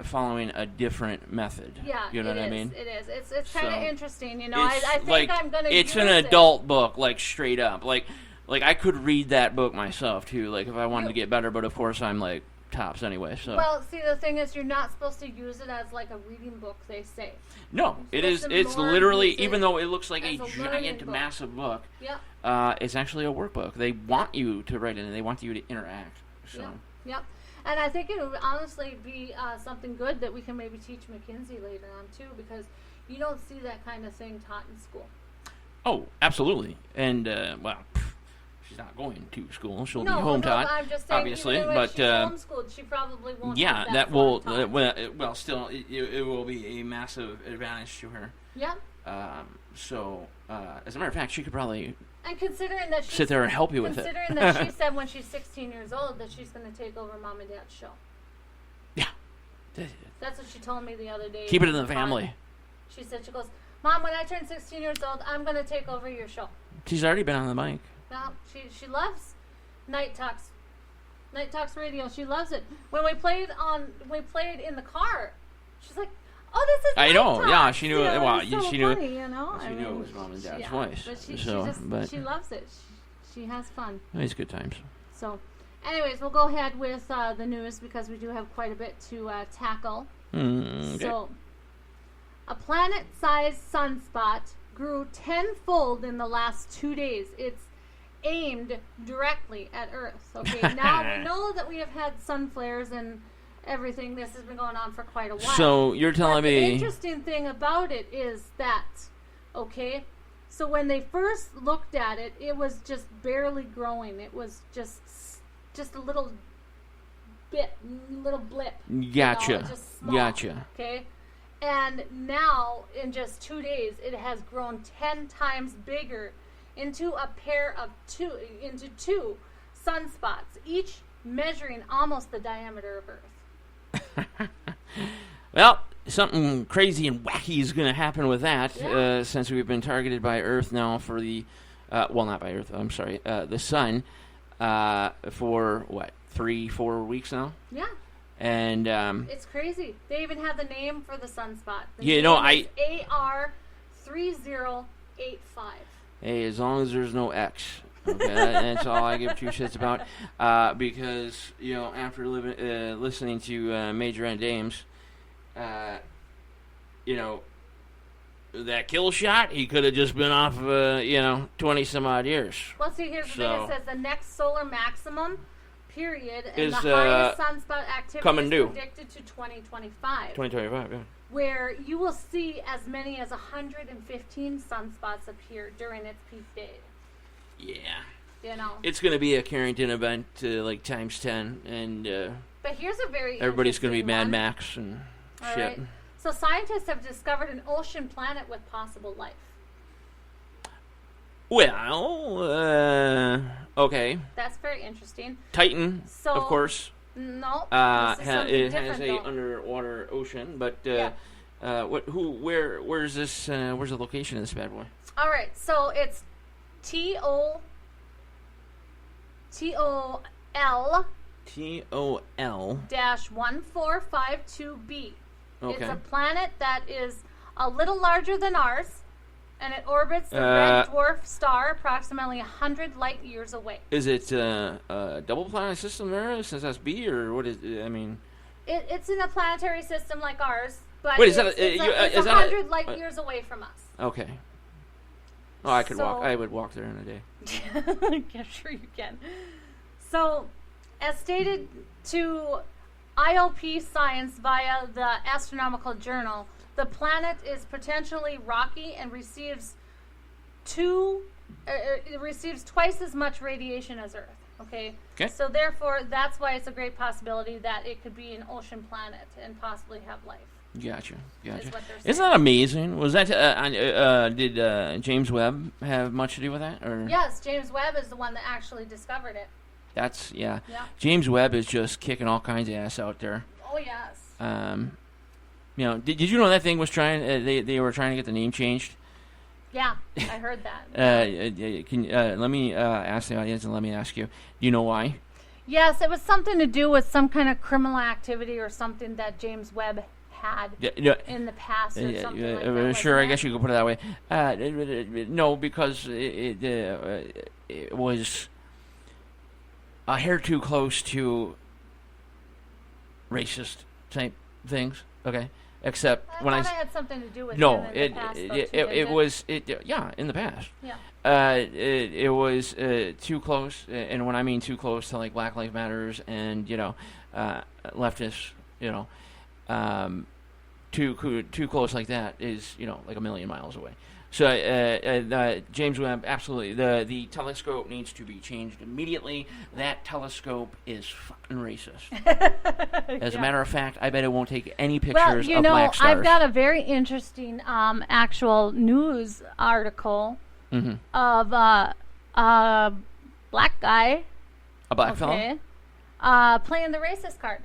Speaker 4: following a different method.
Speaker 5: Yeah,
Speaker 4: you know what I mean?
Speaker 5: It is. It's kind of interesting. I think I'm going to use it.
Speaker 4: It's an adult book, straight up. Like I could read that book myself too, if I wanted to get better. But of course, I'm tops anyway. So
Speaker 5: well, see, the thing is, you're not supposed to use it as a reading book. They say.
Speaker 4: No, it's literally, even though it looks like a giant, massive book. Yeah. It's actually a workbook. They want you to write it, and they want you to interact. So.
Speaker 5: Yep. And I think it would honestly be something good that we can maybe teach Mackenzie later on too, because you don't see that kind of thing taught in school.
Speaker 4: Oh, absolutely. And she's not going to school. She'll be home taught,
Speaker 5: I'm just saying,
Speaker 4: obviously.
Speaker 5: Even
Speaker 4: but
Speaker 5: she's homeschooled, she probably won't.
Speaker 4: Yeah, that will. Still, it will be a massive advantage to her.
Speaker 5: Yeah.
Speaker 4: So, as a matter of fact, she could probably.
Speaker 5: And considering that
Speaker 4: sit there and help you with it.
Speaker 5: Considering that she said when she's 16 years old that she's going to take over Mom and Dad's show.
Speaker 4: Yeah.
Speaker 5: That's what she told me the other day.
Speaker 4: Keep it in the family.
Speaker 5: She said, she goes, Mom, when I turn 16 years old, I'm going to take over your show.
Speaker 4: She's already been on the mic.
Speaker 5: No, she loves Night Talks radio. She loves it. When we played in the car, she's like, "Oh, this is."
Speaker 4: I know.
Speaker 5: Talks.
Speaker 4: Yeah, she knew.
Speaker 5: She knew.
Speaker 4: She knew it was Mom and Dad's voice.
Speaker 5: But she loves it. She has fun.
Speaker 4: It's good times.
Speaker 5: So, anyways, we'll go ahead with the news, because we do have quite a bit to tackle.
Speaker 4: Okay.
Speaker 5: So, a planet-sized sunspot grew tenfold in the last 2 days. It's aimed directly at Earth. Okay, now we know that we have had sun flares and everything. This has been going on for quite a while.
Speaker 4: So you're telling me
Speaker 5: the interesting thing about it is that, okay, so when they first looked at it, it was just barely growing. It was just a little blip.
Speaker 4: Gotcha.
Speaker 5: Just small,
Speaker 4: gotcha.
Speaker 5: Okay. And now, in just 2 days, it has grown 10 times bigger into two sunspots, each measuring almost the diameter of Earth.
Speaker 4: Well, something crazy and wacky is going to happen with that, since we've been targeted by Earth now for the, not by Earth, I'm sorry, the sun, for, 3-4 weeks now?
Speaker 5: Yeah.
Speaker 4: And
Speaker 5: it's crazy. They even have the name for the sunspot. AR3085.
Speaker 4: Hey, as long as there's no X, okay, that's all I give two shits about. Because after listening to Major and Dames, that kill shot, he could have just been off, 20 some odd years.
Speaker 5: Well, see, here's the thing. It says the next solar maximum period, and
Speaker 4: is
Speaker 5: the highest sunspot activity
Speaker 4: coming
Speaker 5: is
Speaker 4: due.
Speaker 5: predicted to 2025.
Speaker 4: 2025, yeah.
Speaker 5: Where you will see as many as 115 sunspots appear during its peak day.
Speaker 4: Yeah.
Speaker 5: You know.
Speaker 4: It's going to be a Carrington event, like times 10, and
Speaker 5: but here's a very
Speaker 4: everybody's going to be Mad
Speaker 5: one.
Speaker 4: Max and
Speaker 5: All
Speaker 4: shit.
Speaker 5: right. So scientists have discovered an ocean planet with possible life.
Speaker 4: Well, okay.
Speaker 5: That's very interesting.
Speaker 4: Titan,
Speaker 5: So,
Speaker 4: of course.
Speaker 5: No,
Speaker 4: It has a underwater ocean, but where's this? Where's the location of this bad boy?
Speaker 5: All right, so it's TOL -1452b.
Speaker 4: Okay.
Speaker 5: It's a planet that is a little larger than ours, and it orbits the red dwarf star approximately 100 light years away.
Speaker 4: Is it a double planet system there, since that's B, or what is? I mean,
Speaker 5: it's in a planetary system like ours, but
Speaker 4: wait, is
Speaker 5: it's 100 light years away from us.
Speaker 4: Okay. Oh, I could walk.
Speaker 5: So-
Speaker 4: I would walk there in a day.
Speaker 5: Yeah, sure you can. So, as stated to IOP Science via the Astronomical Journal, the planet is potentially rocky and receives twice as much radiation as Earth. Okay? So therefore, that's why it's a great possibility that it could be an ocean planet and possibly have life.
Speaker 4: Gotcha.
Speaker 5: Is what they're saying.
Speaker 4: Isn't that amazing? Was that did James Webb have much to do with that? Or
Speaker 5: Yes, James Webb is the one that actually discovered it.
Speaker 4: that's yeah.
Speaker 5: Yeah.
Speaker 4: James Webb is just kicking all kinds of ass out there.
Speaker 5: Oh yes.
Speaker 4: You know, did you know that thing was trying? They were trying to get the name changed.
Speaker 5: Yeah, I heard that.
Speaker 4: Let me ask the audience and let me ask you. Do you know why?
Speaker 5: Yes, it was something to do with some kind of criminal activity or something that James Webb had in the past or something like that.
Speaker 4: Sure, I guess you could put it that way. No, because it was a hair too close to racist type things. Okay, except
Speaker 5: I
Speaker 4: when
Speaker 5: thought it had something to do with
Speaker 4: no,
Speaker 5: him in the past, though, too,
Speaker 4: it was yeah, in the past.
Speaker 5: Yeah.
Speaker 4: It was too close, and when I mean too close to like Black Lives Matters and leftists, too close like that is like a million miles away. So James Webb, absolutely, the telescope needs to be changed immediately. That telescope is fucking racist. As a matter of fact, I bet it won't take any pictures of black stars.
Speaker 5: I've got a very interesting actual news article of a black guy.
Speaker 4: A black fellow?
Speaker 5: Playing the racist card.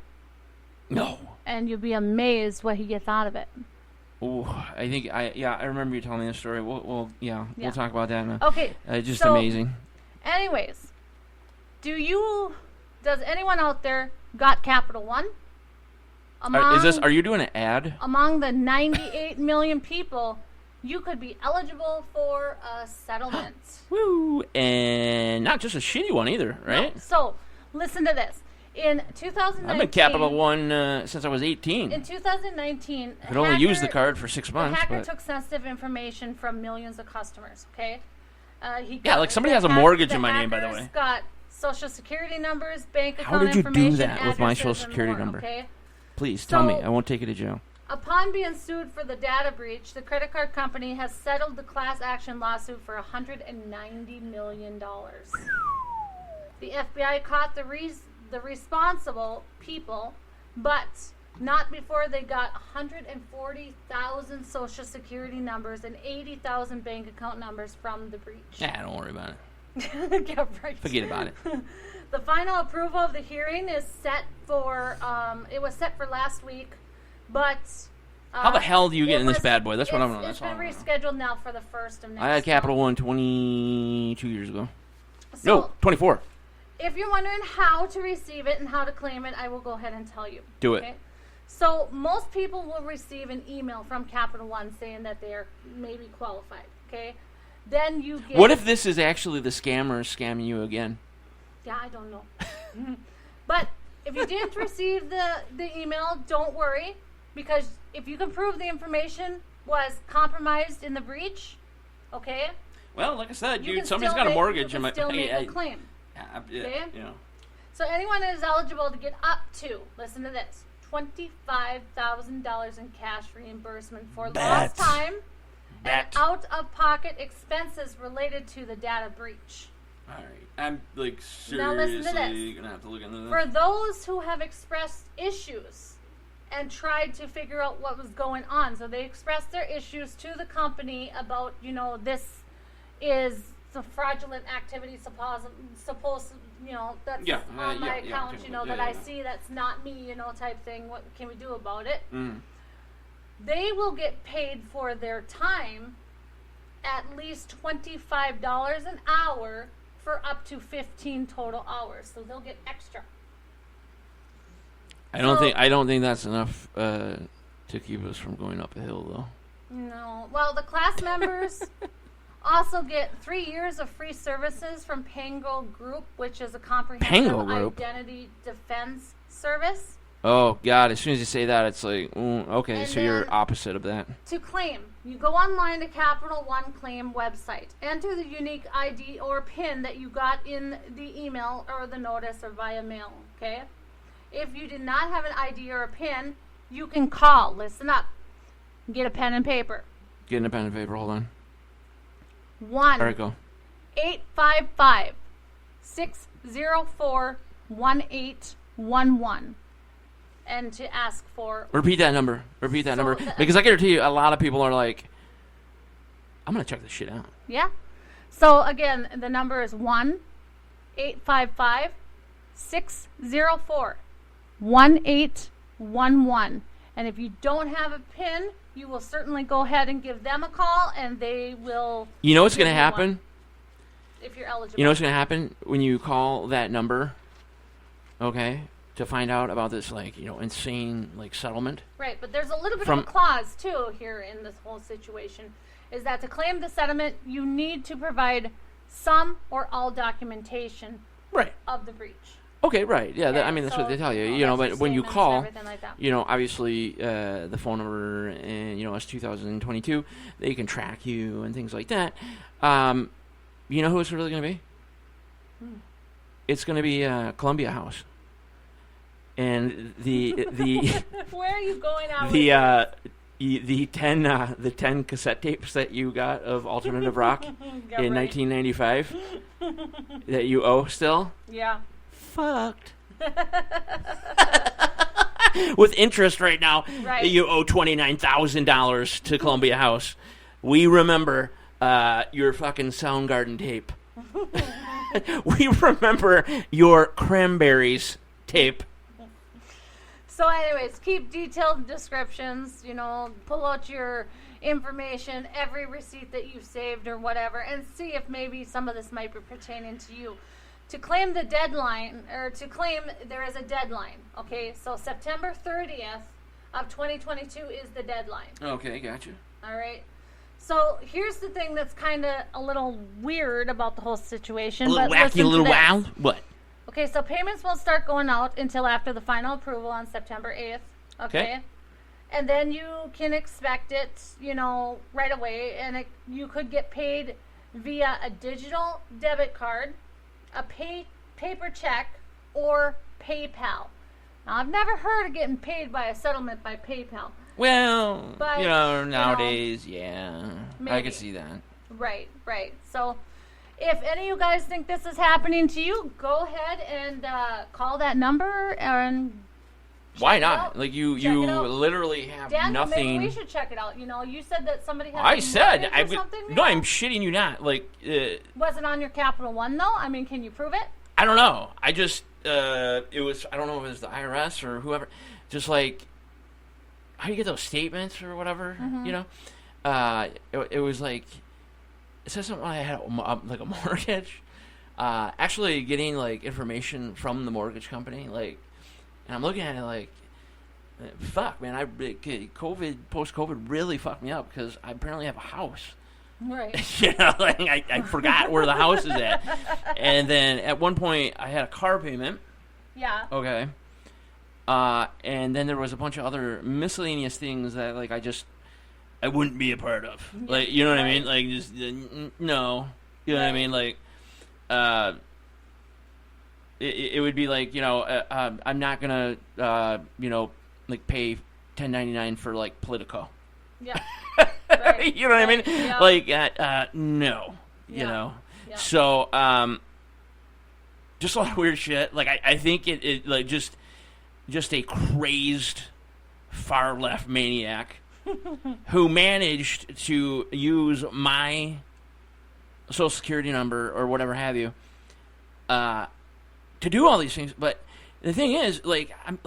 Speaker 4: No.
Speaker 5: And you'll be amazed what he gets out of it.
Speaker 4: Oh, I think I remember you telling me this story. We'll talk about that.
Speaker 5: Okay,
Speaker 4: just amazing.
Speaker 5: Anyways, does anyone out there got Capital One?
Speaker 4: Are you doing an ad?
Speaker 5: Among the 98 million people, you could be eligible for a settlement.
Speaker 4: Woo! And not just a shitty one either, right?
Speaker 5: No. So, listen to this. In 2019...
Speaker 4: I've been Capital One since I was 18.
Speaker 5: In 2019...
Speaker 4: I could only use the card for 6 months.
Speaker 5: The hacker took sensitive information from millions of customers, okay?
Speaker 4: Like somebody has a mortgage in my name, by the way.
Speaker 5: Got Social Security numbers, bank account
Speaker 4: How did you
Speaker 5: information,
Speaker 4: do that with my Social
Speaker 5: addresses, and
Speaker 4: Security
Speaker 5: more,
Speaker 4: number?
Speaker 5: Okay?
Speaker 4: Please, tell me. I won't take you to jail.
Speaker 5: Upon being sued for the data breach, the credit card company has settled the class action lawsuit for $190 million. The FBI caught the responsible people, but not before they got 140,000 Social Security numbers and 80,000 bank account numbers from the breach.
Speaker 4: Yeah, don't worry about it.
Speaker 5: Yeah, right.
Speaker 4: Forget about it.
Speaker 5: The final approval of the hearing is set for, it was set for last week, but...
Speaker 4: how the hell do you get in this bad boy? That's what I'm on.
Speaker 5: It's been rescheduled now for the 1st of next
Speaker 4: I had Capital One 22 years ago. No, 24.
Speaker 5: If you're wondering how to receive it and how to claim it, I will go ahead and tell you.
Speaker 4: Do it.
Speaker 5: Okay? So most people will receive an email from Capital One saying that they are maybe qualified. Okay, then you get.
Speaker 4: What if this is actually the scammers scamming you again?
Speaker 5: Yeah, I don't know. But if you didn't receive the email, don't worry, because if you can prove the information was compromised in the breach, okay.
Speaker 4: Well, like I said, dude, somebody's got a mortgage in my.
Speaker 5: Still make a claim.
Speaker 4: Okay.
Speaker 5: So anyone is eligible to get up to, listen to this, $25,000 in cash reimbursement for lost time and out-of-pocket expenses related to the data breach.
Speaker 4: All right. I'm, like,
Speaker 5: now listen to
Speaker 4: seriously
Speaker 5: this.
Speaker 4: going to have to look into this.
Speaker 5: For those who have expressed issues and tried to figure out what was going on. So they expressed their issues to the company about, you know, this is the fraudulent activity supposed you know, that's on my account, you know, that I see that's not me, you know, type thing. What can we do about it? They will get paid for their time at least $25 an hour for up to 15 total hours. So they'll get extra.
Speaker 4: I don't think that's enough to keep us from going up a hill, though.
Speaker 5: No. Well, the class members also get 3 years of free services from Pango Group, which is a comprehensive identity defense service.
Speaker 4: Oh, God. As soon as you say that, it's like, okay,
Speaker 5: and
Speaker 4: so you're opposite of that.
Speaker 5: To claim, you go online to Capital One Claim website. Enter the unique ID or PIN that you got in the email or the notice or via mail, okay? If you did not have an ID or a PIN, you can call. Listen up. Get a pen and paper.
Speaker 4: Getting a pen and paper. Hold on.
Speaker 5: 1-855-604-1811. And to ask for...
Speaker 4: Repeat that number. Because I guarantee you a lot of people are like, I'm going to check this shit out.
Speaker 5: Yeah. So, again, the number is 1-855-604-1811. And if you don't have a PIN, you will certainly go ahead and give them a call, and they will...
Speaker 4: You know what's going to happen?
Speaker 5: If you're eligible.
Speaker 4: You know what's going to happen when you call that number, okay, to find out about this, like, you know, insane, like, settlement?
Speaker 5: Right, but there's a little bit of a clause, too, here in this whole situation, is that to claim the settlement, you need to provide some or all documentation of the breach.
Speaker 4: Okay, right. Yeah,
Speaker 5: okay,
Speaker 4: I mean, that's
Speaker 5: so,
Speaker 4: what they tell you. You know, but when you call,
Speaker 5: like
Speaker 4: you know, obviously the phone number, and, you know, it's 2022, they can track you and things like that. You know who it's really going to be? It's going to be Columbia House. And the
Speaker 5: where are you going out
Speaker 4: the 10 cassette tapes that you got of Alternative Rock in 1995 that you owe still?
Speaker 5: Yeah.
Speaker 4: Fucked. With interest right now, you owe $29,000 to Columbia House. We remember your fucking Soundgarden tape. We remember your Cranberries tape.
Speaker 5: So anyways, keep detailed descriptions, you know, pull out your information, every receipt that you've saved or whatever, and see if maybe some of this might be pertaining to you. To claim the deadline, or to claim there is a deadline, okay? So September 30th of 2022 is the deadline.
Speaker 4: Okay, gotcha.
Speaker 5: All right. So here's the thing that's kind of a little weird about the whole situation.
Speaker 4: A little wacky, a little wild? What?
Speaker 5: Okay, so payments won't start going out until after the final approval on September 8th, okay? And then you can expect it, you know, right away, and you could get paid via a digital debit card, a paper check, or PayPal. Now, I've never heard of getting paid by a settlement by PayPal.
Speaker 4: Well,
Speaker 5: but,
Speaker 4: you know, nowadays, yeah,
Speaker 5: maybe.
Speaker 4: I can see that.
Speaker 5: Right. So, if any of you guys think this is happening to you, go ahead and call that number and
Speaker 4: why not? Like you literally have
Speaker 5: Dan,
Speaker 4: nothing.
Speaker 5: Maybe we should check it out. You know, you said that somebody had.
Speaker 4: No, I'm shitting you not. Like,
Speaker 5: was it on your Capital One though? I mean, can you prove it?
Speaker 4: I don't know. I just it was. I don't know if it was the IRS or whoever. Just like how do you get those statements or whatever?
Speaker 5: Mm-hmm.
Speaker 4: You know, it was like it says something. I had like a mortgage. Actually, getting like information from the mortgage company, like. And I'm looking at it like, fuck, man, post-COVID really fucked me up because I apparently have a house.
Speaker 5: Right.
Speaker 4: You know, like I forgot where the house is at. And then at one point, I had a car payment.
Speaker 5: Yeah.
Speaker 4: Okay. And then there was a bunch of other miscellaneous things that, like, I wouldn't be a part of. Yeah, like, you know what I mean? Like, just, no. You know what I mean? Like, it would be like, I'm not gonna like pay $10.99 for like Politico.
Speaker 5: Yeah. Right.
Speaker 4: You know what I mean?
Speaker 5: Yeah.
Speaker 4: Like no.
Speaker 5: Yeah.
Speaker 4: So just a lot of weird shit. Like I think it like just a crazed far left maniac who managed to use my social security number or whatever have you to do all these things. But the thing is, I'm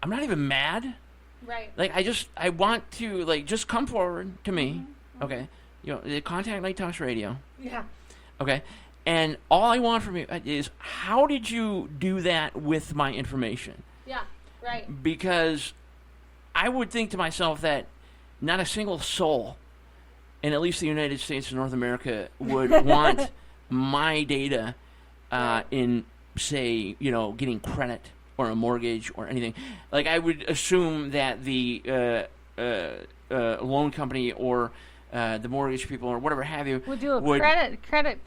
Speaker 4: not even mad.
Speaker 5: Right.
Speaker 4: Like I want to just come forward to me.
Speaker 5: Mm-hmm.
Speaker 4: Okay. Contact Night Talks Radio.
Speaker 5: Yeah.
Speaker 4: Okay. And all I want from you is, how did you do that with my information?
Speaker 5: Yeah. Right.
Speaker 4: Because I would think to myself that not a single soul in at least the United States of North America would want my data in, say, getting credit or a mortgage or anything. Like, I would assume that the loan company or the mortgage people or whatever have you
Speaker 5: would do a credit check.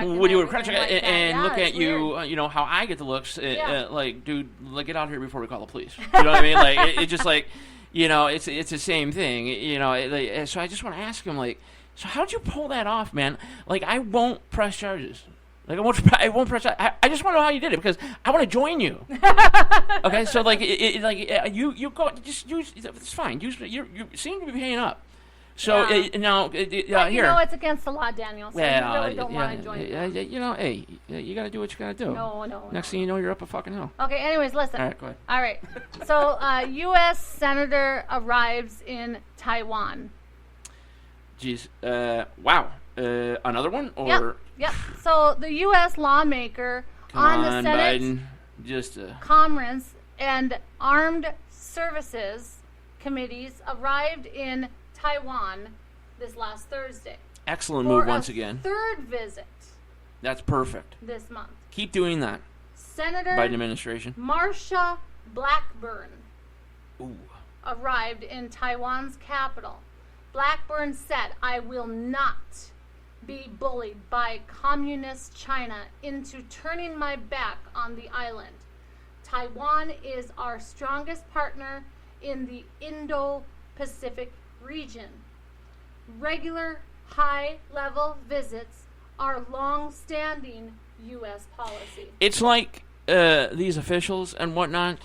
Speaker 4: Would do a credit check
Speaker 5: like
Speaker 4: and look at you,
Speaker 5: weird.
Speaker 4: how I get the looks. Like, dude, get out here before we call the police. You know what I mean? Like, it's just like, it's the same thing. So I just want to ask him, so how'd you pull that off, man? Like, I won't press charges. Like, I won't press. I just want to know how you did it, because I want to join you. Okay, so you go, just use. It's fine. You seem to be paying up. So now here.
Speaker 5: It's against the law, Daniel. So you really don't want to join.
Speaker 4: Hey, you got to do what you got to do.
Speaker 5: No.
Speaker 4: Next thing you know, you're up a fucking hill.
Speaker 5: Okay. Anyways, listen.
Speaker 4: All right, go ahead.
Speaker 5: All right. So, U.S. Senator arrives in Taiwan.
Speaker 4: Jeez. Wow. Another one? Or
Speaker 5: Yep. So the U.S. lawmaker on the Senate
Speaker 4: Biden. Just
Speaker 5: Commerce and Armed Services committees arrived in Taiwan this last Thursday.
Speaker 4: Excellent move once again.
Speaker 5: Third visit.
Speaker 4: That's perfect.
Speaker 5: This month.
Speaker 4: Keep doing that.
Speaker 5: Senator
Speaker 4: Biden administration.
Speaker 5: Marsha Blackburn
Speaker 4: Ooh.
Speaker 5: arrived in Taiwan's capital. Blackburn said, "I will not be bullied by communist China into turning my back on the island. Taiwan is our strongest partner in the Indo-Pacific region. Regular high-level visits are long-standing U.S. policy."
Speaker 4: It's like these officials and whatnot.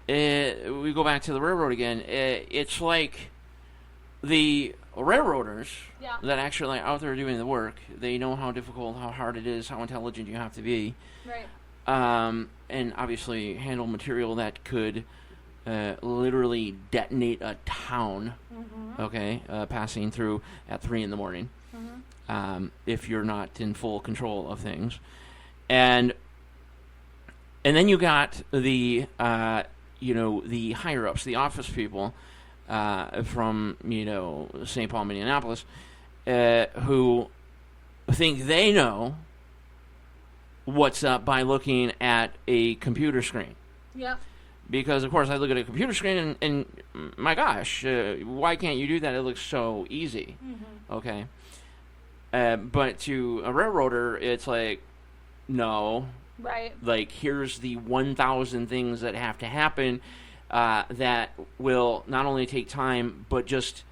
Speaker 4: We go back to the railroad again. It's like the railroaders that actually are out there doing the work. They know how difficult, how hard it is, how intelligent you have to be.
Speaker 5: Right.
Speaker 4: And obviously handle material that could literally detonate a town, okay, passing through at 3 in the morning, if you're not in full control of things. And then you got the, the higher-ups, the office people, from St. Paul, Minneapolis, who think they know what's up by looking at a computer screen.
Speaker 5: Yep.
Speaker 4: Because of course I look at a computer screen and my gosh, why can't you do that? It looks so easy. Okay. But to a railroader, it's like, no.
Speaker 5: Right.
Speaker 4: Like, here's the 1,000 things that have to happen. That will not only take time, but just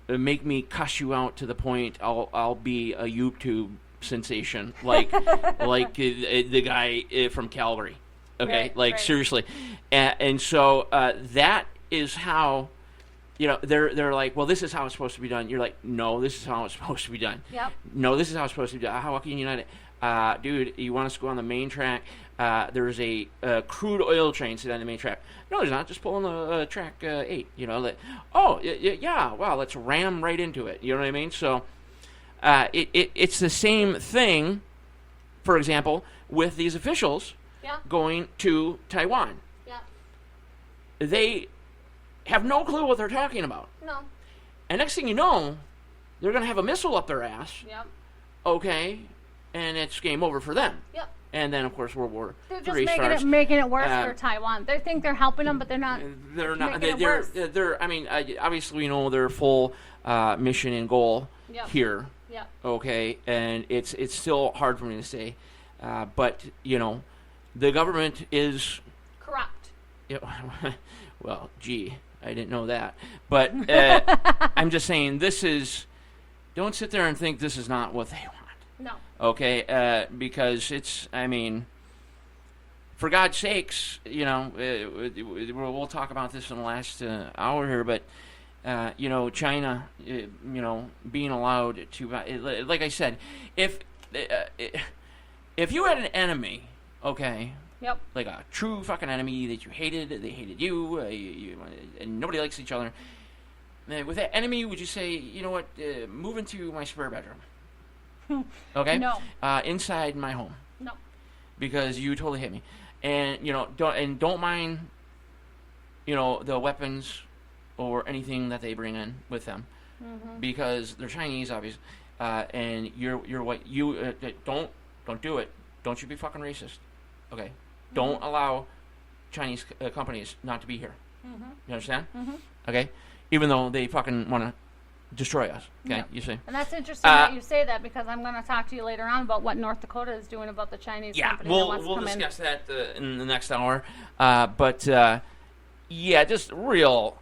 Speaker 4: make me cuss you out to the point I'll be a YouTube sensation, like the guy from Calgary. Okay,
Speaker 5: right.
Speaker 4: Seriously, and so that is how they're like, well, this is how it's supposed to be done. You're like, no, this is how it's supposed to be done.
Speaker 5: Yep.
Speaker 4: No, this is how it's supposed to be done. How can you not it? Dude, you want us to go on the main track? There's a crude oil train sitting on the main track. No, there's not. Just pull on the track 8. Wow, let's ram right into it. You know what I mean? So it's the same thing, for example, with these officials going to Taiwan.
Speaker 5: Yeah.
Speaker 4: They have no clue what they're talking about.
Speaker 5: No.
Speaker 4: And next thing you know, they're going to have a missile up their ass.
Speaker 5: Yep.
Speaker 4: Okay, and it's game over for them.
Speaker 5: Yep.
Speaker 4: And then, of course, World War III
Speaker 5: starts. They're just making it worse for Taiwan. They think they're helping them, but they're not.
Speaker 4: They're not.
Speaker 5: Making it worse.
Speaker 4: They're. I mean, obviously, we know their full mission and goal here.
Speaker 5: Yep.
Speaker 4: Okay, and it's still hard for me to say But, the government is...
Speaker 5: corrupt.
Speaker 4: Well, gee, I didn't know that. But I'm just saying don't sit there and think this is not what they want.
Speaker 5: No.
Speaker 4: Okay? Because it's, for God's sakes, we'll talk about this in the last hour here, but, China, being allowed to, like I said, if you had an enemy, okay,
Speaker 5: yep,
Speaker 4: like a true fucking enemy that you hated, they hated you, and nobody likes each other, with that enemy, would you say, you know what, move into my spare bedroom? Okay?
Speaker 5: No.
Speaker 4: Inside my home.
Speaker 5: No.
Speaker 4: Because you totally hate me. And, don't mind, the weapons or anything that they bring in with them. Mm-hmm. Because they're Chinese, obviously. And you're white. You, don't do it. Don't you be fucking racist. Okay? Mm-hmm. Don't allow Chinese companies not to be here. Mm-hmm. You understand? Mm-hmm. Okay? Even though they fucking want to destroy us. Okay?
Speaker 5: Yep.
Speaker 4: You see?
Speaker 5: And that's interesting that you say that, because I'm going to talk to you later on about what North Dakota is doing about the Chinese company that wants to come in.
Speaker 4: We'll discuss that in the next hour. Just real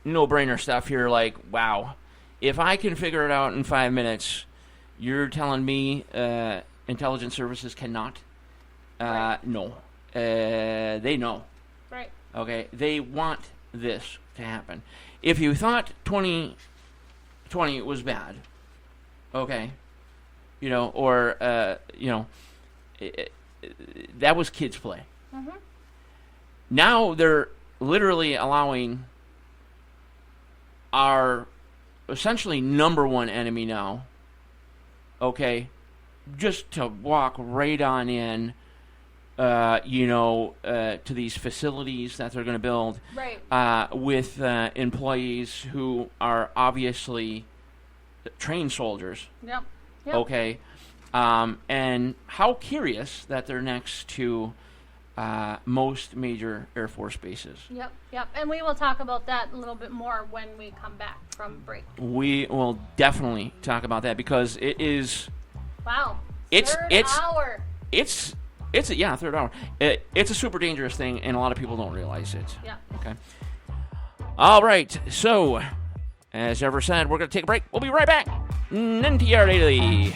Speaker 4: no-brainer stuff here. Like, wow. If I can figure it out in 5 minutes, you're telling me intelligence services cannot?
Speaker 5: Right.
Speaker 4: No. They know.
Speaker 5: Right.
Speaker 4: Okay? They want this to happen. If you thought 2020 was bad, okay, that was kids' play. Mm-hmm. Now they're literally allowing our essentially number one enemy now, okay, just to walk right on in, to these facilities that they're going to build,
Speaker 5: right,
Speaker 4: with employees who are obviously trained soldiers.
Speaker 5: Yep.
Speaker 4: Okay. And how curious that they're next to most major Air Force bases.
Speaker 5: Yep. And we will talk about that a little bit more when we come back from break.
Speaker 4: We will definitely talk about that, because it is...
Speaker 5: Wow.
Speaker 4: Third
Speaker 5: hour.
Speaker 4: Third hour. It's a super dangerous thing, and a lot of people don't realize it.
Speaker 5: Yeah.
Speaker 4: Okay. All right. So, as Ever said, we're going to take a break. We'll be right back. NTR Daily.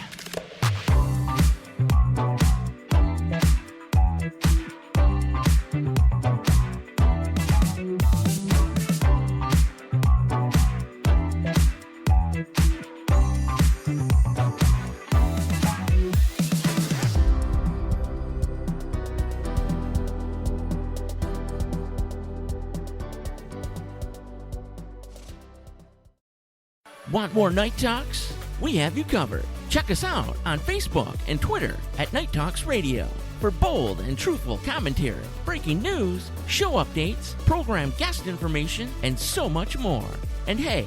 Speaker 4: Want more Night Talks? We have you covered. Check us out on Facebook and Twitter at Night Talks Radio for bold and truthful commentary, breaking news, show updates, program guest information, and so much more. And hey,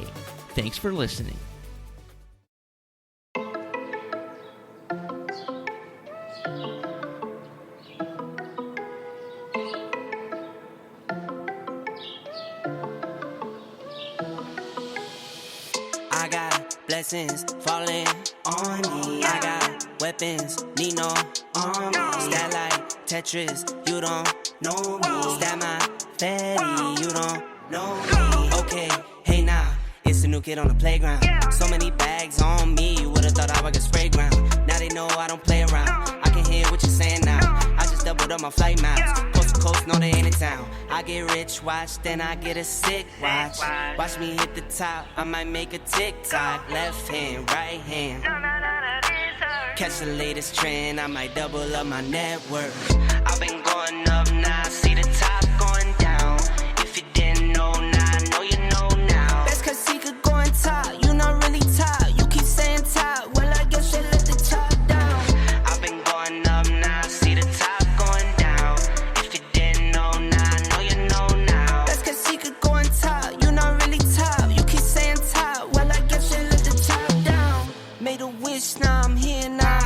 Speaker 4: thanks for listening.
Speaker 7: I got blessings falling on me. I got weapons, need no army. Stat like Tetris, you don't know me. Stat my fatty, you don't know me. Okay, hey now, it's a new kid on the playground. So many bags on me, you would've thought I would get spray ground. Now they know I don't play around. I can hear what you're saying now. I just doubled up my flight miles. Coast to coast, no they ain't in town. I get rich, watch, then I get a sick watch. Watch me hit the top, I might make a TikTok. Left hand, right hand. Catch the latest trend, I might double up my net worth. I've been going up now, see the top going down. If you didn't know now, I know you know now. Best cause he could go on top, you not really top. You keep saying top, well I guess you let the top down. I've been going up now, see the top going down. If you didn't know now, I know you know now. Best cause he could go on top, you not really top. You keep saying top, well I guess you let the top down. Made a wish, now I'm here now.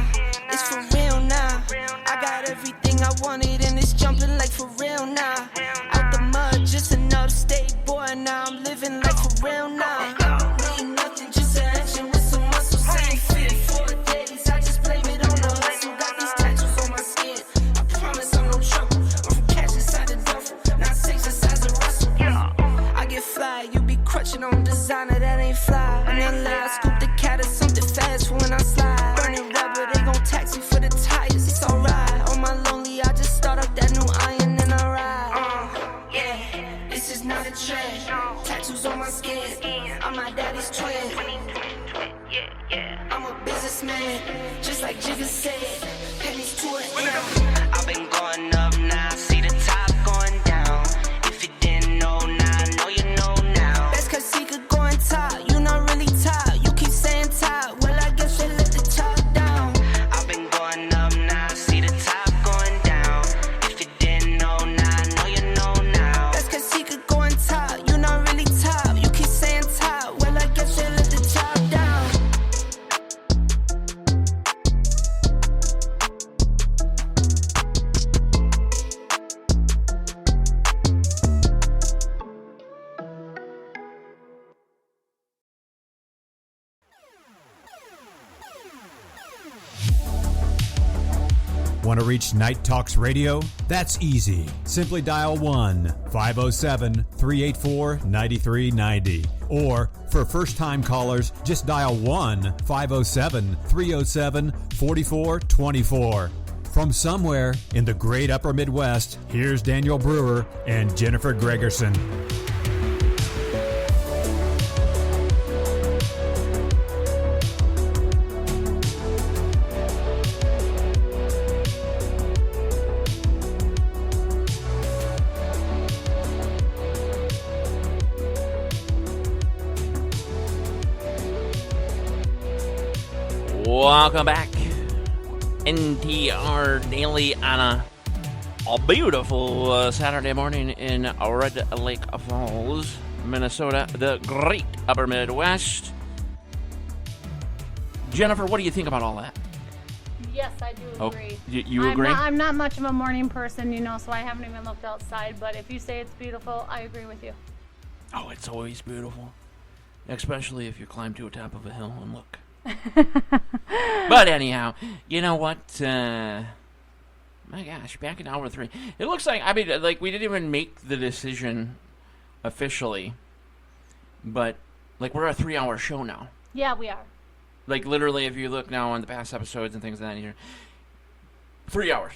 Speaker 7: It's for real now. I got everything I wanted and it's jumping like for real now. Out the mud, just an upstate boy. Now I'm living like for real now. Need nothing, just an action with some muscle. Same fit 4 days. I just blame it on the hustle. Got these tattoos on my skin. fly. You be crutching on designer that ain't fly. On your line, scoop the cat or something fast when I slide. Burning rubber, they gon' tax me for the tires. It's alright. On my lonely, I just start up that new iron and I ride. Yeah, this is not a trend. Tattoos on my skin. I'm my daddy's twin. I'm a businessman, just like Jigga said. Pennies to an end. I've been going up now, see the top going down. If you didn't know now, I know you know now. That's cause he could go on top, you not really top. You keep saying top, well I guess you let the top down. I've been going up now, see the top going down. If you didn't know now, I know you know now. That's cause he could go on top, you not really top. You keep saying top, well I guess you let the top down.
Speaker 1: Want to reach Night Talks Radio? That's easy. Simply dial 1-507-384-9390. Or, for first-time callers, just dial 1-507-307-4424. From somewhere in the great upper Midwest, here's Daniel Brewer and Jennifer Gregerson.
Speaker 4: Welcome back. NTR Daily on a beautiful Saturday morning in Red Lake Falls, Minnesota, the great upper Midwest. Jennifer, what do you think about all that?
Speaker 5: Yes, I do agree.
Speaker 4: You agree?
Speaker 5: I'm not much of a morning person, so I haven't even looked outside. But if you say it's beautiful, I agree with you.
Speaker 4: Oh, it's always beautiful. Especially if you climb to the top of a hill and look. But anyhow, you know what? My gosh, back in hour 3. It looks like, we didn't even make the decision officially. But, we're a 3-hour show now.
Speaker 5: Yeah, we are.
Speaker 4: Literally, if you look now on the past episodes and things of that nature, 3 hours.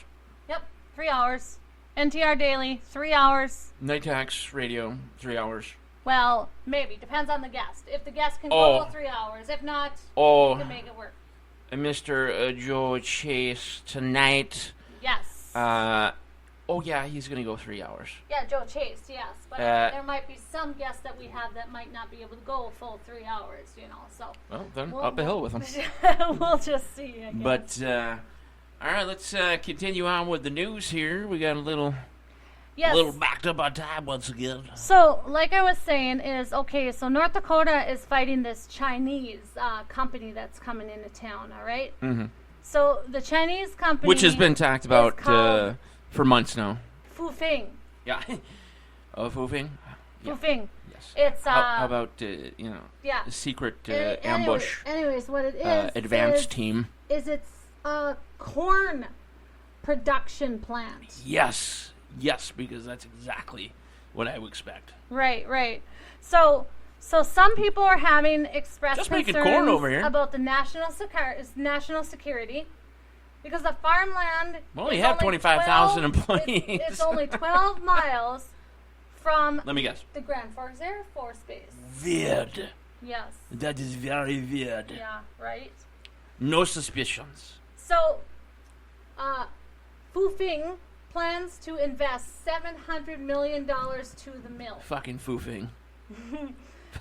Speaker 5: Yep, 3 hours. NTR Daily, 3 hours.
Speaker 4: Night Talks Radio, 3 hours.
Speaker 5: Well, maybe. Depends on the guest. If the guest can go 3 hours. If not, we can make it work.
Speaker 4: Mr. Joe Chase tonight.
Speaker 5: Yes.
Speaker 4: He's going to go 3 hours.
Speaker 5: Yeah, Joe Chase, yes. But there might be some guests that we have that might not be able to go a full 3 hours, so.
Speaker 4: Well, then up the hill with them.
Speaker 5: We'll just see, I guess.
Speaker 4: But, all right, let's continue on with the news here. We got a little backed up on time once again.
Speaker 5: So, like I was saying, so North Dakota is fighting this Chinese company that's coming into town, all right? Mm-hmm. So, the Chinese company...
Speaker 4: Which has been talked about for months now.
Speaker 5: Fufeng.
Speaker 4: Yeah. Fufeng?
Speaker 5: Fufeng.
Speaker 4: Yes.
Speaker 5: It's,
Speaker 4: how about, secret ambush...
Speaker 5: Anyways, what it is...
Speaker 4: advanced team.
Speaker 5: It's a corn production plant.
Speaker 4: Yes, because that's exactly what I would expect.
Speaker 5: Right. So some people are having expressed
Speaker 4: concerns over here
Speaker 5: about the national security because the farmland.
Speaker 4: Well, you have 25,000 employees.
Speaker 5: It's only 12 miles from.
Speaker 4: Let me guess.
Speaker 5: The Grand Forks Air Force Base.
Speaker 4: Weird.
Speaker 5: Yes.
Speaker 4: That is very weird.
Speaker 5: Yeah. Right.
Speaker 4: No suspicions.
Speaker 5: So, Fufeng plans to invest $700 million to the mill.
Speaker 4: Fucking Fufeng.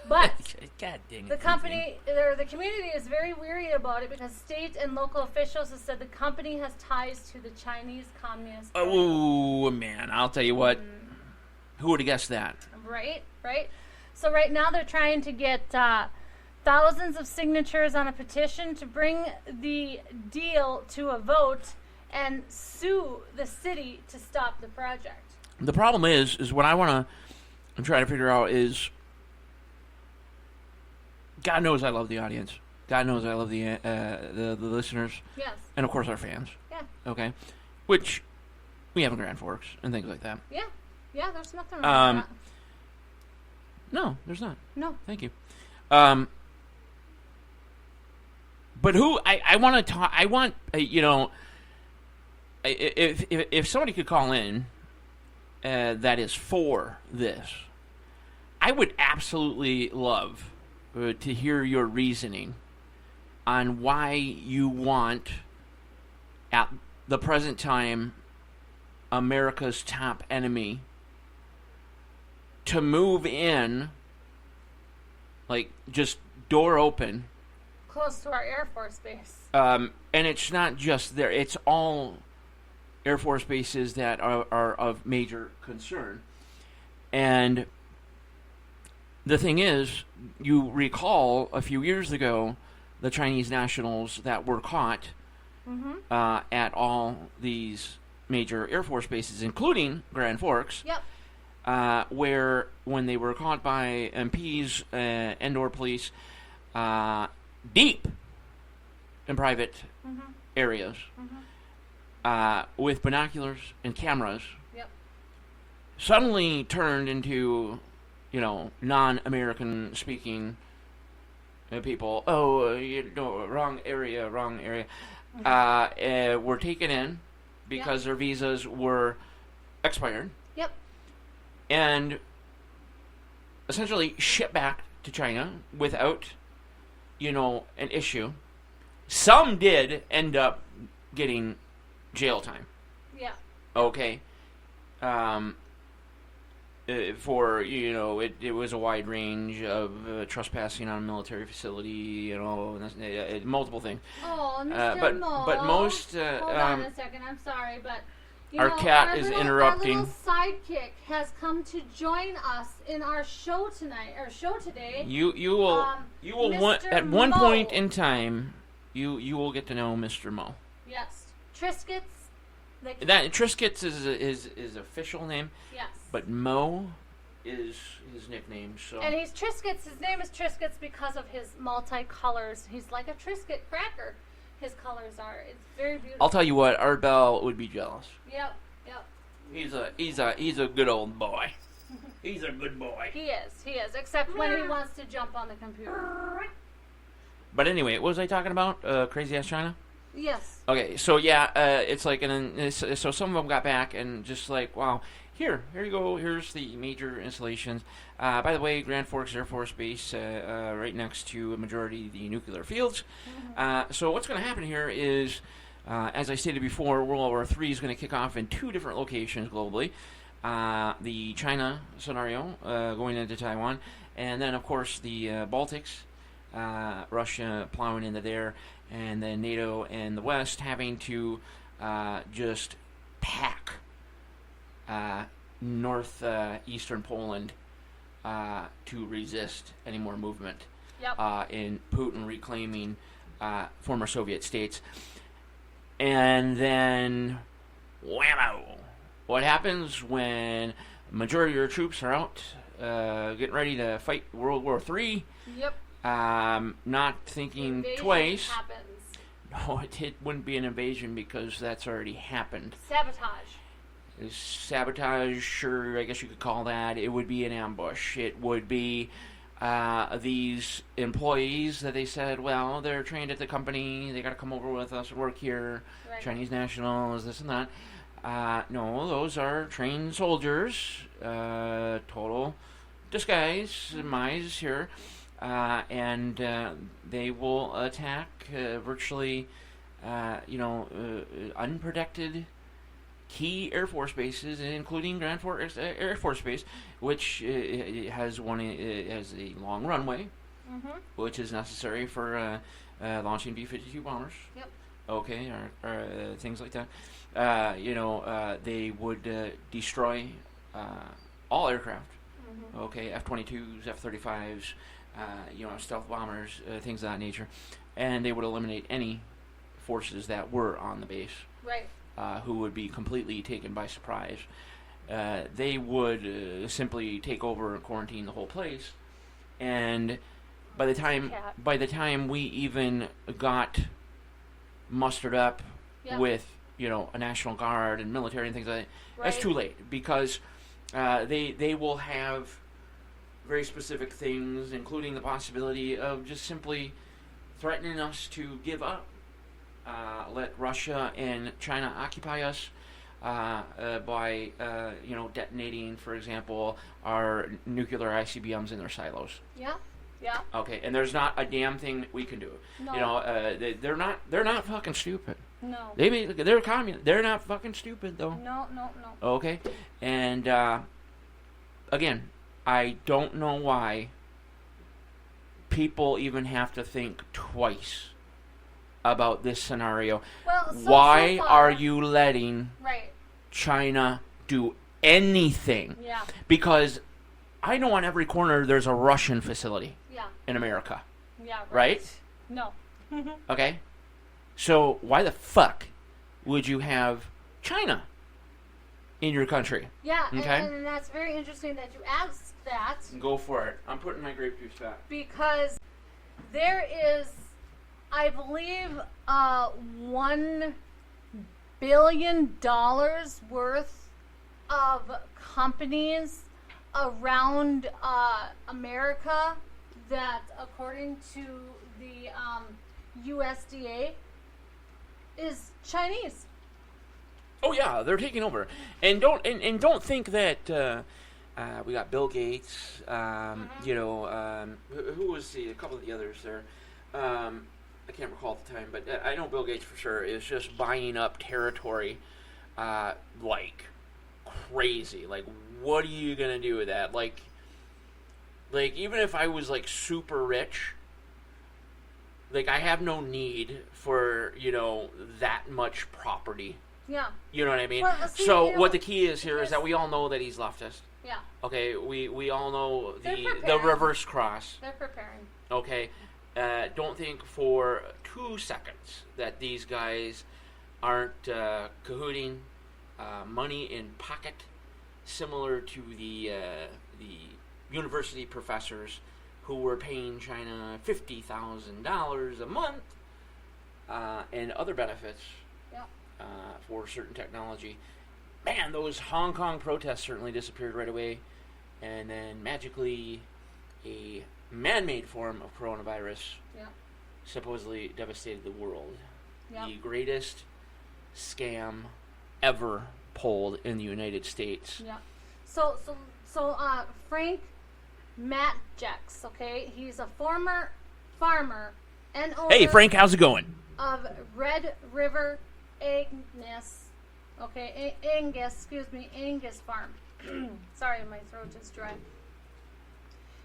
Speaker 5: But
Speaker 4: God dang it,
Speaker 5: the company, or the community is very weary about it because state and local officials have said the company has ties to the Chinese Communist Party.
Speaker 4: Oh, man, I'll tell you what. Who would have guessed that?
Speaker 5: Right. So right now they're trying to get thousands of signatures on a petition to bring the deal to a vote and sue the city to stop the project.
Speaker 4: The problem is what I'm trying to figure out is, God knows I love the audience. God knows I love the listeners.
Speaker 5: Yes.
Speaker 4: And of course our fans.
Speaker 5: Yeah.
Speaker 4: Okay. Which we have in Grand Forks and things like that.
Speaker 5: Yeah. Yeah, there's nothing wrong with that.
Speaker 4: No, there's not.
Speaker 5: No.
Speaker 4: Thank you. But who I want to talk? I want if somebody could call in that is for this, I would absolutely love to hear your reasoning on why you want, at the present time, America's top enemy to move in, like, just door open.
Speaker 5: Close to our Air Force Base.
Speaker 4: And it's not just there. It's all Air Force bases that are of major concern. And the thing is, you recall a few years ago the Chinese nationals that were caught at all these major Air Force bases, including Grand Forks.
Speaker 5: Yep.
Speaker 4: Where when they were caught by MPs and/or police, deep in private areas, with binoculars and cameras, suddenly turned into, non-American speaking people. Oh, wrong area. Were taken in because their visas were expired.
Speaker 5: Yep.
Speaker 4: And essentially shipped back to China without, an issue. Some did end up getting jail time.
Speaker 5: Yeah.
Speaker 4: Okay. For, it was a wide range of trespassing on a military facility, and multiple things.
Speaker 5: Oh, Mr. Mo.
Speaker 4: But most...
Speaker 5: Hold on a second, I'm sorry, but...
Speaker 4: Our cat is interrupting.
Speaker 5: Our little sidekick has come to join us in our show today.
Speaker 4: You will at one point in time, you will get to know Mr. Mo.
Speaker 5: Yes, Triscuits.
Speaker 4: That Triscuits is his official name.
Speaker 5: Yes.
Speaker 4: But Mo is his nickname. So.
Speaker 5: And he's Triscuits. His name is Triscuits because of his multi-colors. He's like a Triscuit cracker. His colors are. It's very beautiful.
Speaker 4: I'll tell you what, Art Bell would be jealous.
Speaker 5: Yep.
Speaker 4: He's a good old boy. He's a good boy.
Speaker 5: He is. Except when he wants to jump on the computer.
Speaker 4: But anyway, what was I talking about? Crazy ass China?
Speaker 5: Yes.
Speaker 4: Okay, so it's like, so some of them got back and just like, wow, here you go. Here's the major installations. By the way, Grand Forks Air Force Base, right next to a majority of the nuclear fields. So what's going to happen here is, as I stated before, World War III is going to kick off in 2 different locations globally. The China scenario going into Taiwan, and then, of course, the Baltics, Russia plowing into there, and then NATO and the West having to just pack northeastern Poland to resist any more movement in Putin reclaiming former Soviet states. And then, whammo! What happens when the majority of your troops are out getting ready to fight World War III?
Speaker 5: Yep.
Speaker 4: Not thinking
Speaker 5: invasion
Speaker 4: twice.
Speaker 5: Happens.
Speaker 4: No, it wouldn't be an invasion because that's already happened.
Speaker 5: Sabotage.
Speaker 4: Sabotage, sure, I guess you could call that. It would be an ambush. It would be these employees that they said, well, they're trained at the company, they got to come over with us and work here, right. Chinese nationals, this and that. No, those are trained soldiers, total disguise, demise here. And they will attack virtually, unprotected key Air Force bases, including Grand Forks Air Force Base, which has a long runway, which is necessary for launching B-52 bombers.
Speaker 5: Yep.
Speaker 4: Okay, or things like that. They would destroy all aircraft. Okay, F-22s, F-35s. Stealth bombers, things of that nature, and they would eliminate any forces that were on the base,
Speaker 5: right?
Speaker 4: Who would be completely taken by surprise. They would simply take over and quarantine the whole place, and by the time we even got mustered up with a National Guard and military and things like that, that's too late because they will have very specific things, including the possibility of just simply threatening us to give up, let Russia and China occupy us by detonating, for example, our nuclear ICBMs in their silos.
Speaker 5: Yeah. Yeah.
Speaker 4: Okay, and there's not a damn thing that we can do.
Speaker 5: No.
Speaker 4: They're not fucking stupid.
Speaker 5: No.
Speaker 4: They're communist. They're not fucking stupid though.
Speaker 5: No.
Speaker 4: Okay, and again, I don't know why people even have to think twice about this scenario.
Speaker 5: Well,
Speaker 4: why
Speaker 5: so far,
Speaker 4: are you letting
Speaker 5: right.
Speaker 4: China do anything?
Speaker 5: Yeah.
Speaker 4: Because I know on every corner there's a Russian facility.
Speaker 5: Yeah.
Speaker 4: In America.
Speaker 5: Yeah.
Speaker 4: Right?
Speaker 5: No.
Speaker 4: Okay. So why the fuck would you have China in your country?
Speaker 5: Yeah,
Speaker 4: okay.
Speaker 5: and that's very interesting that you asked that.
Speaker 4: Go for it. I'm putting my grape juice back.
Speaker 5: Because there is, I believe, $1 billion worth of companies around America that, according to the USDA, is Chinese.
Speaker 4: Oh yeah, they're taking over, and don't think that we got Bill Gates. Who was a couple of the others there? I can't recall at the time, but I know Bill Gates for sure is just buying up territory like crazy. Like, what are you gonna do with that? Like even if I was like super rich, like I have no need for that much property.
Speaker 5: Yeah.
Speaker 4: You know what I mean?
Speaker 5: Well, see,
Speaker 4: so what the key is here is that we all know that he's leftist.
Speaker 5: Yeah.
Speaker 4: Okay, we all know the
Speaker 5: preparing.
Speaker 4: reverse cross.
Speaker 5: They're preparing.
Speaker 4: Okay, don't think for 2 seconds that these guys aren't cahooting, money in pocket, similar to the university professors who were paying China $50,000 a month and other benefits.
Speaker 5: Yeah.
Speaker 4: For certain technology. Man, those Hong Kong protests certainly disappeared right away, and then magically a man-made form of coronavirus supposedly devastated the world. The greatest scam ever pulled in the United States.
Speaker 5: Yeah. So Frank Matjex, okay? He's a former farmer and owner.
Speaker 4: Hey, Frank, how's it going?
Speaker 5: Of Red River Angus Farm. Sorry, my throat is dry.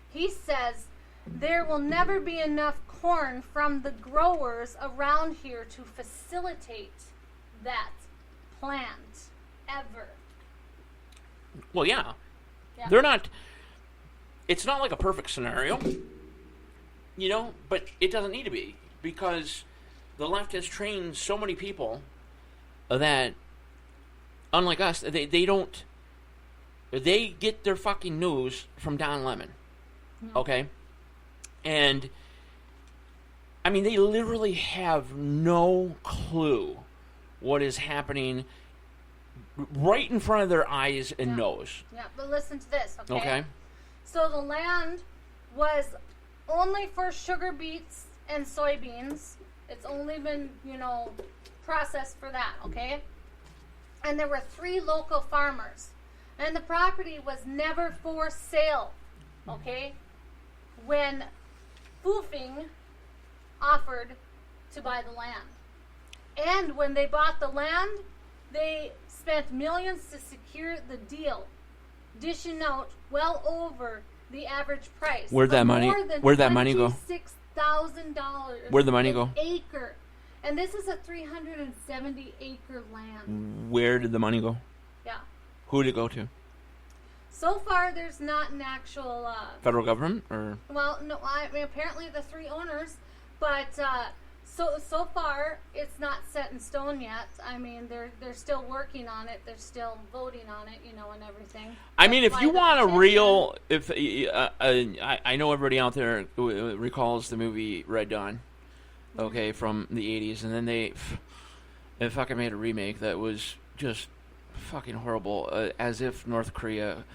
Speaker 5: He says there will never be enough corn from the growers around here to facilitate that plant ever.
Speaker 4: Well, yeah. They're not. It's not like a perfect scenario, but it doesn't need to be, because the left has trained so many people that, unlike us, they get their fucking news from Don Lemon. Okay? And, I mean, they literally have no clue what is happening right in front of their eyes and nose.
Speaker 5: Yeah, but listen to this, okay?
Speaker 4: Okay.
Speaker 5: So the land was only for sugar beets and soybeans. It's only been, processed for that, okay? And there were 3 local farmers. And the property was never for sale, okay? When Fufing offered to buy the land. And when they bought the land, they spent millions to secure the deal, dishing out well over the average price.
Speaker 4: Where'd that money go?
Speaker 5: $26,000.
Speaker 4: Where'd the money go?
Speaker 5: An acre. And this is a 370-acre land.
Speaker 4: Where did the money go?
Speaker 5: Yeah.
Speaker 4: Who did it go to?
Speaker 5: So far, there's not an actual...
Speaker 4: federal government? Or?
Speaker 5: Well, no, I mean, apparently the 3 owners, but so far, it's not set in stone yet. I mean, they're still working on it. They're still voting on it, and everything.
Speaker 4: I mean, if you want a real... I know everybody out there recalls the movie Red Dawn, okay, from the 80s, and then they fucking made a remake that was just fucking horrible, as if North Korea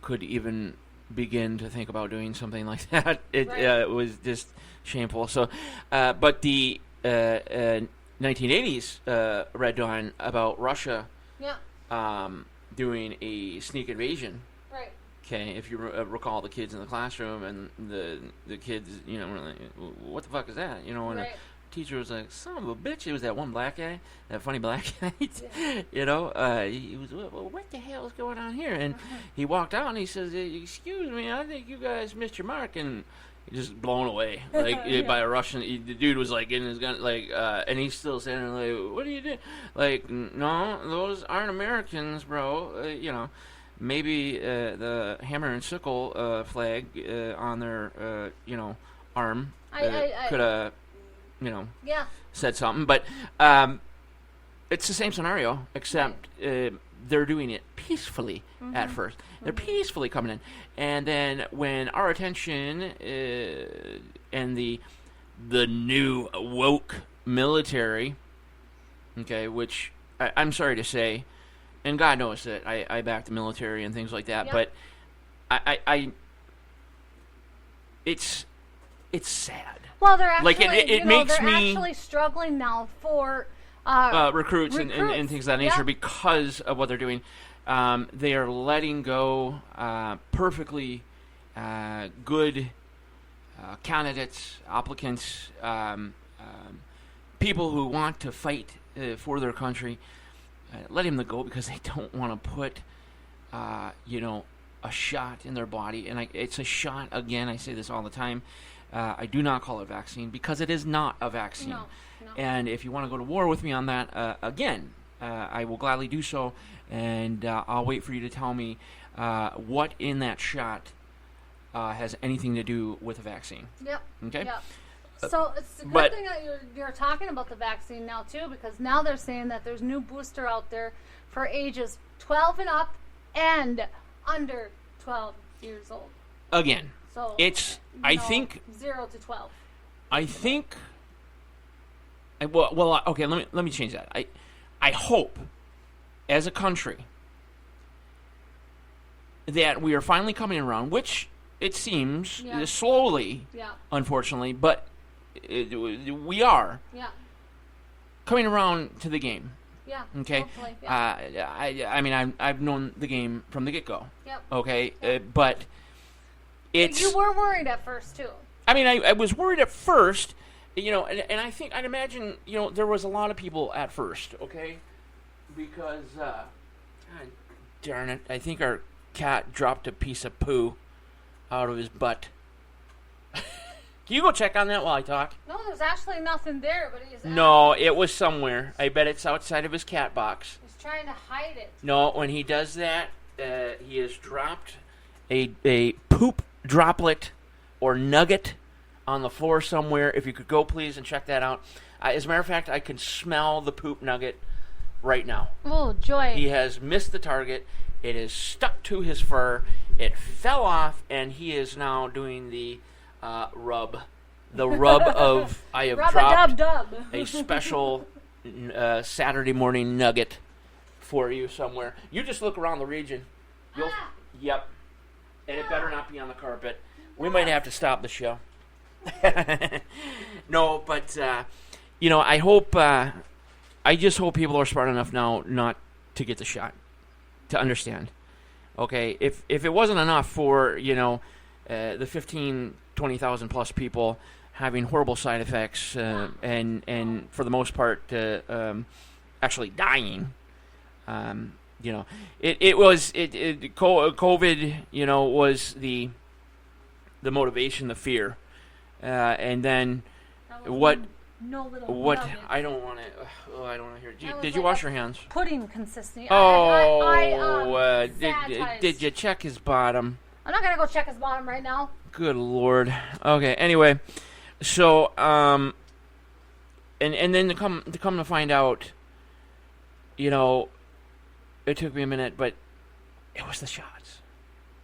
Speaker 4: could even begin to think about doing something like that. It was just shameful. So, but the 1980s Red Dawn about Russia doing a sneak invasion.
Speaker 5: Right.
Speaker 4: Okay, if you recall the kids in the classroom and the kids, you know, were like, what the fuck is that? You know, and the teacher was like, son of a bitch. It was that one black guy, that funny black guy. You know, he was, well, what the hell is going on here? And he walked out and he says, excuse me, I think you guys missed your mark. And just blown away, like by a Russian. The dude was like getting his gun, like, and he's still standing like, "What are you doing?" Like, no, those aren't Americans, bro. You know, maybe the hammer and sickle flag on their, you know, arm could have, you know, said something. But it's the same scenario, except they're doing it peacefully at first. They're peacefully coming in. And then when our attention and the new woke military, okay, which I'm sorry to say, and God knows that I back the military and things like that, but I it's sad.
Speaker 5: Well, they're actually,
Speaker 4: like it makes
Speaker 5: they're
Speaker 4: me
Speaker 5: actually struggling now for
Speaker 4: recruits and things of that nature because of what they're doing. They are letting go perfectly good candidates, applicants, people who want to fight for their country. Let them go because they don't want to put, you know, a shot in their body. And it's a shot, again, I say this all the time. I do not call it a vaccine because it is not a vaccine.
Speaker 5: No.
Speaker 4: And if you want to go to war with me on that, again, I will gladly do so. And I'll wait for you to tell me what in that shot has anything to do with a vaccine.
Speaker 5: Yep.
Speaker 4: Okay?
Speaker 5: Yep. So it's a good thing that you're talking about the vaccine now, too, because now they're saying that there's new booster out there for ages 12 and up and under 12 years old.
Speaker 4: Again,
Speaker 5: so
Speaker 4: it's, I think...
Speaker 5: 0 to 12.
Speaker 4: I think... Well, okay, let me change that. I hope, as a country, that we are finally coming around, which it seems slowly, unfortunately, but we are coming around to the game.
Speaker 5: Yeah.
Speaker 4: Okay.
Speaker 5: Hopefully, yeah.
Speaker 4: I mean, I've known the game from the get-go.
Speaker 5: Yep.
Speaker 4: Okay, but it's.
Speaker 5: You were worried at first too.
Speaker 4: I mean, I was worried at first. You know, and I'd imagine, you know, there was a lot of people at first, okay? Because, God darn it, I think our cat dropped a piece of poo out of his butt. Can you go check on that while I talk?
Speaker 5: No, there's actually nothing there, but he's...
Speaker 4: No, it was somewhere. I bet it's outside of his cat box.
Speaker 5: He's trying to hide it.
Speaker 4: No, when he does that, he has dropped a poop droplet or nugget on the floor somewhere. If you could go, please, and check that out. As a matter of fact, I can smell the poop nugget right now.
Speaker 5: Oh, joy.
Speaker 4: He has missed the target. It is stuck to his fur. It fell off, and he is now doing the rub. The rub of, I have dropped a special Saturday morning nugget for you somewhere. You just look around the region. Yep. And it better not be on the carpet. We might have to stop the show. No, but you know, I hope I just hope people are smart enough now not to get the shot, to understand. Okay, if it wasn't enough for, you know, the 20,000 plus people having horrible side effects and for the most part actually dying, you know, COVID, you know, was the motivation, the fear. And then what I don't want to. I don't want to hear. Did you wash your hands?
Speaker 5: Pudding consistency.
Speaker 4: Did you check his bottom?
Speaker 5: I'm not gonna go check his bottom right now.
Speaker 4: Good Lord. Okay. Anyway, so and then to come to find out, you know, it took me a minute, but it was the shots.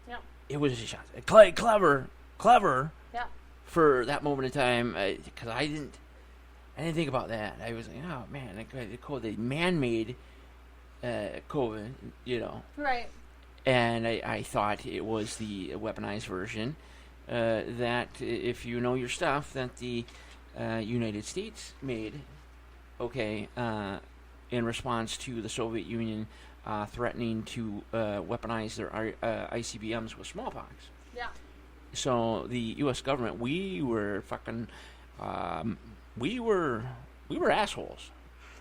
Speaker 5: Yeah.
Speaker 4: It was the shots. Clever.
Speaker 5: Yeah.
Speaker 4: For that moment in time, because I didn't think about that. I was like, oh man, the man-made COVID, you know.
Speaker 5: Right.
Speaker 4: And I thought it was the weaponized version. That if you know your stuff, that the United States made, in response to the Soviet Union threatening to weaponize their ICBMs with smallpox.
Speaker 5: Yeah.
Speaker 4: So the U.S. government, we were fucking, we were assholes.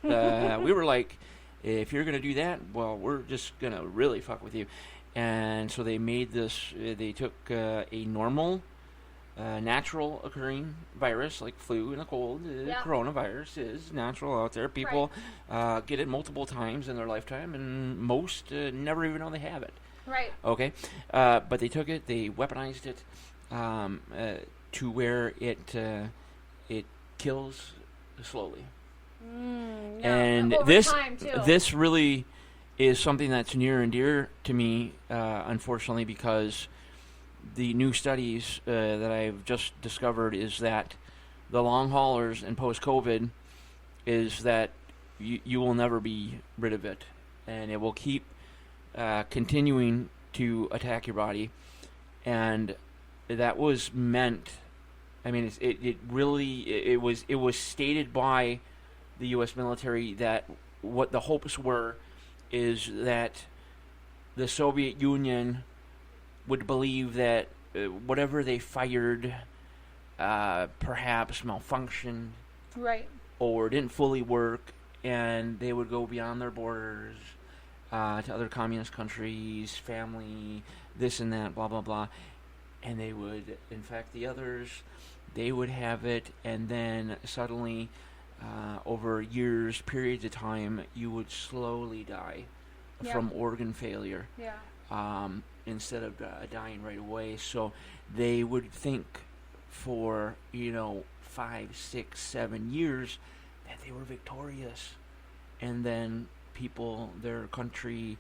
Speaker 4: We were like, if you're gonna do that, well, we're just gonna really fuck with you. And so they made this. They took a normal, natural occurring virus like flu and a cold. Coronavirus is natural out there. People get it multiple times in their lifetime, and most never even know they have it.
Speaker 5: Right.
Speaker 4: Okay. But they took it. They weaponized it to where it kills slowly. And this really is something that's near and dear to me, unfortunately, because the new studies that I've just discovered is that the long haulers and post-COVID is that you will never be rid of it, and it will keep continuing to attack your body, and that was meant. I mean, it was stated by the U.S. military that what the hopes were is that the Soviet Union would believe that whatever they fired perhaps malfunctioned,
Speaker 5: right,
Speaker 4: or didn't fully work, and they would go beyond their borders to other communist countries, family, this and that, blah, blah, blah, and they would infect the others, they would have it, and then suddenly over years, periods of time, you would slowly die from organ failure instead of dying right away. So they would think for 5, 6, 7 years that they were victorious, and then people, their countrymen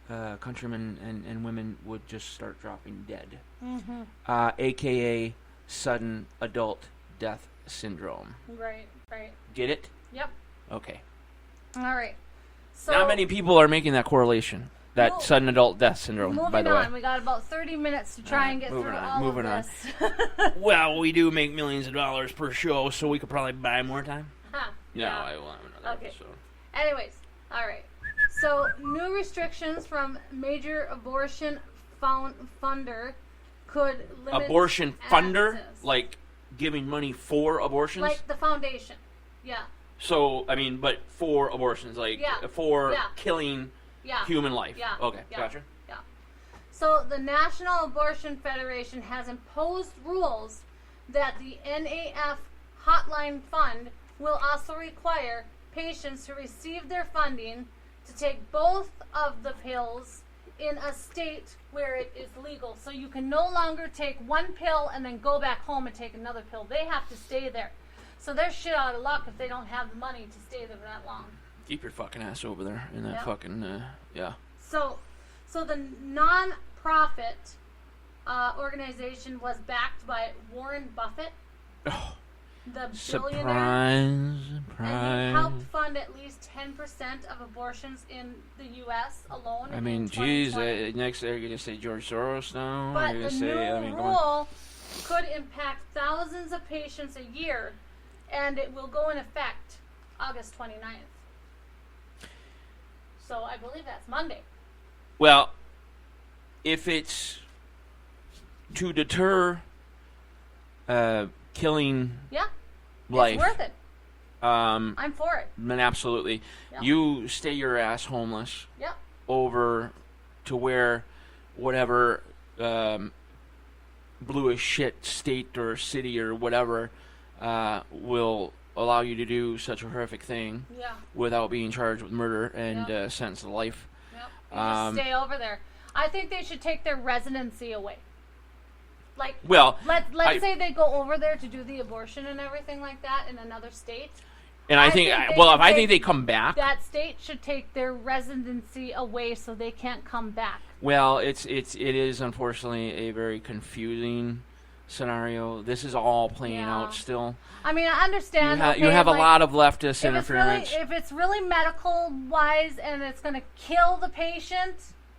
Speaker 4: and women would just start dropping dead, aka sudden adult death syndrome.
Speaker 5: Right.
Speaker 4: Get it?
Speaker 5: Yep.
Speaker 4: Okay.
Speaker 5: All right. So
Speaker 4: not many people are making that correlation. That sudden adult death syndrome, by the way.
Speaker 5: Moving on. We got about 30 minutes to try and get through all of this.
Speaker 4: Well, we do make millions of dollars per show, so we could probably buy more time.
Speaker 5: Huh.
Speaker 4: No,
Speaker 5: yeah.
Speaker 4: I will have another episode.
Speaker 5: Anyways, all right. So, new restrictions from major abortion funder could limit
Speaker 4: abortion funder?
Speaker 5: access.
Speaker 4: Like giving money for abortions?
Speaker 5: Like the foundation. Yeah.
Speaker 4: So, I mean, but for abortions, like for killing human life.
Speaker 5: Yeah.
Speaker 4: Okay, gotcha.
Speaker 5: Yeah. So, the National Abortion Federation has imposed rules that the NAF Hotline Fund will also require patients who receive their funding to take both of the pills in a state where it is legal. So you can no longer take one pill and then go back home and take another pill. They have to stay there. So they're shit out of luck if they don't have the money to stay there that long.
Speaker 4: Keep your fucking ass over there in that fucking,
Speaker 5: So the non-profit organization was backed by Warren Buffett.
Speaker 4: Oh.
Speaker 5: The billionaire.
Speaker 4: Surprise.
Speaker 5: And he helped fund at least 10% of abortions in the U.S. alone.
Speaker 4: I mean, geez, next they're going to say George Soros now.
Speaker 5: But the new rule could impact thousands of patients a year, and it will go in effect August 29th. So I believe that's Monday.
Speaker 4: Well, if it's to deter killing life.
Speaker 5: It's worth it. I'm for it.
Speaker 4: Then absolutely. Yep. You stay your ass homeless.
Speaker 5: Yep.
Speaker 4: Over to where whatever bluish shit state or city or whatever will allow you to do such a horrific thing without being charged with murder and sentenced to life.
Speaker 5: Yep. You just stay over there. I think they should take their residency away. Like, let's say they go over there to do the abortion and everything like that in another state.
Speaker 4: And I think they come back,
Speaker 5: that state should take their residency away so they can't come back.
Speaker 4: Well, it is unfortunately a very confusing scenario. This is all playing out still.
Speaker 5: I mean, I understand.
Speaker 4: You have a lot of leftist interference.
Speaker 5: If it's really medical wise and it's going to kill the patient.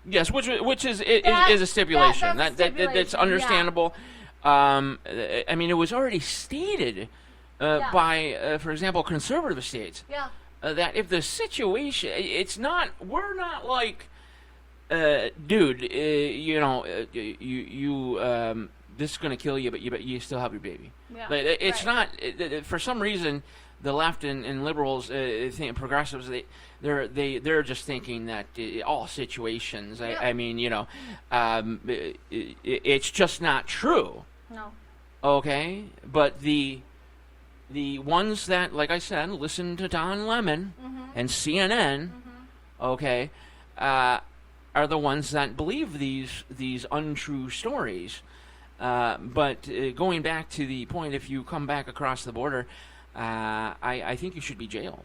Speaker 4: Yes, which is a stipulation. That's understandable. Yeah. I mean, it was already stated by, for example, conservative states.
Speaker 5: Yeah.
Speaker 4: That if the situation, we're not like, dude, this is going to kill you, but you still have your baby.
Speaker 5: Yeah.
Speaker 4: It's not, for some reason, the left and liberals, progressives, they're just thinking that all situations. Yeah. I mean, it's just not true.
Speaker 5: No.
Speaker 4: Okay, but the ones that, like I said, listen to Don Lemon and CNN, okay, are the ones that believe these untrue stories. But going back to the point, if you come back across the border, I think you should be jailed.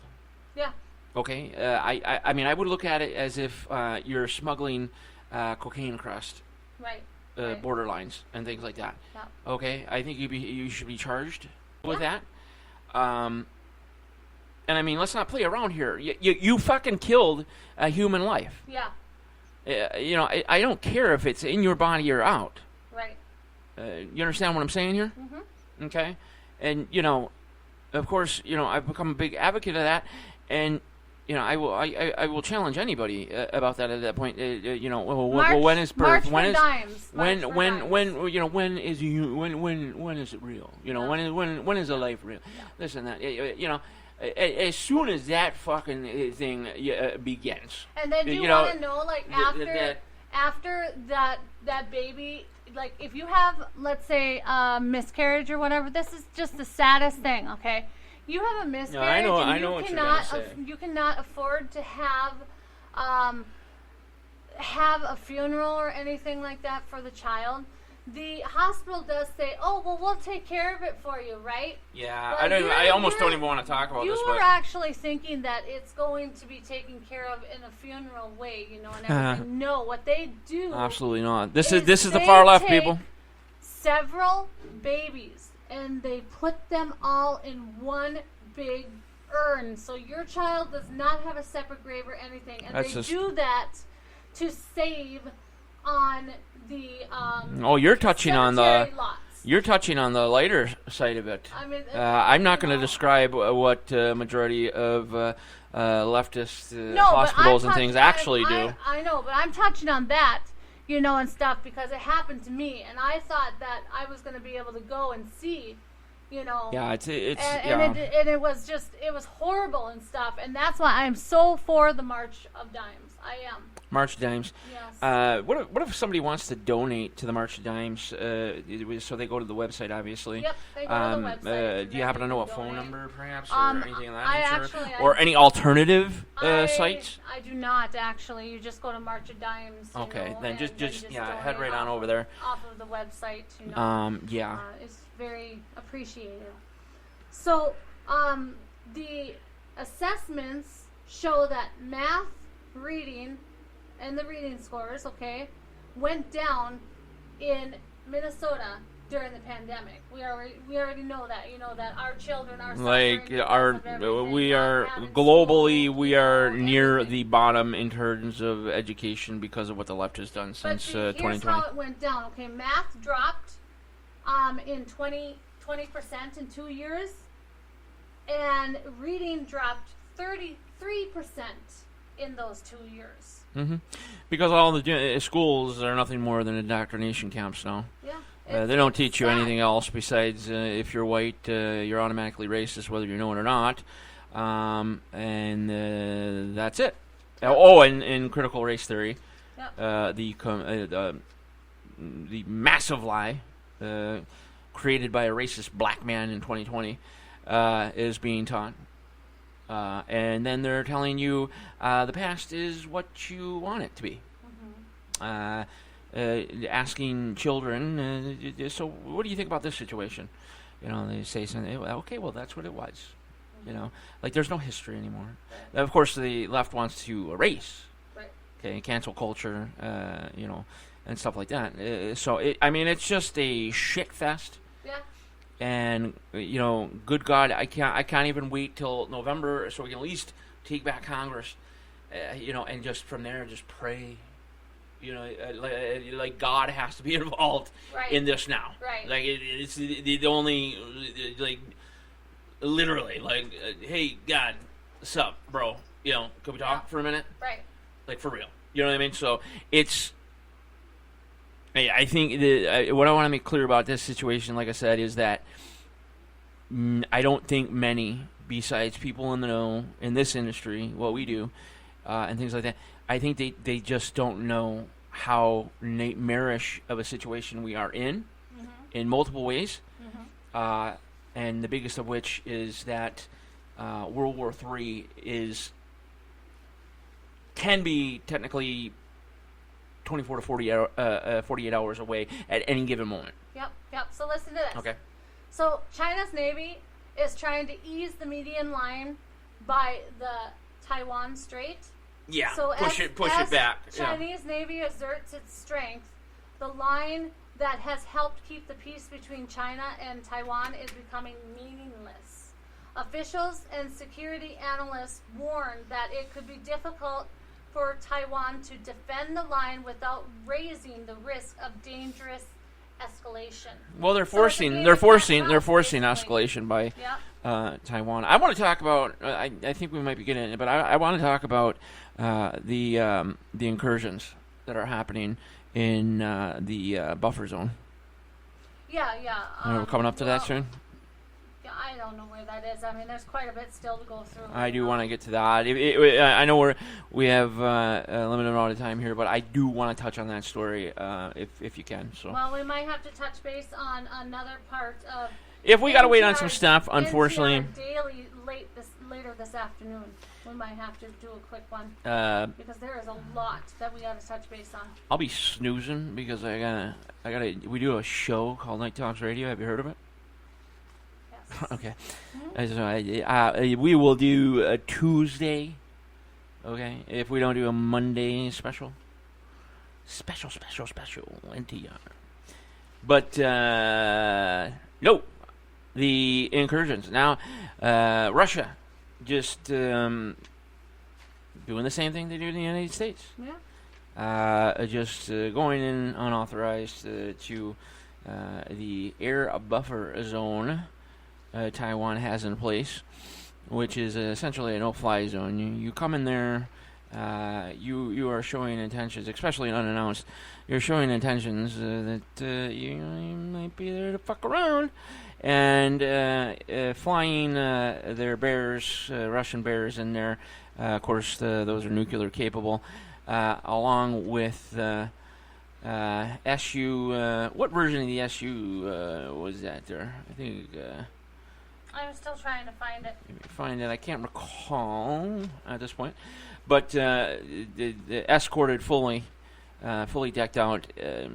Speaker 5: Yeah.
Speaker 4: Okay. I mean, I would look at it as if you're smuggling cocaine across border lines and things like that.
Speaker 5: Yeah.
Speaker 4: Okay. I think you should be charged with that. And I mean, let's not play around here. You fucking killed a human life.
Speaker 5: Yeah.
Speaker 4: I don't care if it's in your body or out.
Speaker 5: Right.
Speaker 4: You understand what I'm saying here? Mm-hmm. Okay. And of course, I've become a big advocate of that, and I will challenge anybody about that at that point. When is birth? When is it real? When is a life real? Yeah. This and that. As soon as that fucking thing begins.
Speaker 5: And then you want to know, like, after that baby, like, if you have, let's say, a miscarriage or whatever, this is just the saddest thing, okay? You have a miscarriage, you cannot afford to have a funeral or anything like that for the child. The hospital does say, "Oh, well, we'll take care of it for you," right?
Speaker 4: Yeah, I almost don't even want to talk about this.
Speaker 5: You were actually thinking that it's going to be taken care of in a funeral way, and everything. No, what they do,
Speaker 4: absolutely not. This is the far left, people.
Speaker 5: Several babies, and they put them all in one big urn, so your child does not have a separate grave or anything, and do that to save on the
Speaker 4: you're touching on the lots. You're touching on the lighter side of it. I mean, I'm not going to describe what majority of leftist hospitals and things actually do.
Speaker 5: I know, but I'm touching on that, and stuff, because it happened to me, and I thought that I was going to be able to go and see,
Speaker 4: Yeah,
Speaker 5: it was horrible and stuff, and that's why I'm so for the March of Dimes. I am.
Speaker 4: March of Dimes. Yes. What if somebody wants to donate to the March of Dimes? So they go to the website, obviously.
Speaker 5: Yep, they go to the website.
Speaker 4: Do you happen to know a phone number, perhaps, or anything of that nature? Or any alternative sites?
Speaker 5: I do not, actually. You just go to March of Dimes.
Speaker 4: Okay, then just head right on over there.
Speaker 5: Off of the website.
Speaker 4: Yeah.
Speaker 5: It's very appreciated. So, the assessments show that math, reading, and the reading scores, went down in Minnesota during the pandemic. We already know that. That our children are suffering.
Speaker 4: We are globally, we are near the bottom in terms of education because of what the left has done since 2020.
Speaker 5: Here's how it went down. Math dropped in 20% in 2 years, and reading dropped 33% in those 2 years.
Speaker 4: Mm-hmm. Because all the schools are nothing more than indoctrination camps now.
Speaker 5: Yeah.
Speaker 4: They don't teach you anything else besides if you're white, you're automatically racist, whether you know it or not. And that's it. And critical race theory, the massive lie created by a racist black man in 2020 is being taught. And then they're telling you the past is what you want it to be. Mm-hmm. Asking children, so what do you think about this situation? They say something, okay, well, that's what it was. Mm-hmm. Like there's no history anymore. Right. Of course, the left wants to erase, cancel culture, and stuff like that. It's just a shit fest.
Speaker 5: Yeah.
Speaker 4: And good God, I can't even wait till November so we can at least take back Congress, and just from there just pray, Like God has to be involved in this now.
Speaker 5: Right.
Speaker 4: Like it's the only literally hey God, sup, bro? Can we talk for a minute?
Speaker 5: Right.
Speaker 4: Like for real. You know what I mean? So it's. I think what I want to make clear about this situation, like I said, is that I don't think many, besides people in the know in this industry, what we do, and things like that, I think they just don't know how nightmarish of a situation we are in multiple ways. And the biggest of which is that World War III can be technically 24 to 48 hours away at any given moment.
Speaker 5: Yep. So listen to this.
Speaker 4: Okay.
Speaker 5: So China's Navy is trying to ease the median line by the Taiwan Strait.
Speaker 4: Yeah,
Speaker 5: so
Speaker 4: push it back.
Speaker 5: Chinese Navy asserts its strength. The line that has helped keep the peace between China and Taiwan is becoming meaningless. Officials and security analysts warn that it could be difficult for Taiwan to defend the line without raising the risk of dangerous escalation.
Speaker 4: Well, they're forcing escalation by Taiwan. I want to talk about. I think we might be getting it, but I want to talk about the incursions that are happening in the buffer zone.
Speaker 5: Yeah.
Speaker 4: We're coming up to that soon.
Speaker 5: Yeah, I don't know where that is. I mean, there's quite a bit still to go through.
Speaker 4: I do want to get to that. I know we have a limited amount of time here, but I do want to touch on that story if you can. So.
Speaker 5: Well, we might have to touch base on another part of.
Speaker 4: If we got to wait on some stuff, unfortunately.
Speaker 5: Daily later this afternoon, we might have to do a quick one because there is a lot that we got to touch base on.
Speaker 4: I'll be snoozing because I gotta. We do a show called Night Talks Radio. Have you heard of it? Okay. We will do a Tuesday. Okay. If we don't do a Monday special NTR. But no, the incursions now. Russia just doing the same thing they do in the United States.
Speaker 5: Yeah.
Speaker 4: Just going in unauthorized to the air buffer zone. Taiwan has in place, which is essentially a no-fly zone. You come in there, you are showing intentions, especially unannounced. You're showing intentions that you might be there to fuck around, and flying their bears, Russian bears, in there. Of course, those are nuclear capable, along with SU. What version of the SU was that there? I think.
Speaker 5: I'm still trying to find it.
Speaker 4: I can't recall at this point, but the escorted fully decked out. The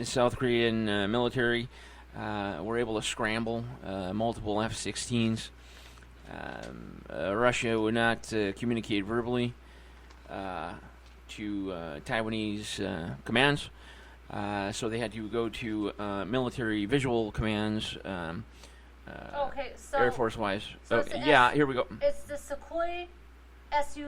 Speaker 4: South Korean military were able to scramble multiple F-16s. Russia would not communicate verbally to Taiwanese commands, so they had to go to military visual commands.
Speaker 5: Okay, so
Speaker 4: Air Force wise.
Speaker 5: So
Speaker 4: here we go.
Speaker 5: It's the Sukhoi SU.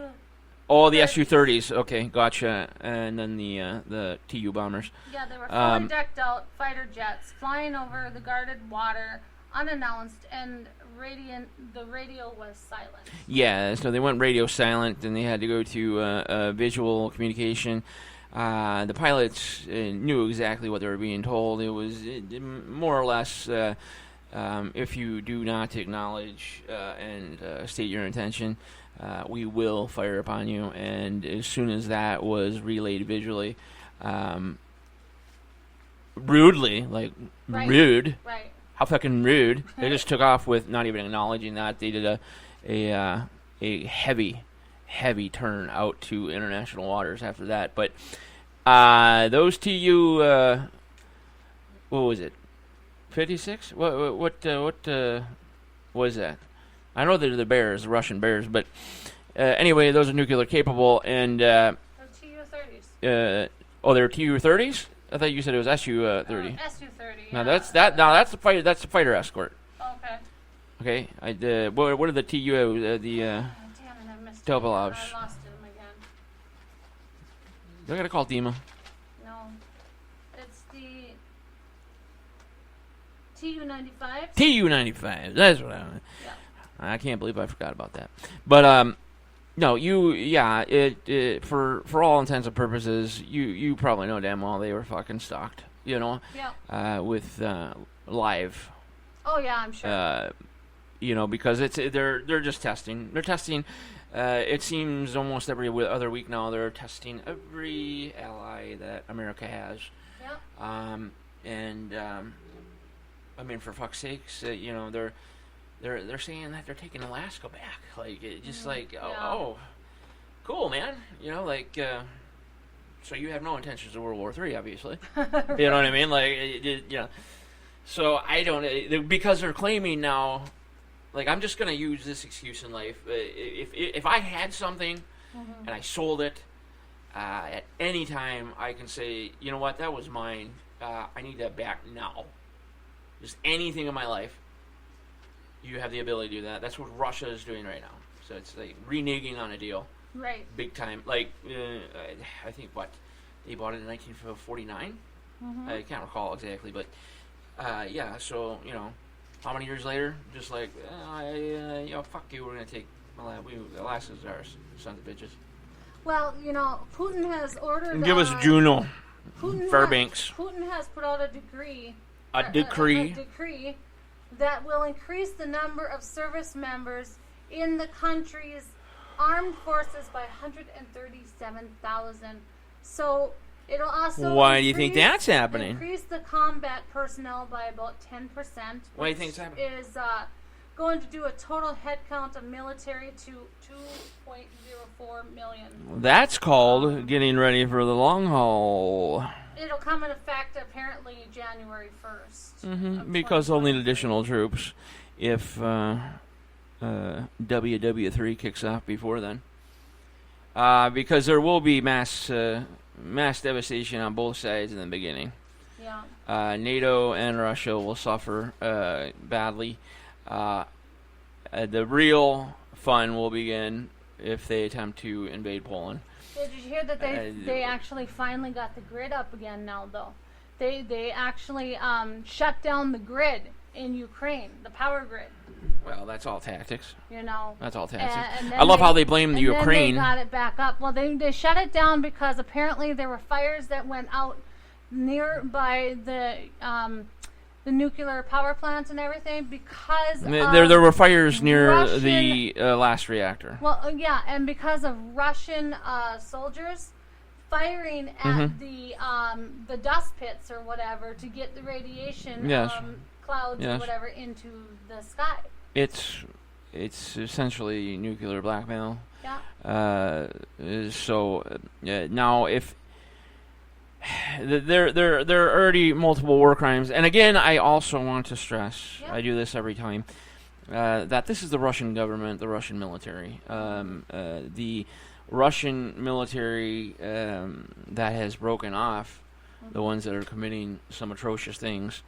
Speaker 4: Oh, the Su-30s. Okay, gotcha. And then the Tu bombers.
Speaker 5: Yeah, they were fully decked out fighter jets flying over the guarded water, unannounced, and the radio was silent.
Speaker 4: Yeah, so they went radio silent, and they had to go to visual communication. The pilots knew exactly what they were being told. It was more or less. If you do not acknowledge and state your intention, we will fire upon you. And as soon as that was relayed visually, rudely, rude,
Speaker 5: right?
Speaker 4: How fucking rude! They just took off with not even acknowledging that. They did a heavy turn out to international waters after that. But those TU, what was it? 56? What was that? I know they're the Bears, the Russian Bears, but anyway, those are nuclear capable, and
Speaker 5: they're Tu-30s.
Speaker 4: They're Tu-30s? I thought you said it was Su-30.
Speaker 5: Su-30.
Speaker 4: Now that's the fighter. That's the fighter escort.
Speaker 5: Okay.
Speaker 4: Okay. What are the TU? The
Speaker 5: Damn it, I missed
Speaker 4: Topolovs.
Speaker 5: I lost him again.
Speaker 4: I gotta call DEMA.
Speaker 5: No. It's the TU-95.
Speaker 4: TU-95. That's what I want.
Speaker 5: Yeah.
Speaker 4: I can't believe I forgot about that. But no, it for all intents and purposes, you probably know damn well they were fucking stocked. You know.
Speaker 5: Yeah.
Speaker 4: With live.
Speaker 5: Oh yeah, I'm sure.
Speaker 4: Because they're just testing. They're testing. It seems almost every other week now they're testing every ally that America has.
Speaker 5: Yeah.
Speaker 4: I mean, for fuck's sakes, they're saying that they're taking Alaska back. Like, oh, cool, man. So you have no intentions of World War III, obviously. You know what I mean? Like, So I don't, because they're claiming now. Like, I'm just gonna use this excuse in life. If I had something and I sold it at any time, I can say, you know what, that was mine. I need that back now. Just anything in my life, you have the ability to do that. That's what Russia is doing right now. So it's like reneging on a deal,
Speaker 5: right?
Speaker 4: Big time. Like I think they bought it in 1949. I can't recall exactly, but yeah. So how many years later? Just like, fuck you, we're going to take Alaska's ours, sons of bitches.
Speaker 5: Well, Putin has ordered...
Speaker 4: And give us Juno, Fairbanks.
Speaker 5: Putin has put out a decree.
Speaker 4: A decree
Speaker 5: that will increase the number of service members in the country's armed forces by 137,000. So... It'll also
Speaker 4: Why do you think that's happening?
Speaker 5: Increase the combat personnel by about 10%.
Speaker 4: Why do you think it's happening?
Speaker 5: Is going to do a total headcount of military to 2.04 million.
Speaker 4: That's called getting ready for the long haul.
Speaker 5: It'll come in effect apparently January 1st.
Speaker 4: Because they'll need additional troops if WW3 kicks off before then. Because there will be mass devastation on both sides in the beginning.
Speaker 5: Yeah.
Speaker 4: NATO and Russia will suffer badly. The real fun will begin if they attempt to invade Poland.
Speaker 5: Did you hear that they actually finally got the grid up again now, though? They actually shut down the grid in Ukraine, the power grid.
Speaker 4: Well, that's all tactics. That's all tactics.
Speaker 5: And
Speaker 4: I love how they blame the Ukraine.
Speaker 5: Then they got it back up. Well, they shut it down because apparently there were fires that went out nearby the nuclear power plants and everything because
Speaker 4: there were fires near
Speaker 5: Russian,
Speaker 4: the last reactor.
Speaker 5: Well, yeah, and because of Russian soldiers firing at the dust pits or whatever to get the radiation clouds or whatever into the sky.
Speaker 4: It's essentially nuclear blackmail.
Speaker 5: Yeah.
Speaker 4: Now if there are already multiple war crimes, and again, I also want to stress, I do this every time, that this is the Russian government, the Russian military, the Russian military that has broken off, the ones that are committing some atrocious things.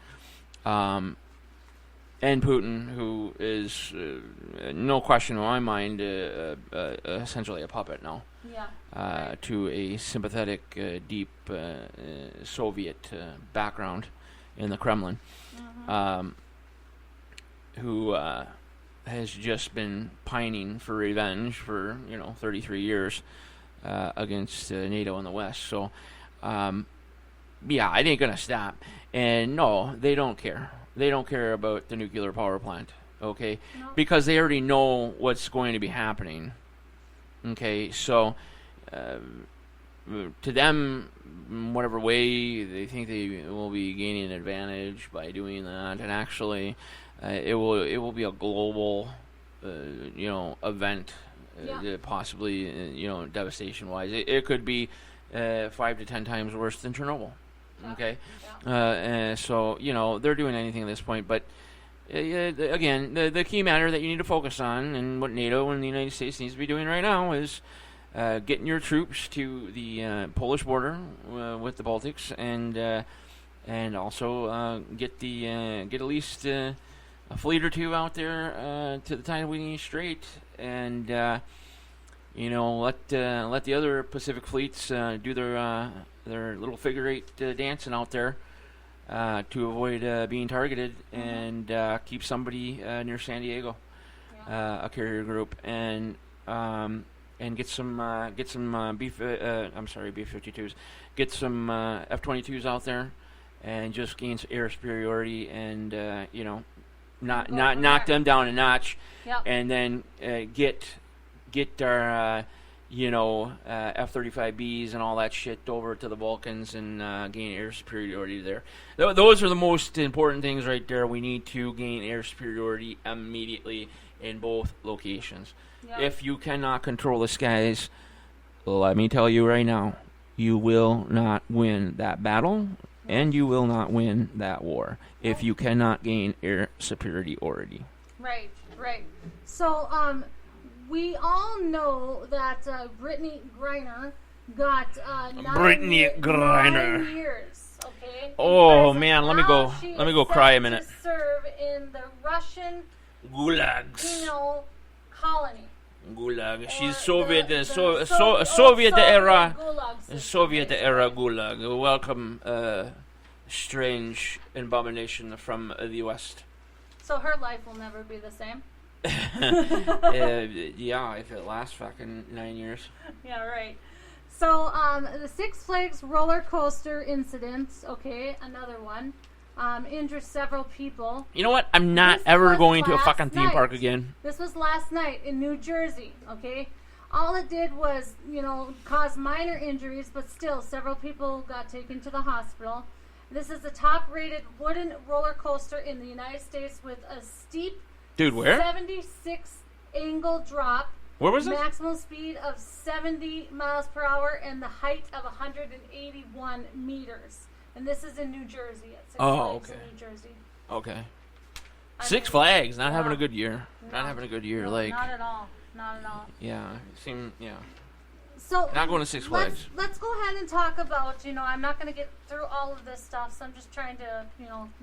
Speaker 4: And Putin, who is, no question in my mind, essentially a puppet now, to a sympathetic, deep Soviet background in the Kremlin, who has just been pining for revenge for 33 years against NATO in the West. So, it ain't gonna stop. And no, they don't care. They don't care about the nuclear power plant, okay? No. Because they already know what's going to be happening, okay? So, to them, whatever way they think they will be gaining an advantage by doing that, and actually, it will be a global, event, possibly, devastation-wise. It could be 5 to 10 times worse than Chernobyl. Okay, so they're doing anything at this point, but again, the key matter that you need to focus on, and what NATO and the United States needs to be doing right now, is getting your troops to the Polish border with the Baltics, and also get at least a fleet or two out there to the Taiwanese Strait, and let the other Pacific fleets do their little figure eight dancing out there to avoid being targeted, and keep somebody near San Diego, a carrier group, and get some B-52s, get some F-22s out there, and just gain some air superiority, and not knock them down a notch, and then get our F-35Bs and all that shit over to the Balkans and gain air superiority there. Those are the most important things right there. We need to gain air superiority immediately in both locations. Yep. If you cannot control the skies, let me tell you right now, you will not win that battle, and you will not win that war if you cannot gain air superiority.
Speaker 5: Right. So, we all know that Brittany Griner got 9 years. Okay.
Speaker 4: Oh man, let me go cry a minute.
Speaker 5: To serve in the Russian
Speaker 4: gulags.
Speaker 5: Colony.
Speaker 4: Gulag. She's Soviet era gulag. Welcome, strange abomination from the West.
Speaker 5: So her life will never be the same.
Speaker 4: Yeah, if it lasts fucking 9 years.
Speaker 5: Yeah, right. So, the Six Flags roller coaster incident, okay, another one, injured several people.
Speaker 4: You know what? I'm not ever going to a fucking theme park again.
Speaker 5: This was last night in New Jersey, okay? All it did was, cause minor injuries, but still, several people got taken to the hospital. This is the top-rated wooden roller coaster in the United States with a steep 76 angle drop.
Speaker 4: Where was it?
Speaker 5: Maximum speed of 70 miles per hour and the height of 181 meters. And this is in New Jersey at Six Flags in New Jersey.
Speaker 4: Okay. Six Flags not having a good year. Not having a good year.
Speaker 5: No, not at all.
Speaker 4: Yeah.
Speaker 5: So
Speaker 4: not going to Six Flags.
Speaker 5: Let's go ahead and talk about, I'm not going to get through all of this stuff, so I'm just trying to,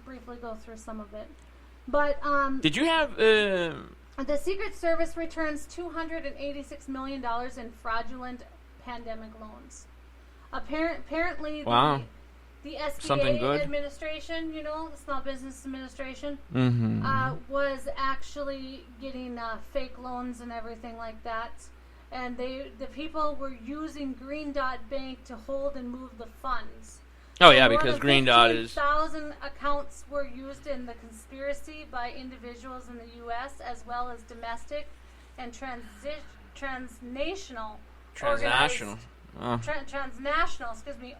Speaker 5: briefly go through some of it. But
Speaker 4: did you have
Speaker 5: the Secret Service returns $286 million in fraudulent pandemic loans. Apparently,
Speaker 4: wow.
Speaker 5: The SBA administration, the Small Business Administration, was actually getting fake loans and everything like that. And the people were using Green Dot Bank to hold and move the funds.
Speaker 4: Oh yeah, because Green Dot is
Speaker 5: 1,000 accounts were used in the conspiracy by individuals in the U.S. as well as domestic and transnational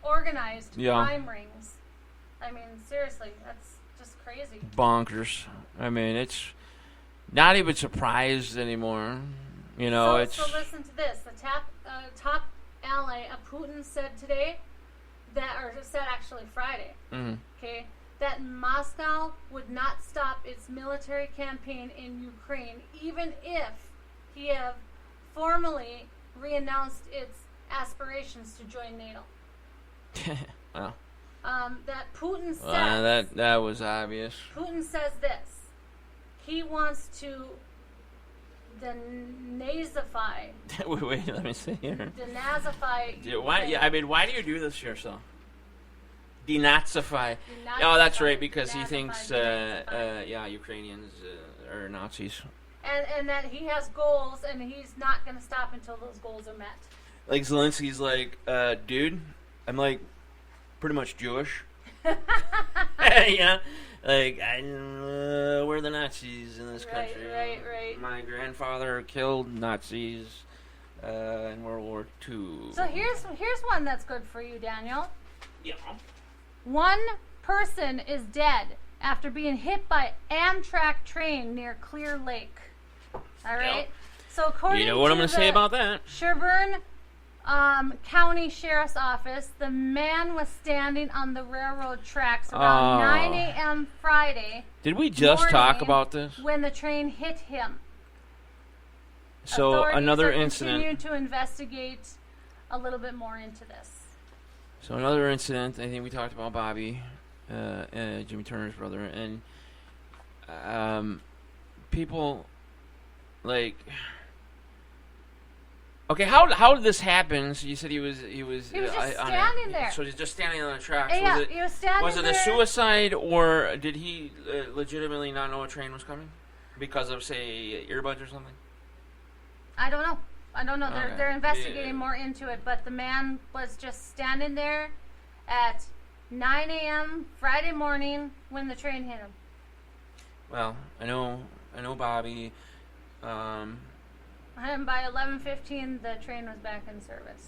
Speaker 5: organized crime rings. I mean, seriously, that's just crazy.
Speaker 4: Bonkers. I mean, it's not even surprised anymore. So
Speaker 5: listen to this. The top ally of Putin said today. Said actually Friday, okay, that Moscow would not stop its military campaign in Ukraine, even if he have formally re-announced its aspirations to join NATO.
Speaker 4: Well,
Speaker 5: that Putin says...
Speaker 4: that was obvious.
Speaker 5: Putin says this. He wants to denazify.
Speaker 4: Wait, let me see here.
Speaker 5: Denazify.
Speaker 4: Why do you do this to yourself? Denazify. Oh, that's right, because he thinks, Ukrainians are Nazis.
Speaker 5: And that he has goals, and he's not going to stop until those goals are met.
Speaker 4: Like Zelensky's like, dude, I'm like pretty much Jewish. Yeah. Like, we're the Nazis in this country.
Speaker 5: Right.
Speaker 4: My grandfather killed Nazis in World War II.
Speaker 5: So here's one that's good for you, Daniel.
Speaker 4: Yeah.
Speaker 5: One person is dead after being hit by Amtrak train near Clear Lake. All right?
Speaker 4: Yep.
Speaker 5: So according
Speaker 4: to what I'm going to say about that?
Speaker 5: Sherburne County Sheriff's Office, the man was standing on the railroad tracks around 9 a.m. Friday.
Speaker 4: Did we just talk about this?
Speaker 5: When the train hit him.
Speaker 4: So
Speaker 5: Authorities
Speaker 4: another
Speaker 5: are
Speaker 4: incident.
Speaker 5: Continue to investigate a little bit more into this.
Speaker 4: So another incident. I think we talked about Bobby, Jimmy Turner's brother, and people like Okay, how did this happen? So you said he was
Speaker 5: just standing there.
Speaker 4: So he's just standing on the tracks.
Speaker 5: Yeah, he was standing there.
Speaker 4: Was it a suicide, or did he legitimately not know a train was coming because of, say, earbuds or something?
Speaker 5: I don't know.
Speaker 4: Okay.
Speaker 5: They're investigating more into it, but the man was just standing there at 9 a.m. Friday morning when the train hit him.
Speaker 4: Well, I know, Bobby.
Speaker 5: And by 11:15, the train was back in service.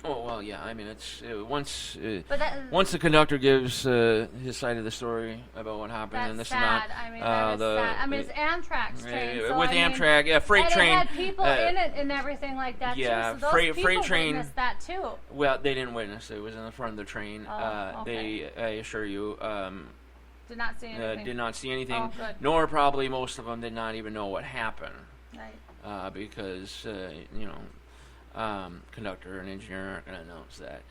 Speaker 4: Oh well, yeah. I mean, it's once the
Speaker 5: But
Speaker 4: conductor gives his side of the story about what happened,
Speaker 5: that's
Speaker 4: and this
Speaker 5: sad.
Speaker 4: and that.
Speaker 5: I mean, that is sad. I mean, it's Amtrak's train. So
Speaker 4: with Amtrak, yeah, freight train.
Speaker 5: And it had people in it and everything like that
Speaker 4: yeah,
Speaker 5: too. So those
Speaker 4: freight
Speaker 5: people
Speaker 4: train
Speaker 5: witnessed that too.
Speaker 4: Well, they didn't witness it. It was in the front of the train.
Speaker 5: Okay.
Speaker 4: I assure you,
Speaker 5: Did not see anything.
Speaker 4: did not see anything.
Speaker 5: Oh, good.
Speaker 4: Nor probably most of them did not even know what happened.
Speaker 5: Right.
Speaker 4: Because conductor and engineer aren't going to announce that.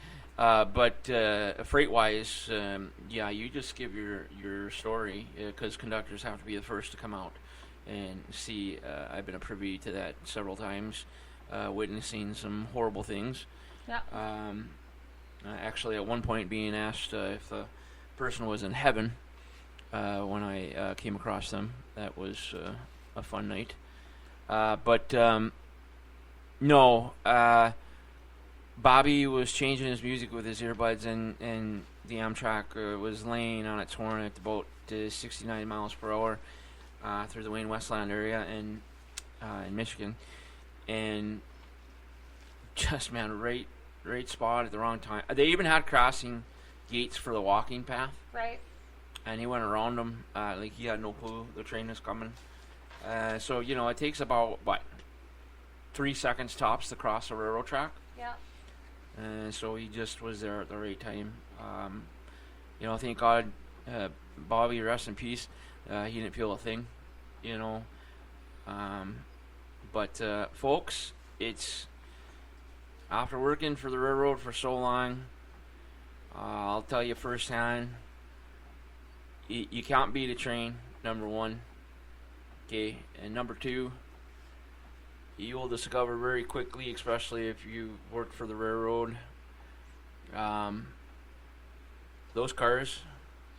Speaker 4: But freight-wise, yeah, you just give your story because conductors have to be the first to come out and see. I've been privy to that several times, witnessing some horrible things.
Speaker 5: Yeah.
Speaker 4: Actually, at one point, being asked if the person was in heaven when I came across them. That was a fun night. No, Bobby was changing his music with his earbuds, and the Amtrak was laying on its horn at about 69 miles per hour through the Wayne Westland area in Michigan, and just right spot at the wrong time. They even had crossing gates for the walking path.
Speaker 5: Right.
Speaker 4: And he went around them like he had no clue the train was coming. So it takes about 3 seconds tops to cross a railroad track.
Speaker 5: Yeah.
Speaker 4: And so he just was there at the right time. Thank God, Bobby, rest in peace. He didn't feel a thing, But folks, it's after working for the railroad for so long, I'll tell you firsthand, you can't beat a train, number one. Okay, and number two, you will discover very quickly, especially if you work for the railroad, those cars,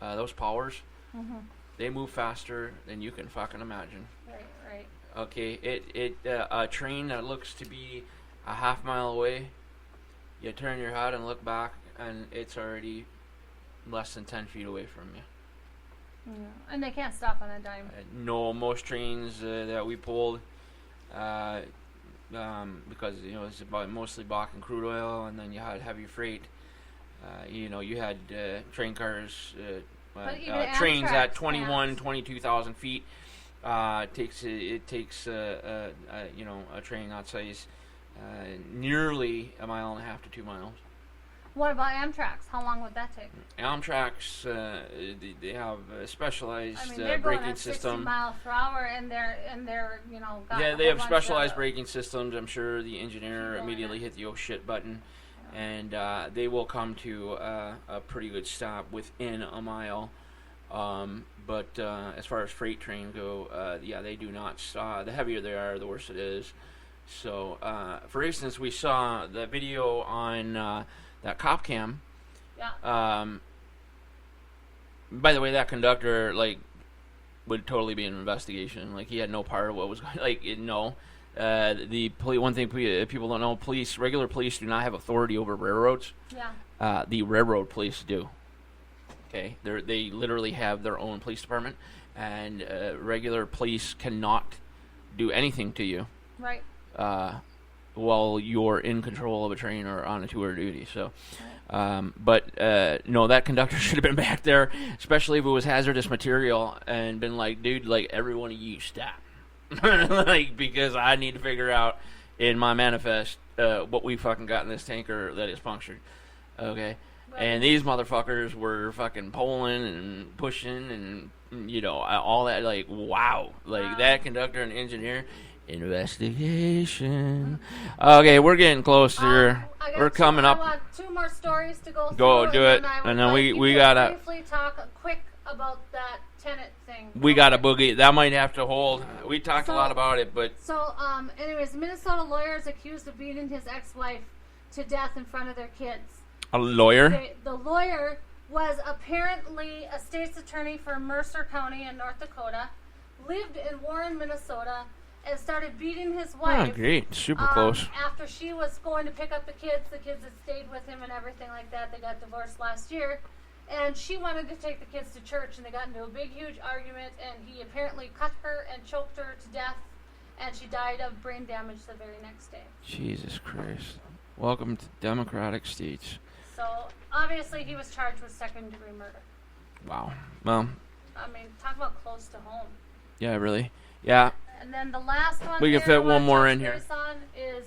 Speaker 4: those powers, they move faster than you can fucking imagine.
Speaker 5: Right.
Speaker 4: Okay, a train that looks to be a half mile away, you turn your head and look back, and it's already less than 10 feet away from you.
Speaker 5: Yeah. And they can't stop on a dime.
Speaker 4: No, most trains that we pulled, because it's about mostly Bakken crude oil, and then you had heavy freight. You had train cars, trains at 22,000 feet. It takes a train that size nearly a mile and a half to 2 miles.
Speaker 5: What about Amtrak's? How long would that take?
Speaker 4: Amtrak's, they have a specialized
Speaker 5: they're
Speaker 4: braking
Speaker 5: going at 60
Speaker 4: system.
Speaker 5: miles per hour, and they're got
Speaker 4: Yeah,
Speaker 5: a
Speaker 4: they
Speaker 5: whole
Speaker 4: have
Speaker 5: bunch
Speaker 4: specialized
Speaker 5: of,
Speaker 4: braking systems. I'm sure the engineer immediately hit the oh shit button, and they will come to a pretty good stop within a mile. But as far as freight trains go, they do not stop. The heavier they are, the worse it is. So, for instance, we saw the video on that cop cam.
Speaker 5: Yeah.
Speaker 4: By the way, that conductor would totally be an investigation. He had no part of what was going. No. One thing people don't know: regular police do not have authority over railroads.
Speaker 5: Yeah.
Speaker 4: The railroad police do. Okay, they literally have their own police department, and regular police cannot do anything to you.
Speaker 5: Right.
Speaker 4: While you're in control of a train or on a tour duty. So, no, that conductor should have been back there, especially if it was hazardous material, and been like, dude, every one of you stop. Because I need to figure out in my manifest what we fucking got in this tanker that is punctured. Okay? Right. And these motherfuckers were fucking pulling and pushing and, all that, wow. That conductor and engineer... Investigation. Okay, we're getting closer. We're coming up.
Speaker 5: I want 2 more stories to go through.
Speaker 4: Go do it, and then we gotta
Speaker 5: briefly talk a quick about that tenant thing.
Speaker 4: We got a boogie. That might have to hold. We talked a lot about it, but...
Speaker 5: So, anyways, a Minnesota lawyer is accused of beating his ex-wife to death in front of their kids.
Speaker 4: A lawyer?
Speaker 5: The lawyer was apparently a state's attorney for Mercer County in North Dakota, lived in Warren, Minnesota, and started beating his wife.
Speaker 4: Oh, great. Super close.
Speaker 5: After she was going to pick up the kids had stayed with him and everything like that. They got divorced last year. And she wanted to take the kids to church, and they got into a big, huge argument, and he apparently cut her and choked her to death, and she died of brain damage the very next day.
Speaker 4: Jesus Christ. Welcome to democratic states.
Speaker 5: So, obviously, he was charged with second-degree murder.
Speaker 4: Wow. Well...
Speaker 5: I mean, talk about close to home.
Speaker 4: Yeah, really. Yeah.
Speaker 5: And then the last one
Speaker 4: we can fit one more in here.
Speaker 5: Is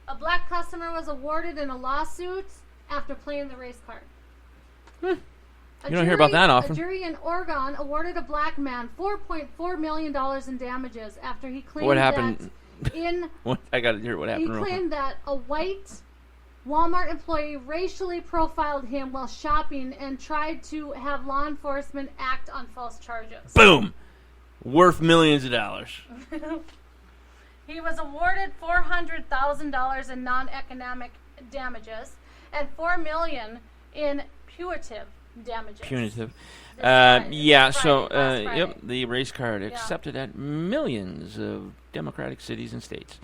Speaker 5: a black customer was awarded in a lawsuit after playing the race card.
Speaker 4: You don't hear about that often.
Speaker 5: A jury in Oregon awarded a black man $4.4 million in damages after he claimed
Speaker 4: what happened?
Speaker 5: That
Speaker 4: I got to hear what happened.
Speaker 5: He claimed that a white Walmart employee racially profiled him while shopping and tried to have law enforcement act on false charges.
Speaker 4: Boom! Worth millions of dollars.
Speaker 5: He was awarded $400,000 in non-economic damages and $4 million in punitive damages.
Speaker 4: Punitive.
Speaker 5: Friday.
Speaker 4: Yep, the race card accepted at millions of democratic cities and states.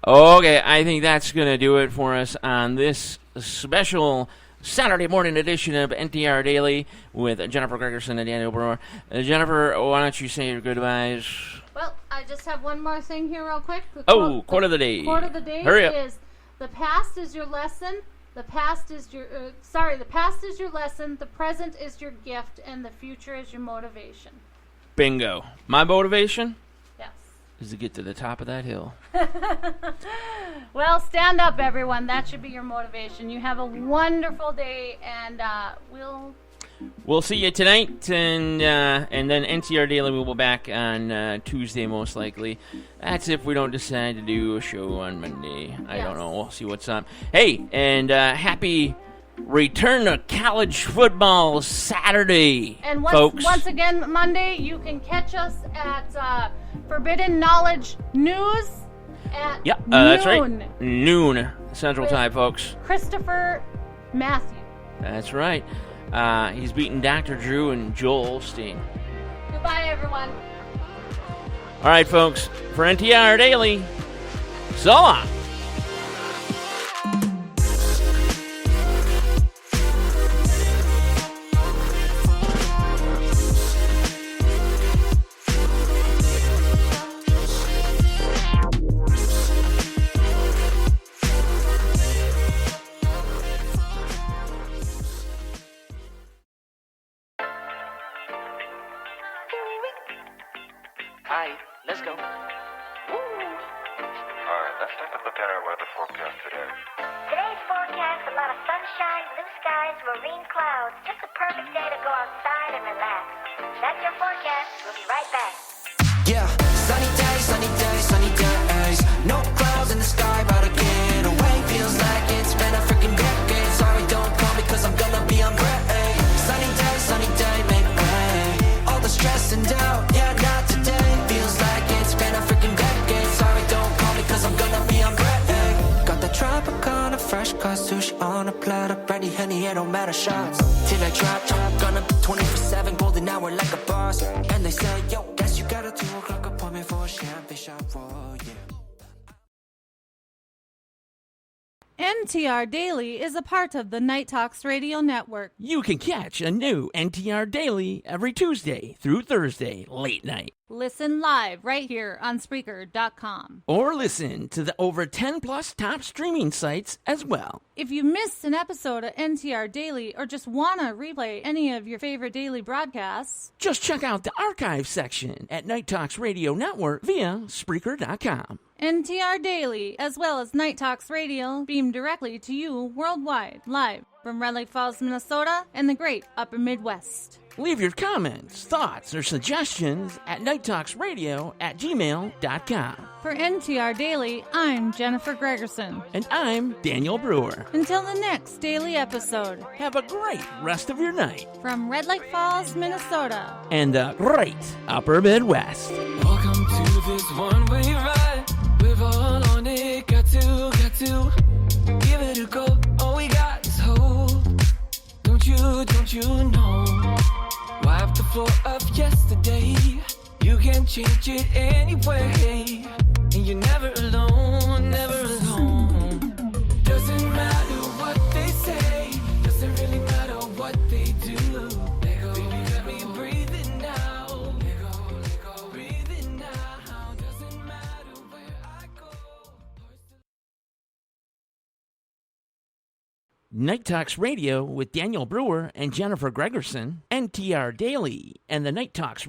Speaker 4: Okay, I think that's going to do it for us on this special Saturday morning edition of NTR Daily with Jennifer Gregerson and Daniel Brewer. Jennifer, why don't you say your goodbyes?
Speaker 5: Well, I just have one more thing here real quick.
Speaker 4: Quote of the day.
Speaker 5: Quote of the day is, the past is your lesson. The past is your lesson, the present is your gift, and the future is your motivation.
Speaker 4: Bingo. My motivation?
Speaker 5: Yes.
Speaker 4: Is to get to the top of that hill.
Speaker 5: Well, stand up, everyone. That should be your motivation. You have a wonderful day, and
Speaker 4: we'll see you tonight, and then NTR Daily will be back on Tuesday, most likely. That's if we don't decide to do a show on Monday. I don't know. We'll see what's up. Hey, and happy return to college football Saturday,
Speaker 5: and
Speaker 4: folks.
Speaker 5: Once again, Monday, you can catch us at Forbidden Knowledge News at noon.
Speaker 4: That's right. Noon Central Time, folks.
Speaker 5: Christopher Matthew.
Speaker 4: That's right. He's beaten Dr. Drew and Joel Osteen.
Speaker 5: Goodbye, everyone.
Speaker 4: All right, folks. For NTR Daily, so long.
Speaker 8: Hi, let's go.
Speaker 9: Alright, let's take a look at our weather forecast today.
Speaker 10: Today's forecast, a lot of sunshine, blue skies, marine clouds. Just a perfect day to go outside and relax. That's your forecast. We'll be right back.
Speaker 7: Yeah, sunny days, sunny days, sunny days. No clouds in the sky, about to get away. Feels like it's been a freaking decade. Sorry, don't call me cause I'm gonna be on break. Sunny day, make way. All the stress and doubt, yeah, not today. Feels like it's been a freaking decade. Sorry, don't call me cause I'm gonna be on break. Got the Tropicana, fresh cut sushi on a platter. Brandy, Henny, it don't matter shots. Till I drop, gonna be 24/7, golden hour like a boss. And they say, yo, guess you got a 2 o'clock appointment for a champagne shot, whoa, yeah.
Speaker 11: NTR Daily is a part of the Night Talks Radio Network.
Speaker 4: You can catch a new NTR Daily every Tuesday through Thursday, late night.
Speaker 11: Listen live right here on Spreaker.com.
Speaker 4: Or listen to the over 10 plus top streaming sites as well.
Speaker 11: If you missed an episode of NTR Daily or just want to replay any of your favorite daily broadcasts,
Speaker 4: just check out the archive section at Night Talks Radio Network via Spreaker.com.
Speaker 11: NTR Daily, as well as Night Talks Radio, beamed directly to you worldwide, live from Red Lake Falls, Minnesota, and the great Upper Midwest.
Speaker 4: Leave your comments, thoughts, or suggestions at nighttalksradio@gmail.com.
Speaker 11: For NTR Daily, I'm Jennifer Gregerson.
Speaker 4: And I'm Daniel Brewer.
Speaker 11: Until the next daily episode,
Speaker 4: have a great rest of your night.
Speaker 11: From Red Lake Falls, Minnesota.
Speaker 4: And the great Upper Midwest.
Speaker 8: Welcome to this one-way ride. We're all on it, got to give it a go. All we got is hope. Don't you know? Wipe the floor of yesterday. You can change it anyway. And you're never alone, never alone. Doesn't matter what they say. Doesn't really matter what they do. Let go, baby, let me breathe it now. Let go, breathe it now. Doesn't matter where I go.
Speaker 4: Night Talks Radio with Daniel Brewer and Jennifer Gregerson, NTR Daily, and the Night Talks